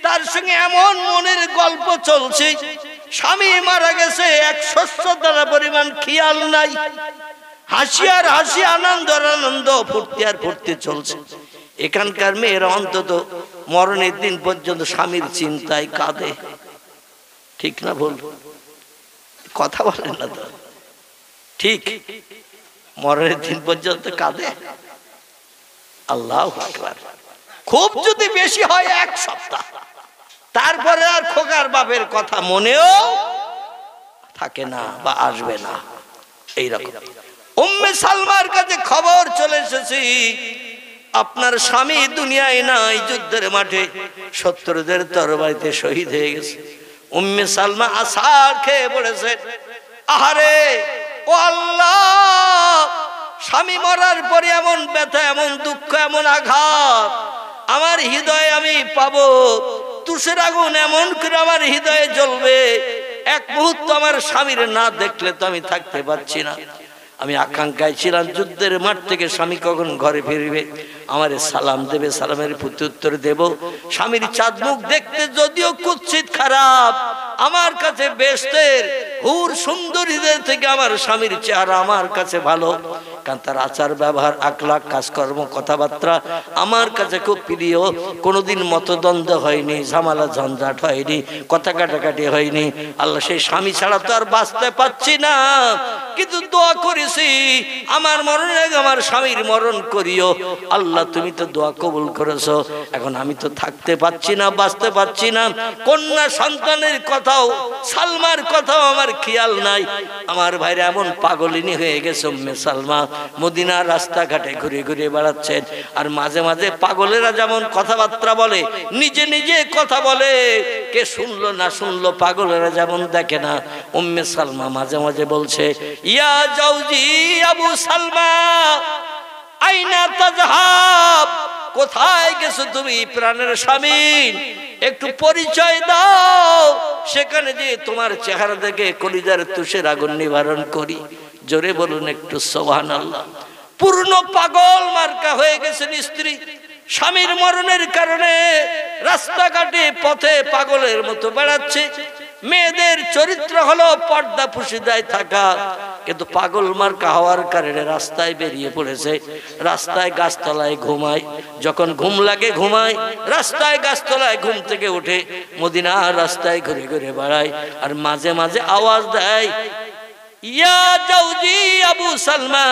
S1: তার সঙ্গে এমন মনের গল্প চলছে, স্বামী মারা গেছে 100 দানা পরিমাণ খেয়াল নাই, হাসি আর হাসি, আনন্দ আর আনন্দ, ফুর্তি আর ফুর্তি চলছে। এখানকার মেয়েরা অন্তত মরণের দিন পর্যন্ত স্বামীর চিন্তায় কাঁদে, ঠিক না ভুল? কথা বলেন না তো, ঠিক? মরণের দিন পর্যন্ত কাঁদে। আল্লাহু আকবার। খুব যদি বেশি হয় 1 সপ্তাহ, তারপরে আর খোকার বাপের কথা মনেও থাকে না বা আসবে না। এইরকম উম্মে সালমার কাছে খবর চলে এসেছে, আপনার স্বামী দুনিয়ায় নাই, যুদ্ধের মাঠে শত্রুদের তরবারিতে শহীদ হয়ে গেছে। উম্মে সালমা আছাড় খেয়ে পড়েছে, আহারে ও আল্লাহ, স্বামী মরার পরে এমন ব্যথা, এমন দুঃখ, এমন আঘাত আমার হৃদয়ে আমি পাবো, তুষের আগুন এমন করে আমার হৃদয়ে জ্বলবে, এক মুহূর্ত আমার স্বামীর না দেখলে তো আমি থাকতে পারছি না। আমি আকাঙ্ক্ষায় ছিলাম যুদ্ধের মাঠ থেকে স্বামী কখন ঘরে ফিরবে, আমারে সালাম দেবে, সালামের প্রতি উত্তর দেব। স্বামীর চাঁদ মুখ দেখতে যদিও কুৎসিত খারাপ, আমার কাছে বেহেশতের হুর সুন্দরীদের থেকে আমার স্বামীর চেহারা আমার কাছে ভালো, কারণ তার আচার ব্যবহার, আখলাক, কাজকর্ম, কথাবার্তা আমার কাছে খুব প্রিয়। কোনোদিন মতদ্বন্দ্ব হয়নি, ঝামেলা ঝঞ্ঝাট হয়নি, কথা কাটাকাটি হয়নি। আল্লাহ, সেই স্বামী ছাড়া তো আর বাঁচতে পারছি না, কিন্তু দোয়া করেছি আমার মরণের আগে আমার স্বামীর মরণ করিও। আল্লাহ, তুমি তো দোয়া কবুল করেছো। এখন আমি তো থাকতে পারছি না, বাঁচতে পারছি না, কন্যা সন্তানের কথাও, সালমার কথাও আমার খেয়াল নাই। আমার ভাইরা এমন পাগলিনী হয়ে গেছে উম্মে সালমা, মদিনার রাস্তাঘাটে ঘুরে ঘুরে বেড়াচ্ছেন। আর মাঝে মাঝে পাগলেরা যেমন কথাবার্তা বলে, নিজে নিজে কথা বলে, কে শুনলো না শুনলো পাগলেরা যেমন দেখে না, উম্মে সালমা মাঝে মাঝে বলছে, ইয়া জাওজি আবু সালমা আইনা তাযহাব, কোথায় গেছো তুমি প্রাণের স্বামী, একটু পরিচয় দাও, সেখানে যে তোমার চেহারা দেখে কলিজার তুষের আগুন নিবারণ করি। জোরে বলুন একটু সুবহানাল্লাহ। পূর্ণ পাগল মার্কা হয়ে গেছেন স্ত্রী, স্বামীর মরণের কারণে রাস্তাঘাটে পথে পাগলের মতো বেড়াচ্ছে। মেয়েদের চরিত্র হলো পর্দা পুশিদায় থাকা, কিন্তু পাগল মার্কা হওয়ার কারণে রাস্তায় বেরিয়ে পড়েছে। রাস্তায় গাছতলায় ঘুমায়, যখন ঘুম লাগে ঘুমায়, রাস্তায় গাছতলায় ঘুম থেকে উঠে মদিনার রাস্তায় ঘুরে ঘুরে বেড়ায়। আর মাঝে মাঝে আওয়াজ দেয়, ইয়া জাওজি আবু সালমা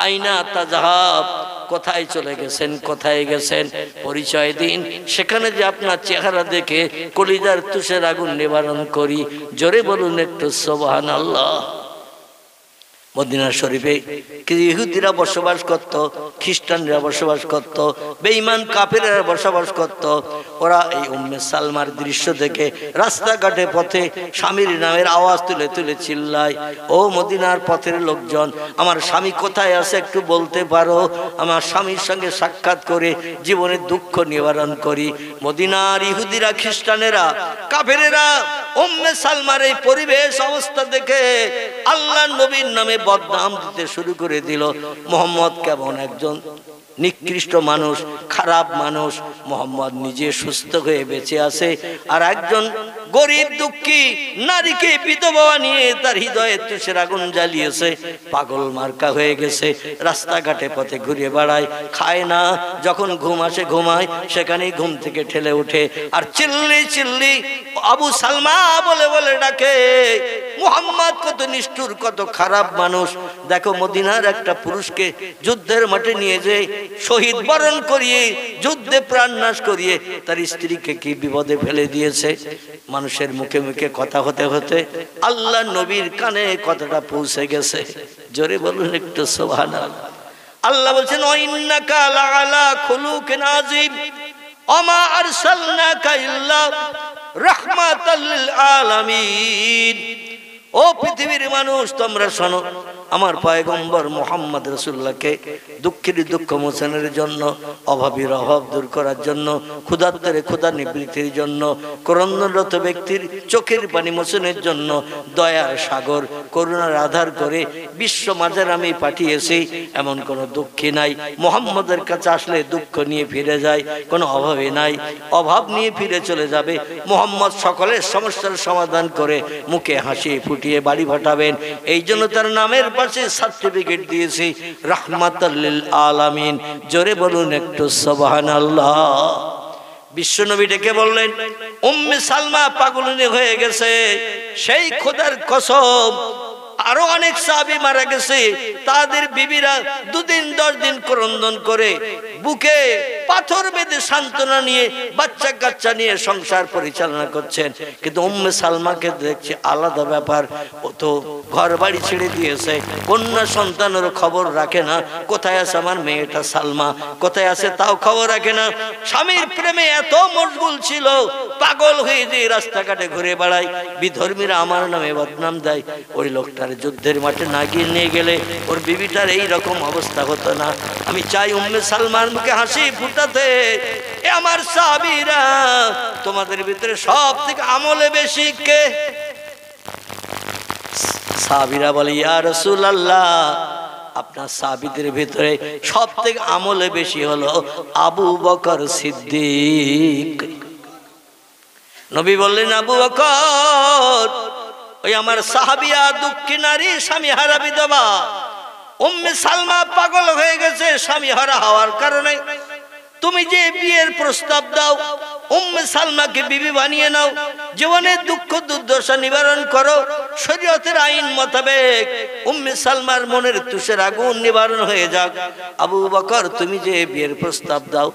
S1: আইনা তাযহাব, কোথায় চলে গেছেন, কোথায় গেছেন, পরিচয় দিন, সেখানে যে আপনার চেহারা দেখে কলিজার তুষের আগুন নিবারণ করি। জোরে বলুন একটু সুবহানাল্লাহ। মদিনা শরীফে ইহুদিরা বসবাস করত, খ্রিস্টানরা বসবাস করত, বেঈমান কাফেররা বসবাস করত। ওরা এই উম্মে সালমার দৃশ্য দেখে রাস্তাঘাটে পথে স্বামীর নামের আওয়াজ তুলে তুলে চিল্লায়, ও মদিনার পথের লোকজন, আমার স্বামী কোথায় আছে একটু বলতে পারো, আমার স্বামীর সঙ্গে সাক্ষাৎ করে জীবনের দুঃখ নিবারণ করি। মদিনার ইহুদিরা, খ্রিস্টানেরা, কাফেরেরা উম্মে সালমার এই পরিবেশ অবস্থা দেখে আল্লাহর নবীর নামে বদনাম দিতে শুরু করে দিল। মোহাম্মদ কেমন একজন নিকৃষ্ট মানুষ, খারাপ মানুষ, মোহাম্মদ নিজে সুস্থ হয়ে বেঁচে আছে, আর একজন গরিব দুঃখী নারীকে বিধবা নিয়ে তার হৃদয়ে তুষের আগুন জ্বালিয়েছে। পাগল মার্কা হয়ে গেছে, রাস্তাঘাটে পথে ঘুরে বেড়ায়, খায় না, যখন ঘুম আসে ঘুমায়, সেখানেই ঘুম থেকে ঠেলে ওঠে আর চিল্লি চিল্লি আবু সালমা বলে বলে ডাকে। মুহাম্মদ কত নিষ্ঠুর, কত খারাপ মানুষ। দেখো মদিনার একটা পুরুষকে যুদ্ধের মাঠে নিয়ে যে শহীদ বরণ করিয়ে, যুদ্ধে প্রাণ নাশ করিয়ে তার স্ত্রীকে কি বিপদে ফেলে দিয়েছে। মানুষের মুখে মুখে কথা হতে হতে আল্লাহ নবীর কানে কথাটা পৌঁছে গেছে। জোরে বলুন একটু সুবহানাল্লাহ। আল্লাহ বলছেন, ইন্নাকা লাআলা খুলুকিন আযীম ওমা আরসালনাকা ইল্লা রাহমাতাল লিল আলামিন। ও পৃথিবীর মানুষ, তোমরা শোনো, আমার পয়গম্বর মুহাম্মদ রাসূলুল্লাহকে দুঃখের দুঃখ মোচনের জন্য, অভাবীর অভাব দূর করার জন্য, ক্ষুধার্তের ক্ষুধা নিবৃত্তির জন্য, ক্রন্দনরত ব্যক্তির চোখের পানি মোচনের জন্য দয়ার সাগর করুণার আধার করে বিশ্ব মাঝার আমি পাঠিয়েছি। এমন কোনো দুঃখী নাই মুহাম্মদের কাছে আসলে দুঃখ নিয়ে ফিরে যায়, কোনো অভাবে নাই, অভাব নিয়ে ফিরে চলে যাবে। মুহাম্মদ সকলের সমস্যার সমাধান করে মুখে হাসি ফুটিয়ে বাড়ি পাঠাবেন। এই জন্য তার নামের পাশে সার্টিফিকেট দিয়েছি রাহমাতাল লিল আলামিন। জোরে বলুন একটু সুবহানাল্লাহ। বিশ্বনবী ডেকে বললেন, উম্মে সালমা পাগলিনী হয়ে গেছে, সেই খোদার কসম আরো অনেক সাহাবী মারা গেছে, তাদের বিবিরা 2 দিন 10 দিন ক্রন্দন করে বুকে পাথর বেঁধে সান্ত্বনা নিয়ে বাচ্চা কাচ্চা নিয়ে সংসার পরিচালনা করছেন। কিন্তু উম্মে সালমাকে দেখছি আলাদা ব্যাপার, ও তো ঘর বাড়ি ছেড়ে দিয়েছে, কন্যা সন্তানের খবর রাখে না, কোথায় আছে আমার মেয়েটা সালমা, কোথায় আছে তাও খবর রাখে না। স্বামীর প্রেমে এত মশগুল ছিল, পাগল হয়ে যে রাস্তাঘাটে ঘুরে বেড়ায়, বিধর্মীরা আমার নামে বদনাম দেয়। ওই লোকটার যুদ্ধের মাঠে না গিয়ে নিয়ে গেলে ওর বিবিটার এই রকম অবস্থা হতো না। আমি চাই উম্মে সালমার মুখে হাসি ফুটাতে। এ আমার সাহাবীরা, তোমাদের ভিতরে সব থেকে আমলে বেশি কে? সাহাবীরা বলে, ইয়া রাসূলুল্লাহ, আপনার সাহাবীদের ভিতরে সব থেকে আমলে বেশি হলো আবু বকর সিদ্দিক। নবী বললেন, আবু বকর ওই আমার সাহাবিয়া দুঃখী নারী, স্বামী হারা বিধবা। উম্মে সালমা পাগল হয়ে গেছে স্বামী হারা হওয়ার কারণে। তুমি যে বিয়ের প্রস্তাব দাও, উম্মে সালমাকে বিবি বানিয়ে নাও, জীবনের দুঃখ দুর্দশা নিবারণ করো, শরীয়তের আইন মোতাবেক উম্মে সালমার মনের তুষের আগুন নিবারণ হয়ে যাক। আবু বকর তুমি যে বিয়ের প্রস্তাব দাও।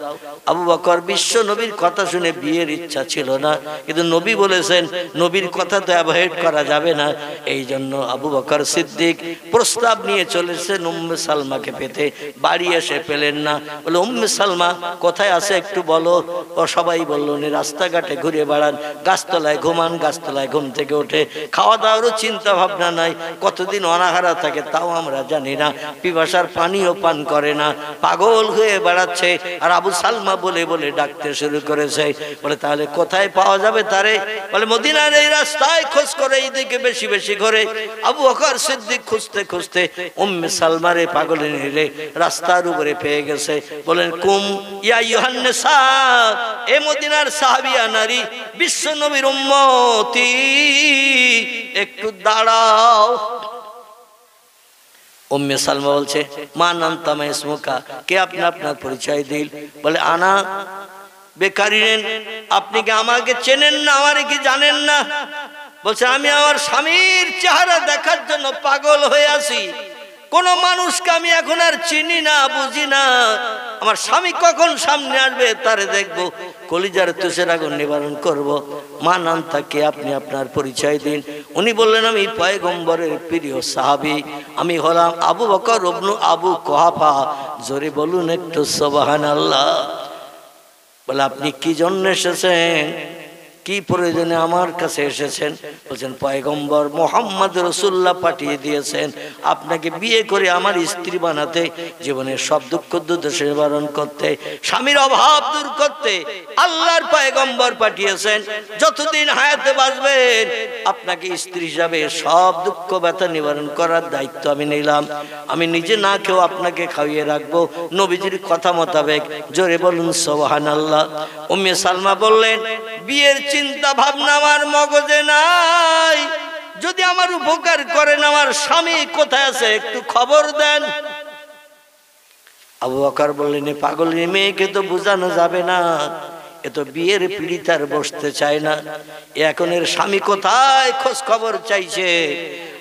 S1: আবু বকর বিশ্ব নবীর কথা শুনে বিয়ের ইচ্ছা ছিল না, কিন্তু নবী বলেছেন নবীর কথা তো অ্যাভয়েড করা যাবে না। এই জন্য আবু বকর সিদ্দিক প্রস্তাব নিয়ে চলেছেন উম্মে সালমাকে পেতে। বাড়ি এসে পেলেন না, বলে উম্মে সালমা কোথায় আছে একটু বলো। ও সবাই বলল, উনি রাস্তাঘাটে ঘুরে বেড়ান, গাছতলায় ঘুমান, গাছতলায় ঘুম থেকে ওঠে, খাওয়া দাওয়ারও চিন্তা ভাবনা নাই, কতদিন অনাহারা থাকে তাও আমরা জানি না, পিপাসার পানিও পান করে না, পাগল হয়ে বেড়াচ্ছে। আর আবু সালমা বলে বলে ডাকতে শুরু করেছে। বলে তাহলে কোথায় পাওয়া যাবে তারে? বলে মদিনার এই রাস্তায় খোঁজ করে, এইদিকে বেশি বেশি করে। আবু বকর সিদ্দিক খুঁজতে খুঁজতে উম্মে সালমারে পাগলিনীরে রাস্তার উপরে পেয়ে গেছে। বলেন, কুম ইয়া আইয়ুহান নিসা, এ মদিনার সাহাবিয়া নারী, বিশ্ব নবীর উম্মতি, একটু দাঁড়াও। উম্মে সালমা বলছে, মা নান্তা মা ইসমুকা, কে আপনি আপনার পরিচয় দিল। বলে, আনা বেকারিন, আপনি কি আমাকে চেনেন না, আমারে কি জানেন না? বলছে, আমি আমার স্বামীর চেহারা দেখার জন্য পাগল হয়ে আছি, কোন মানুষকে আমি এখন আর চিনি না, বুঝি না, আমার স্বামী কখন সামনে আসবে তারে দেখবো, কলিজার তুষের আগুন নিবারণ করব। মা নাম থাকে, আপনি আপনার পরিচয় দিন। উনি বললেন, আমি পয়গম্বরের প্রিয় সাহাবী, আমি হলাম আবু বকর ইবনে আবু কুহাফা। জোরে বলুন একটু সুবহানাল্লাহ। বলে, আপনি কি জন্য এসেছেন, কি প্রয়োজনে আমার কাছে এসেছেন? বলছেন, পয়গম্বর মুহাম্মদ রাসূলুল্লাহ পাঠিয়ে দিয়েছেন আপনাকে বিয়ে করে আমার স্ত্রী বানাতে, জীবনের সব দুঃখ দুর্দশা নিবারণ করতে, স্বামীর অভাব দূর করতে আল্লাহর পয়গম্বর পাঠিয়েছেন। যতদিন হায়াতে বাঁচবেন আপনাকে স্ত্রী হিসাবে সব দুঃখ ব্যথা নিবারণ করার দায়িত্ব আমি নিলাম। আমি নিজে না খেয়েও আপনাকে খাইয়ে রাখবো নবীজির কথা মোতাবেক। জোরে বলুন সুবহানাল্লাহ। উম্মে সালমা বললেন, বিয়ের চিন্তা ভাবনা আমার মগজে নাই, যদি আমার উপকার করেন, আমার স্বামী কোথায় আছে একটু খবর দেন। আবু বকর বললেন, পাগলিনী মেয়েকে তো বোঝানো যাবে না, এ তো বিয়ের পিড়িতার বসতে চায় না, এখন এর স্বামী কোথায় খোঁজ খবর চাইছে।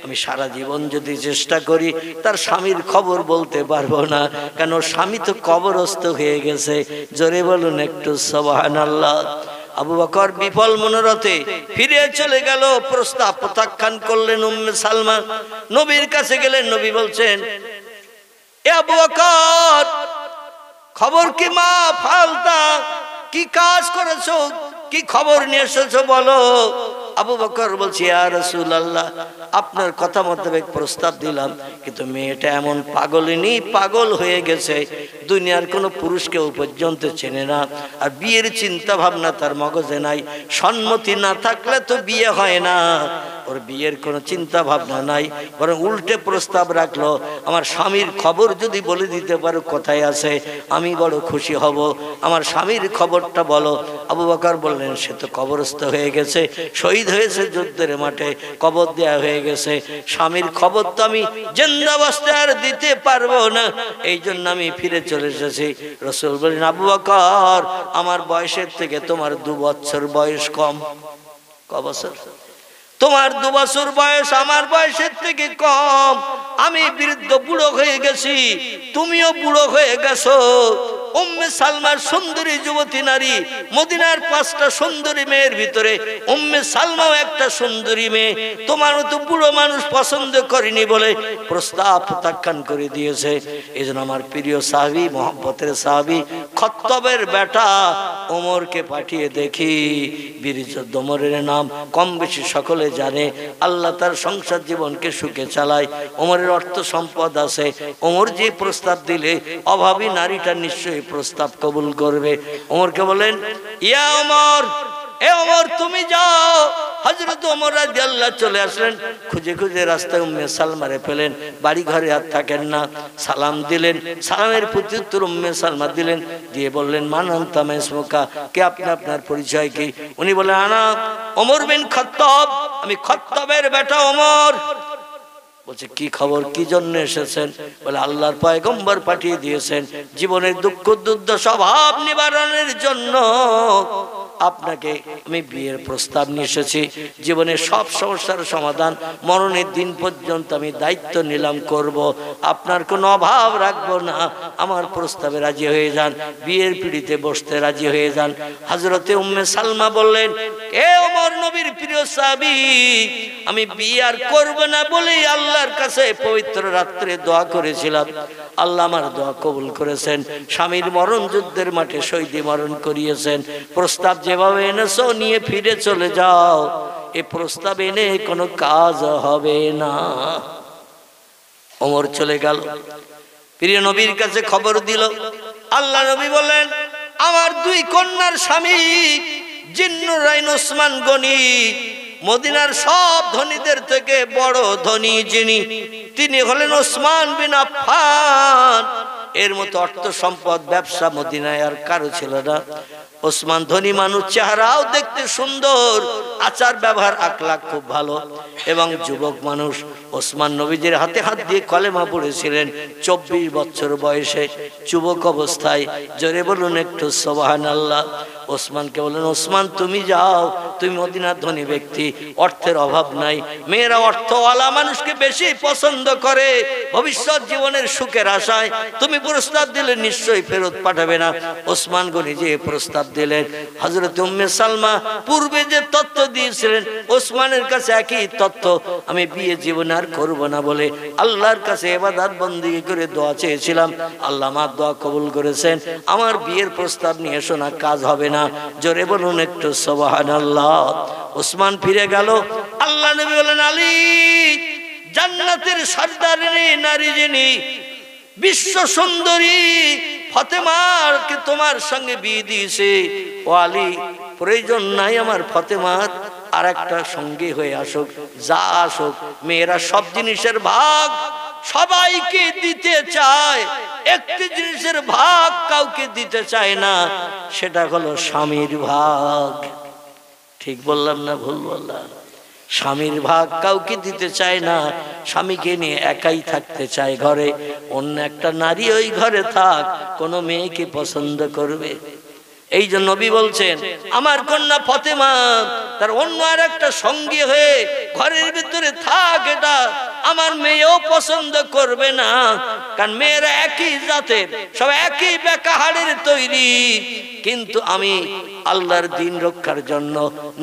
S1: আমি সারা জীবন যদি চেষ্টা করি তার স্বামীর খবর বলতে পারবো না, কেন স্বামী তো কবরস্থ হয়ে গেছে। জোরে বলুন একটু সুবহানাল্লাহ। আবু বকর বিফল মনোরথে ফিরে চলে গেল, প্রস্তাব প্রত্যাখ্যান করলেন উম্মে সালমা। নবীর কাছে গেলেন, নবী বলছেন, এ আবু বকর, খবর কি? মা ফালতা, কি কাজ করেছো, কি খবর নিয়ে এসেছো বলো। আবু বকর বলছে ইয়া রাসূলুল্লাহ আপনার কথা মোতাবেক প্রস্তাব দিলাম, কিন্তু মেয়েটা এমন পাগলিনী, পাগল হয়ে গেছে, দুনিয়ার কোনো পুরুষকে পর্যন্ত চেনে না, আর বিয়ের চিন্তা ভাবনা তার মগজে নাই, সম্মতি না থাকলে তো বিয়ে হয় না, ওর বিয়ের কোনো চিন্তা ভাবনা নাই, বরং উল্টে প্রস্তাব রাখলো আমার স্বামীর খবর যদি বলে দিতে পারো কোথায় আছে আমি বড় খুশি হব, আমার স্বামীর খবরটা বলো। আবু বকর বললেন সে তো কবরস্থ হয়ে গেছে, শহীদ হয়েছে যুদ্ধের মাঠে, কবর দেয়া হয়ে গেছে, স্বামীর খবর তো আমি জিন্দাবস্থায় আর দিতে পারবো না, এই জন্য আমি ফিরে চলে এসেছি। রাসূল বললেন আবু বকর আমার বয়সের থেকে তোমার 2 বছর বয়স কম। ক বছর? তোমার 2 বছর বয়স আমার বয়সের থেকে কম, আমি বৃদ্ধ বুড়ো হয়ে গেছি, তুমিও বুড়ো হয়ে গেছো। উম্মে সালমার সুন্দরী যুবতী নারী, মদিনার 5টা সুন্দরী মেয়ের ভিতরে উম্মে সালমাও একটা সুন্দরী মেয়ে, তোমারও তো বুড়ো মানুষ পছন্দ করেনি বলে প্রস্তাব প্রত্যাখ্যান করে দিয়েছে। এজন্য আমার প্রিয় সাহাবী, মহব্বতের সাহাবী খত্তবের বেটা ওমরকে পাঠিয়ে দেখি, বীর যোদ্ধা ওমরের নাম কম বেশি সকলে জানে, আল্লাহ তার সংসার জীবনকে সুখে চালায়, ওমরের অর্থ সম্পদ আছে, ওমর যে প্রস্তাব দিলে অভাবী নারীটা নিশ্চয়ই প্রস্তাব কবুল করবে। ওমরকে বলেন ইয়া ওমর, এ ওমর তুমি যাও। হযরত ওমর রাদিয়াল্লাহু চলে আসলেন, খুঁজে খুঁজে রাস্তায় উম্মে সালমারে পেলেন, বাড়ি ঘরে আর থাকেন না, সালাম দিলেন, সালামের প্রত্যুত্তর উম্মে সালমা দিলেন, দিয়ে বললেন মান আনতা মা ইসমুকা, কে আপনি, আপনার পরিচয় কি? উনি বলেন আনা ওমর বিন খাত্তাব, আমি খাত্তাবের বেটা ওমর। বলছে কি খবর, কি জন্য এসেছেন? বলে আল্লাহর পয়গম্বর পাঠিয়ে দিয়েছেন জীবনের দুঃখ দুর্দশা ভাব নিবারণের জন্য আপনাকে আমি বিয়ের প্রস্তাব নিয়ে এসেছি, জীবনের সব সমস্যার সমাধান মরণের দিন পর্যন্ত আমি দায়িত্ব নিলাম করব, আপনার কোনো অভাব রাখবো না, আমার প্রস্তাবে রাজি হয়ে যান, বিয়ের পিড়িতে বসতে রাজি হয়ে যান। হযরতে উম্মে সালমা বললেন এ ওমর নবীর প্রিয় সাহাবী, আমি বিয়ে আর করব না বলেই আল্লাহর কাছে পবিত্র রাত্রে দোয়া করেছিলাম, আল্লাহ আমার দোয়া কবুল করেছেন, স্বামীর মরণ যুদ্ধের মাঠে শহীদি মরণ করিয়েছেন, প্রস্তাব যেভাবে এনেছো নিয়ে ফিরে চলে যাও, এ প্রস্তাব এনে কোনো কাজ হবে না। ওমর চলে গেল, প্রিয় নবীর কাছে খবর দিল। আল্লাহ নবী বলেন আমার 2 কন্যার স্বামী জিন্নুরাইন ওসমান গনি, মদিনার সব ধনীদের থেকে বড় ধনী যিনি, তিনি হলেন ওসমান বিন আফফান। এর মতো অর্থ সম্পদ ব্যবসা মদিনায় আর কারো ছিল না। ওসমান ধনী মানুষ, চেহারাও দেখতে সুন্দর, আচার ব্যবহার আখলাক খুব ভালো, এবং যুবক মানুষ। ওসমান নবীজির হাতে হাত দিয়ে কলেমা পড়েছিলেন 24 বছর বয়সে, যুবক অবস্থায়। জোরে বলুন একটু সুবহানাল্লাহ। ওসমানকে বলেন ওসমান তুমি যাও, তুমি মদিনার ধনী ব্যক্তি, অর্থের অভাব নাই, মেয়েরা অর্থওয়ালা মানুষকে বেশি পছন্দ করে, ভবিষ্যৎ জীবনের সুখের আশায় তুমি প্রস্তাব দিলে নিশ্চয়ই ফেরত পাঠাবে না। ওসমান গনি যে প্রস্তাব দিলেন, হযরত উম্মে সালমা পূর্বে যে তথ্য দিয়েছিলেন ওসমানের কাছে একই তথ্য, আমি বিয়ে জীবন আর করব না বলে আল্লাহর কাছে ইবাদত বন্দেগী করে দোয়া চেয়েছিলাম, আল্লাহ আমার দোয়া কবুল করেছেন, আমার বিয়ের প্রস্তাব নিয়ে শোনা কাজ হবে না। জোরে বলুন একটু সুবহানাল্লাহ। ওসমান ফিরে গেল। আল্লাহ নবী বলেন আলী জান্নাতের সর্দারিনী নারী যিনি, বিশ্ব সুন্দরী ফাতেমাকে তোমার সঙ্গে বিয়ে দিয়েছে, ও আলী প্রয়োজন নাই আমার ফাতেমার আর একটা সঙ্গী হয়ে আসুক, যা আসুক, মেয়েরা সব জিনিসের ভাগ সবাইকে দিতে চায়, একটি জিনিসের ভাগ কাউকে দিতে চায় না, সেটা হলো স্বামীর ভাগ। ঠিক বললাম না ভুল বললাম? স্বামীর ভাগ কাউকে দিতে চায় না, স্বামীকে নিয়ে একাই থাকতে চায় ঘরে, অন্য একটা নারী ওই ঘরে থাক, কোনো মেয়েকে পছন্দ করবে? এই জন্য নবী বলছেন আমার কন্যা ফাতেমা তার অন্য আর একটা সঙ্গী হয়ে ঘরের ভিতরে থাক, এটা আমার মেয়েও পছন্দ করবে না, কারণ মেয়েরা একই জাতের, সব একই বেকাহাড়ের তৈরি, কিন্তু আমি আল্লাহর দ্বীন রক্ষার জন্য,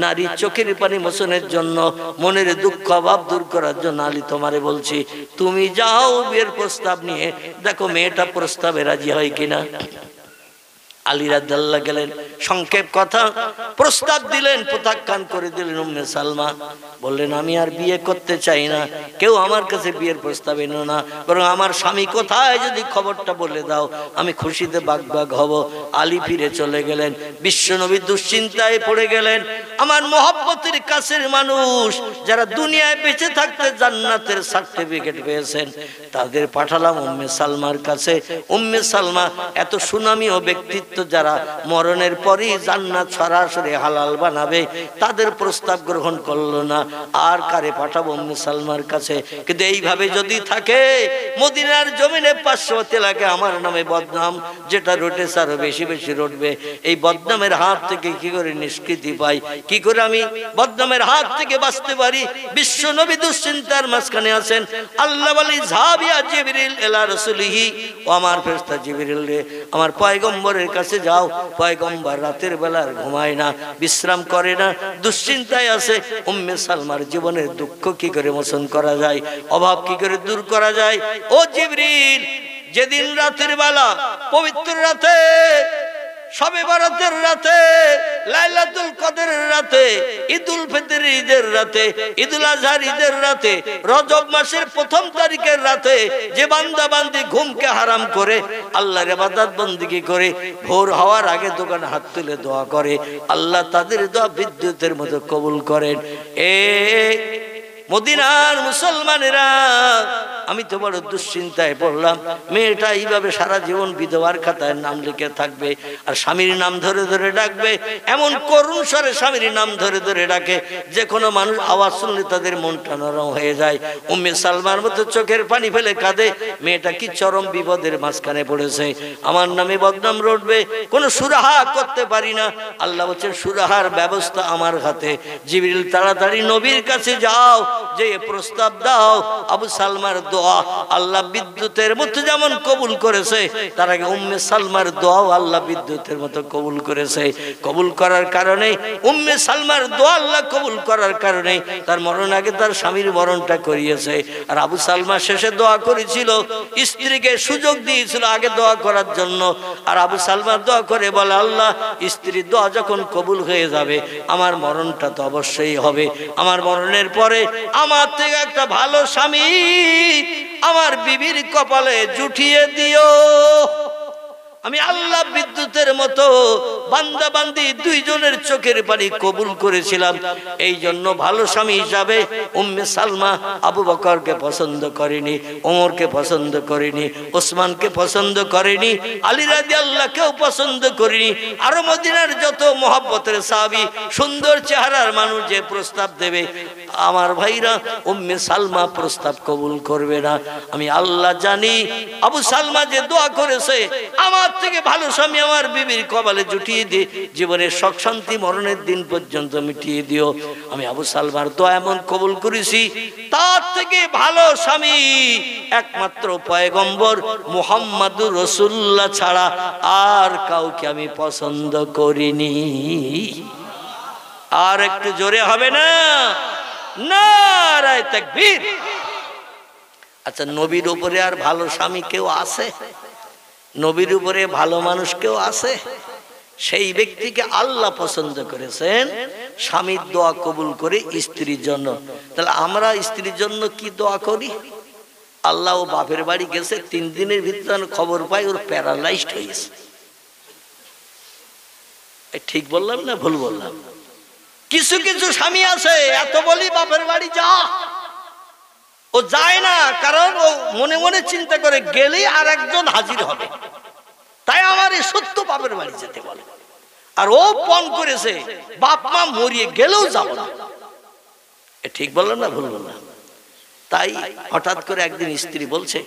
S1: নারী চোখের পানি মোচনের জন্য, মনের দুঃখ অভাব দূর করার জন্য আলী তোমারে বলছি তুমি যাও বিয়ের প্রস্তাব নিয়ে, দেখো মেয়েটা প্রস্তাবে রাজি হয় কিনা। আলী রাদিয়াল্লাহু গেলেন, সংক্ষেপ কথা, প্রস্তাব দিলেন, প্রত্যাখ্যান করে দিলেন। উম্মে সালমা বললেন, আমি আর বিয়ে করতে চাই না, কেউ আমার কাছে বিয়ের প্রস্তাব এনো না, বরং আমার স্বামী কোথায় যদি খবরটা বলে দাও, আমি খুশিতে বাগবাগ হব। আলী ফিরে চলে গেলেন। বিশ্বনবী দুশ্চিন্তায় পড়ে গেলেন। আমার মহব্বতের কাছের মানুষ যারা দুনিয়ায় বেঁচে থাকতে জান্নাতের সার্টিফিকেট পেয়েছেন, তাদের পাঠালাম উম্মে সালমার কাছে। উম্মে সালমা এত সুনামী ও ব্যক্তিত্ব, যারা মরণের পরই জান্নাত সরাসরি হালাল বানাবে, তাদের প্রস্তাব গ্রহণ করলো না। আর কারে পাঠাবো? উম্মে সালমার কাছে। কিন্তু এইভাবে যদি থাকে, মদিনার জমিনে 500 এলাকে আমার নামে বদনাম যেটা রটেছে আরো বেশি বেশি রটবে। এই বদনামের হাত থেকে কি করে নিষ্কৃতি পাই, কি করে আমি বদনামের হাত থেকে বাঁচতে পারি? বিশ্ব নবী দুশ্চিন্তার মাঝখানে আছেন। আল্লাহ বলি, যাবিয়া জিবরিল ইলা রাসূলিহি, ও আমার ফেরেশতা জিবরিল রে, আমার পয়গম্বরের কাছে যাও। পয়গম্বর রাতের বেলা ঘুমায় না, বিশ্রাম করে না, দুশ্চিন্তায় আছে। উম্মে সালমার জীবনের দুঃখ কি করে মোচন করা যায়, অভাব কি করে দূর করা যায়? ও জিবরিল, যেদিন রাতের বেলা, পবিত্র রাতে, শবে বরাতের রাতে, লাইলাতুল কদরের রাতে, ঈদুল ফিতর ঈদের রাতে, ঈদুল আজহার ঈদের রাতে, রজব মাসের 1ম তারিখের রাতে যে বান্দা বান্দি ঘুমকে হারাম করে আল্লাহর ইবাদত বন্দেগী করে ভোর হওয়ার আগে দোকানে হাত তুলে দোয়া করে, আল্লাহ তাদের দোয়া বিদ্যুতের মতো কবুল করেন। এ মদিনার মুসলমানেরা, আমি তো বড় দুশ্চিন্তায় পড়লাম। মেয়েটা এইভাবে সারা জীবন বিধবার খাতায় নাম লিখে থাকবে, আর স্বামীর নাম ধরে ধরে ডাকবে। এমন করুণ স্বরে স্বামীর নাম ধরে ধরে ডাকে, যে কোনো মানুষ আওয়াজ শুনলে তাদের মনটা নরম হয়ে যায়। উম্মে সালমার মতো চোখের পানি ফেলে কাঁদে। মেয়েটা কি চরম বিপদের মাঝখানে পড়েছে, আমার নামে বদনাম রটবে, কোনো সুরাহা করতে পারি না। আল্লাহ বলছেন, সুরাহার ব্যবস্থা আমার হাতে। জিবরিল, তাড়াতাড়ি নবীর কাছে যাও, যে প্রস্তাব দাও। আবু সালমার দোয়া আল্লাহ বিদ্যুতের মতো যেমন কবুল করেছে, তার আগে উম্মে সালমার দোয়াও আল্লাহ বিদ্যুতের মতো কবুল করেছে। কবুল করার কারণে, উম্মে সালমার দোয়া আল্লাহ কবুল করার কারণে তার মরণ আগে তার স্বামীর মরণটা করিয়েছে। আর আবু সালমা শেষে দোয়া করেছিল, স্ত্রীকে সুযোগ দিয়েছিল আগে দোয়া করার জন্য। আর আবু সালমা দোয়া করে বলে, আল্লাহ, স্ত্রীর দোয়া যখন কবুল হয়ে যাবে, আমার মরণটা তো অবশ্যই হবে। আমার মরণের পরে আমার থেকে একটা ভালো স্বামী আমার বিবির কপালে জুটিয়ে দিও। আমি আল্লাহ বিদ্যুতের মতো বান্দা বান্দি দুইজনের চোখের পানি কবুল করেছিলাম। এই জন্য ভালো স্বামী হিসাবে উম্মে সালমা আবু বকরকে পছন্দ করেনি, ওমরকে পছন্দ করেনি, ওসমানকে পছন্দ করেনি, আলী রাদিয়াল্লাহুকেও পছন্দ করেনি। আরো মদিনার যত মহব্বতের সাহাবী, সুন্দর চেহারার মানুষ যে প্রস্তাব দেবে, আমার ভাইরা, উম্মে সালমা প্রস্তাব কবুল করবে না। আমি আল্লাহ জানি, আবু সালমা যে দোয়া করেছে, আমার থেকে ভালো স্বামী আমার বিবির কপালে জুটিয়ে দিয়ে জীবনের সুখ শান্তি মরণের দিন পর্যন্ত মিটিয়ে দিও। আমি আবু সালমার দোয়া এমন কবুল করেছি, তার থেকে ভালো স্বামী একমাত্র পয়গম্বর মুহাম্মাদুর রাসূলুল্লাহ ছাড়া আর কাউকে আমি পছন্দ করিনি। আর একটু জোরে হবে না? নারায়ে তাকবীর। আচ্ছা, নবীর উপরে আর ভালো স্বামী কেউ আছে? নবীর উপরে ভালো মানুষ কেউ আছে? সেই ব্যক্তিকে আল্লাহ পছন্দ করেছেন স্বামীর দোয়া কবুল করে স্ত্রীর জন্য। তাহলে আমরা স্ত্রীর জন্য কি দোয়া করি? আল্লাহ, ও বাপের বাড়ি গেছে, 3 দিনের ভিতরে খবর পাই ওর প্যারালাইজড হয়েছে। ঠিক বললাম না ভুল বললাম? কিছু কিছু স্বামী আছে, এত বলি বাপের বাড়ি যা, ও যায় না, কারণ ও মনে মনে চিন্তা করে গেলেই আর একজন হাজির হবে, তাই আমার এই সত্য বাপের বাড়ি যেতে বলে। আর ও পণ করেছে বাপ মা মরিয়ে গেলেও যাব না। ঠিক বললাম না ভুল বললাম? তাই হঠাৎ করে একদিন স্ত্রী বলছে,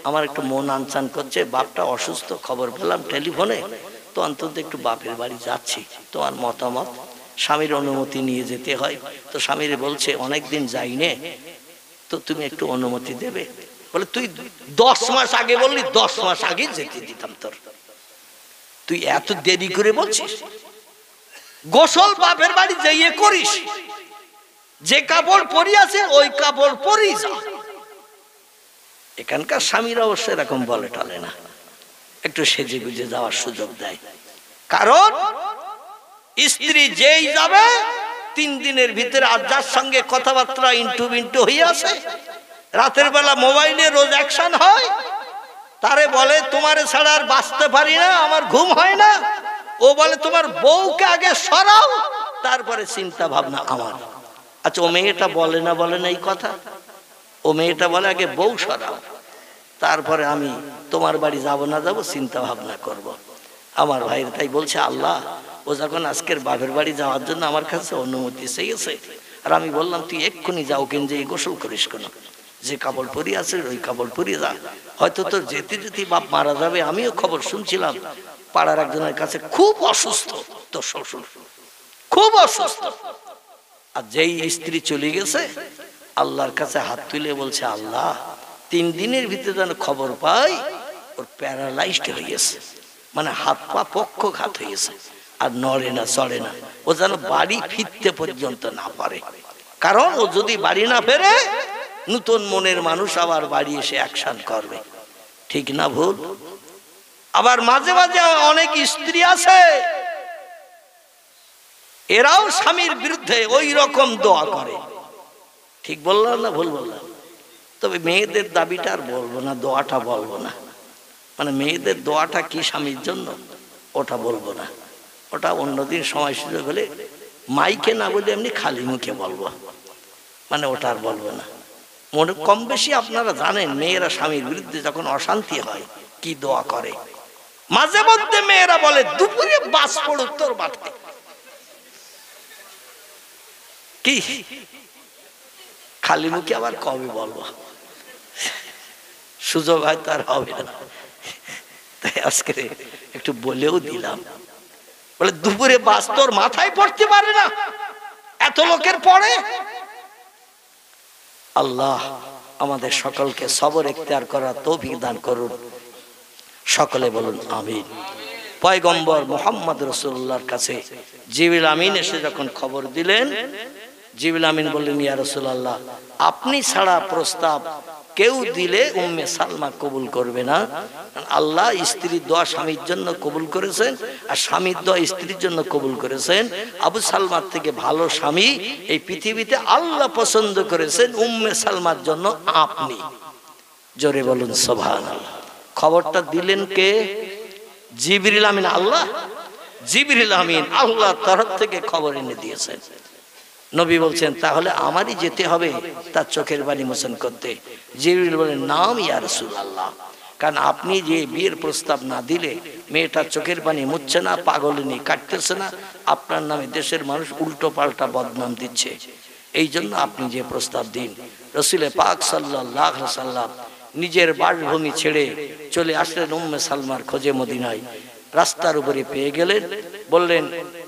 S1: আমার একটু মন আনচান করছে, বাপটা অসুস্থ, খবর পেলাম টেলিফোনে, তো অন্তত একটু বাপের বাড়ি যাচ্ছি, তোমার মতামত? স্বামীর অনুমতি নিয়ে যেতে হয়। তো স্বামীর বলছে, অনেকদিন যাইনে, তো তুমি একটু অনুমতি দেবে? বলে, তুই 10 মাস আগে বললি, 10 মাস আগে যেতে দিতাম তোর, তুই এত দেরি করে বলছিস? গোসল বাপের বাড়ি যাইয়ে করিস, যে কাপড় পরি আছে ওই কাপড় পরি যা। এখানকার স্বামীরা অবশ্য এরকম বলে টলে না, একটু সেজে গুজে যাওয়ার সুযোগ দেয়। কারণ স্ত্রী যেই যাবে 3 দিনের ভিতরে আর যার সঙ্গে কথাবার্তা ইন্টু বিন্টু হয়ে আছে, রাতের বেলা মোবাইলে রোজ অ্যাকশন হয়, তারে বলে তোমারে ছাড়া আর বাঁচতে পারি না, আমার ঘুম হয় না। ও বলে তোমার বউকে আগে সরাও, তারপরে চিন্তা ভাবনা আমার। আচ্ছা, ও মেয়েটা বলে না এই কথা? ও মেয়েটা বলে আগে বউ সরাও, তারপরে আমি তোমার বাড়ি যাব না যাব চিন্তা ভাবনা করব। আমার ভাইয়ের তাই বলছে, আল্লাহ ও যখন আজকের বাপের বাড়ি যাওয়ার জন্য আমার কাছে অনুমতি চেয়েছে, আর আমি বললাম তুই এক্ষুনি যাও, কিন্তু এই গোসল করিস কেন, যে কাপড় পরি আছে ওই কাপড় পরিয়ে যা, হয়তো তোর যেতে যেতে বাপ মারা যাবে। আমিও খবর শুনছিলাম পাড়ার একজনের কাছে খুব অসুস্থ, তোর শ্বশুর খুব অসুস্থ। আর যেই স্ত্রী চলে গেছে আল্লাহর কাছে হাত তুলে বলছে, আল্লাহ 3 দিনের ভিতরে যেন খবর পাই ওর প্যারালাইজড হয়ে গেছে, মানে হাত পা পক্ষঘাত হয়েছে, আর নড়ে না চড়ে না, ও যেন বাড়ি ফিরতে পর্যন্ত না পারে। কারণ ও যদি বাড়ি না ফেরে নতুন মনের মানুষ আবার বাড়ি এসে অ্যাকশন করবে, ঠিক না ভুল? আবার মাঝে মাঝে অনেক স্ত্রী আছে এরাও স্বামীর বিরুদ্ধে ওই রকম দোয়া করে, ঠিক বললাম না ভুল বললাম? তবে মেয়েদের দাবিটা আর বলবো না, দোয়াটা বলবো না, মানে মেয়েদের দোয়াটা কি স্বামীর জন্য ওটা বলবো না, ওটা অন্যদিন সময় সুযোগ হলে মাইকে না বলে এমনি খালি মুখে বলবো, মানে ওটা আর বলবো না। মনে কম বেশি আপনারা জানেন মেয়েরা স্বামীর বিরুদ্ধে যখন অশান্তি হয় কি দোয়া করে। মাঝে মধ্যে মেয়েরা বলে দুপুরে বাস পড়ুক তোর বাড়তে, কি খালি মুখে আবার কবে বলবো, সুযোগ হয়তো আর হবে না, তাই আজকে একটু বলেও দিলাম। বলে দুপুরে বাস তোর মাথায় পড়তে পারে না, এত লোকের পড়ে। আল্লাহ আমাদের সকলকে সবর ইখতিয়ার করার তৌফিক দান করুন, সকলে বলুন আমিন। পয়গম্বর মুহাম্মদ রাসূলুল্লাহর কাছে জিবরিল আমিন এসে যখন খবর দিলেন, জিবরিল আমিন বললেন, ইয়া রাসূলুল্লাহ, আপনি ছাড়া প্রস্তাব কেউ দিলে উম্মে সালমা কবুল করবে না। আল্লাহ স্ত্রীর দোয়া স্বামীর জন্য কবুল করেছেন, আর স্বামীর দোয়া স্ত্রীর জন্য কবুল করেছেন। আবু সালমার থেকে ভালো স্বামী এই পৃথিবীতে আল্লাহ পছন্দ করেছেন উম্মে সালমার জন্য আপনি। জোরে বলুন সুবহানাল্লাহ। খবরটা দিলেন কে? জিবরিল আমিন। আল্লাহ, জিবরিল আমিন আল্লাহ তরফ থেকে খবর এনে দিয়েছেন। নবী বলছেন তাহলে আমারই যেতে হবে তার চোখের পানি মোচন করতে। জিবরিল বলেন, নাম ইয়া রাসূলুল্লাহ, কারণ আপনি যে বিয়ের প্রস্তাব না দিলে মেয়েটার চোখের পানি মুছছে না, পাগলিনী কাটতেছে না, আপনার নামে দেশের মানুষ উল্টো পাল্টা বদনাম দিচ্ছে, এই জন্য আপনি যে প্রস্তাব দিন। রাসূল পাক সাল্লাল্লাহু আলাইহি ওয়াসাল্লাম নিজের বাসভূমি ছেড়ে চলে আসলেন উম্মে সালমার খোঁজে মদিনায়। রাস্তার উপরে পেয়ে গেলেন, বললেন,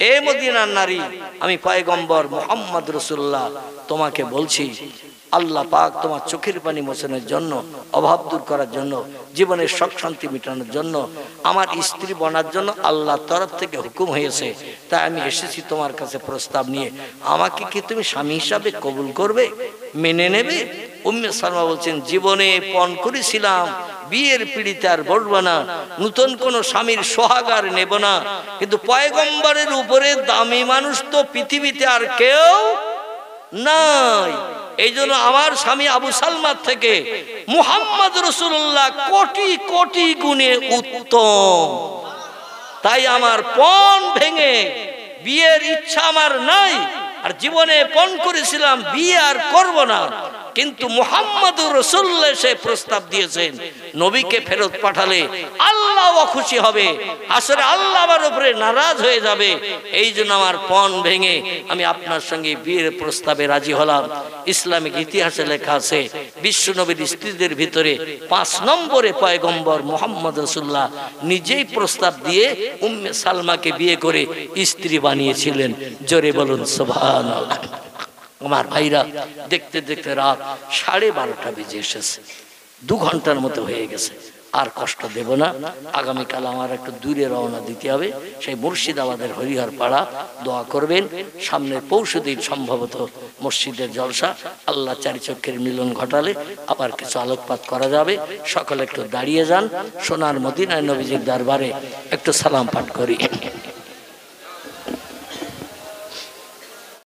S1: এ মদিনার নারী, আমি পয়গম্বর মুহাম্মদ রাসূলুল্লাহ তোমাকে বলছি, আল্লাহ পাক তোমার চোখের পানি মোচনের জন্য, অভাব দূর করার জন্য, জীবনের শোক শান্তি মেটানোর জন্য, আমার স্ত্রী বনার জন্য আল্লাহর তরফ থেকে হুকুম হয়েছে, তাই আমি এসেছি তোমার কাছে প্রস্তাব নিয়ে। আমাকে কি তুমি স্বামী হিসাবে কবুল করবে, মেনে নেবে? উম্মে সালমা বলছেন, জীবনে পণ করেছিলাম বিয়ের পিড়িতে আর বলবো না, নতুন কোন স্বামীর সোহাগার নেব না, কিন্তু পয়গম্বরের উপরে দামি মানুষ তো পৃথিবীতে আর কেউ নাই। এই জন্য আমার স্বামী আবু সালমার থেকে মুহাম্মদ রাসূলুল্লাহ কোটি কোটি গুণে উত্তম। তাই আমার পণ ভেঙে বিয়ের ইচ্ছা আমার নাই, আর জীবনে পণ করেছিলাম বিয়ে আর করব না, কিন্তু মুহাম্মদুর রাসূলুল্লাহ সে প্রস্তাব দিয়েছেন, নবীকে ফেরত পাঠালে আল্লাহ খুশি হবে, আসলে আল্লাহ আমার উপরে নারাজ হয়ে যাবে। এই জন্য আমার পণ ভেঙে আমি আপনার সঙ্গে বিয়ের প্রস্তাবে রাজি হলাম। ইসলামিক ইতিহাসে লেখা আছে, বিশ্ব নবীর স্ত্রীদের ভিতরে 5 নম্বরে পয়গম্বর মুহাম্মদ রাসূলুল্লাহ নিজেই প্রস্তাব দিয়ে উম্মে সালমাকে বিয়ে করে স্ত্রী বানিয়েছিলেন। জোরে বলুন সুবহানাল্লাহ। আমার ভাইরা, দেখতে দেখতে রাত 12:30 বেজে এসেছে, 2 ঘন্টার মতো হয়ে গেছে। আর কষ্ট দেব না। আগামীকাল আমার একটু দূরে রওনা দিতে হবে, সেই মুর্শিদাবাদের হরিহর পাড়া। দোয়া করবেন, সামনের পৌষদিন সম্ভবত মসজিদের জলসা, আল্লাহ চারি চক্ষের মিলন ঘটালে আবার কিছু আলোকপাত করা যাবে। সকলে একটু দাঁড়িয়ে যান, সোনার মদিনায় নবীজির দরবারে একটু সালাম পাঠ করি।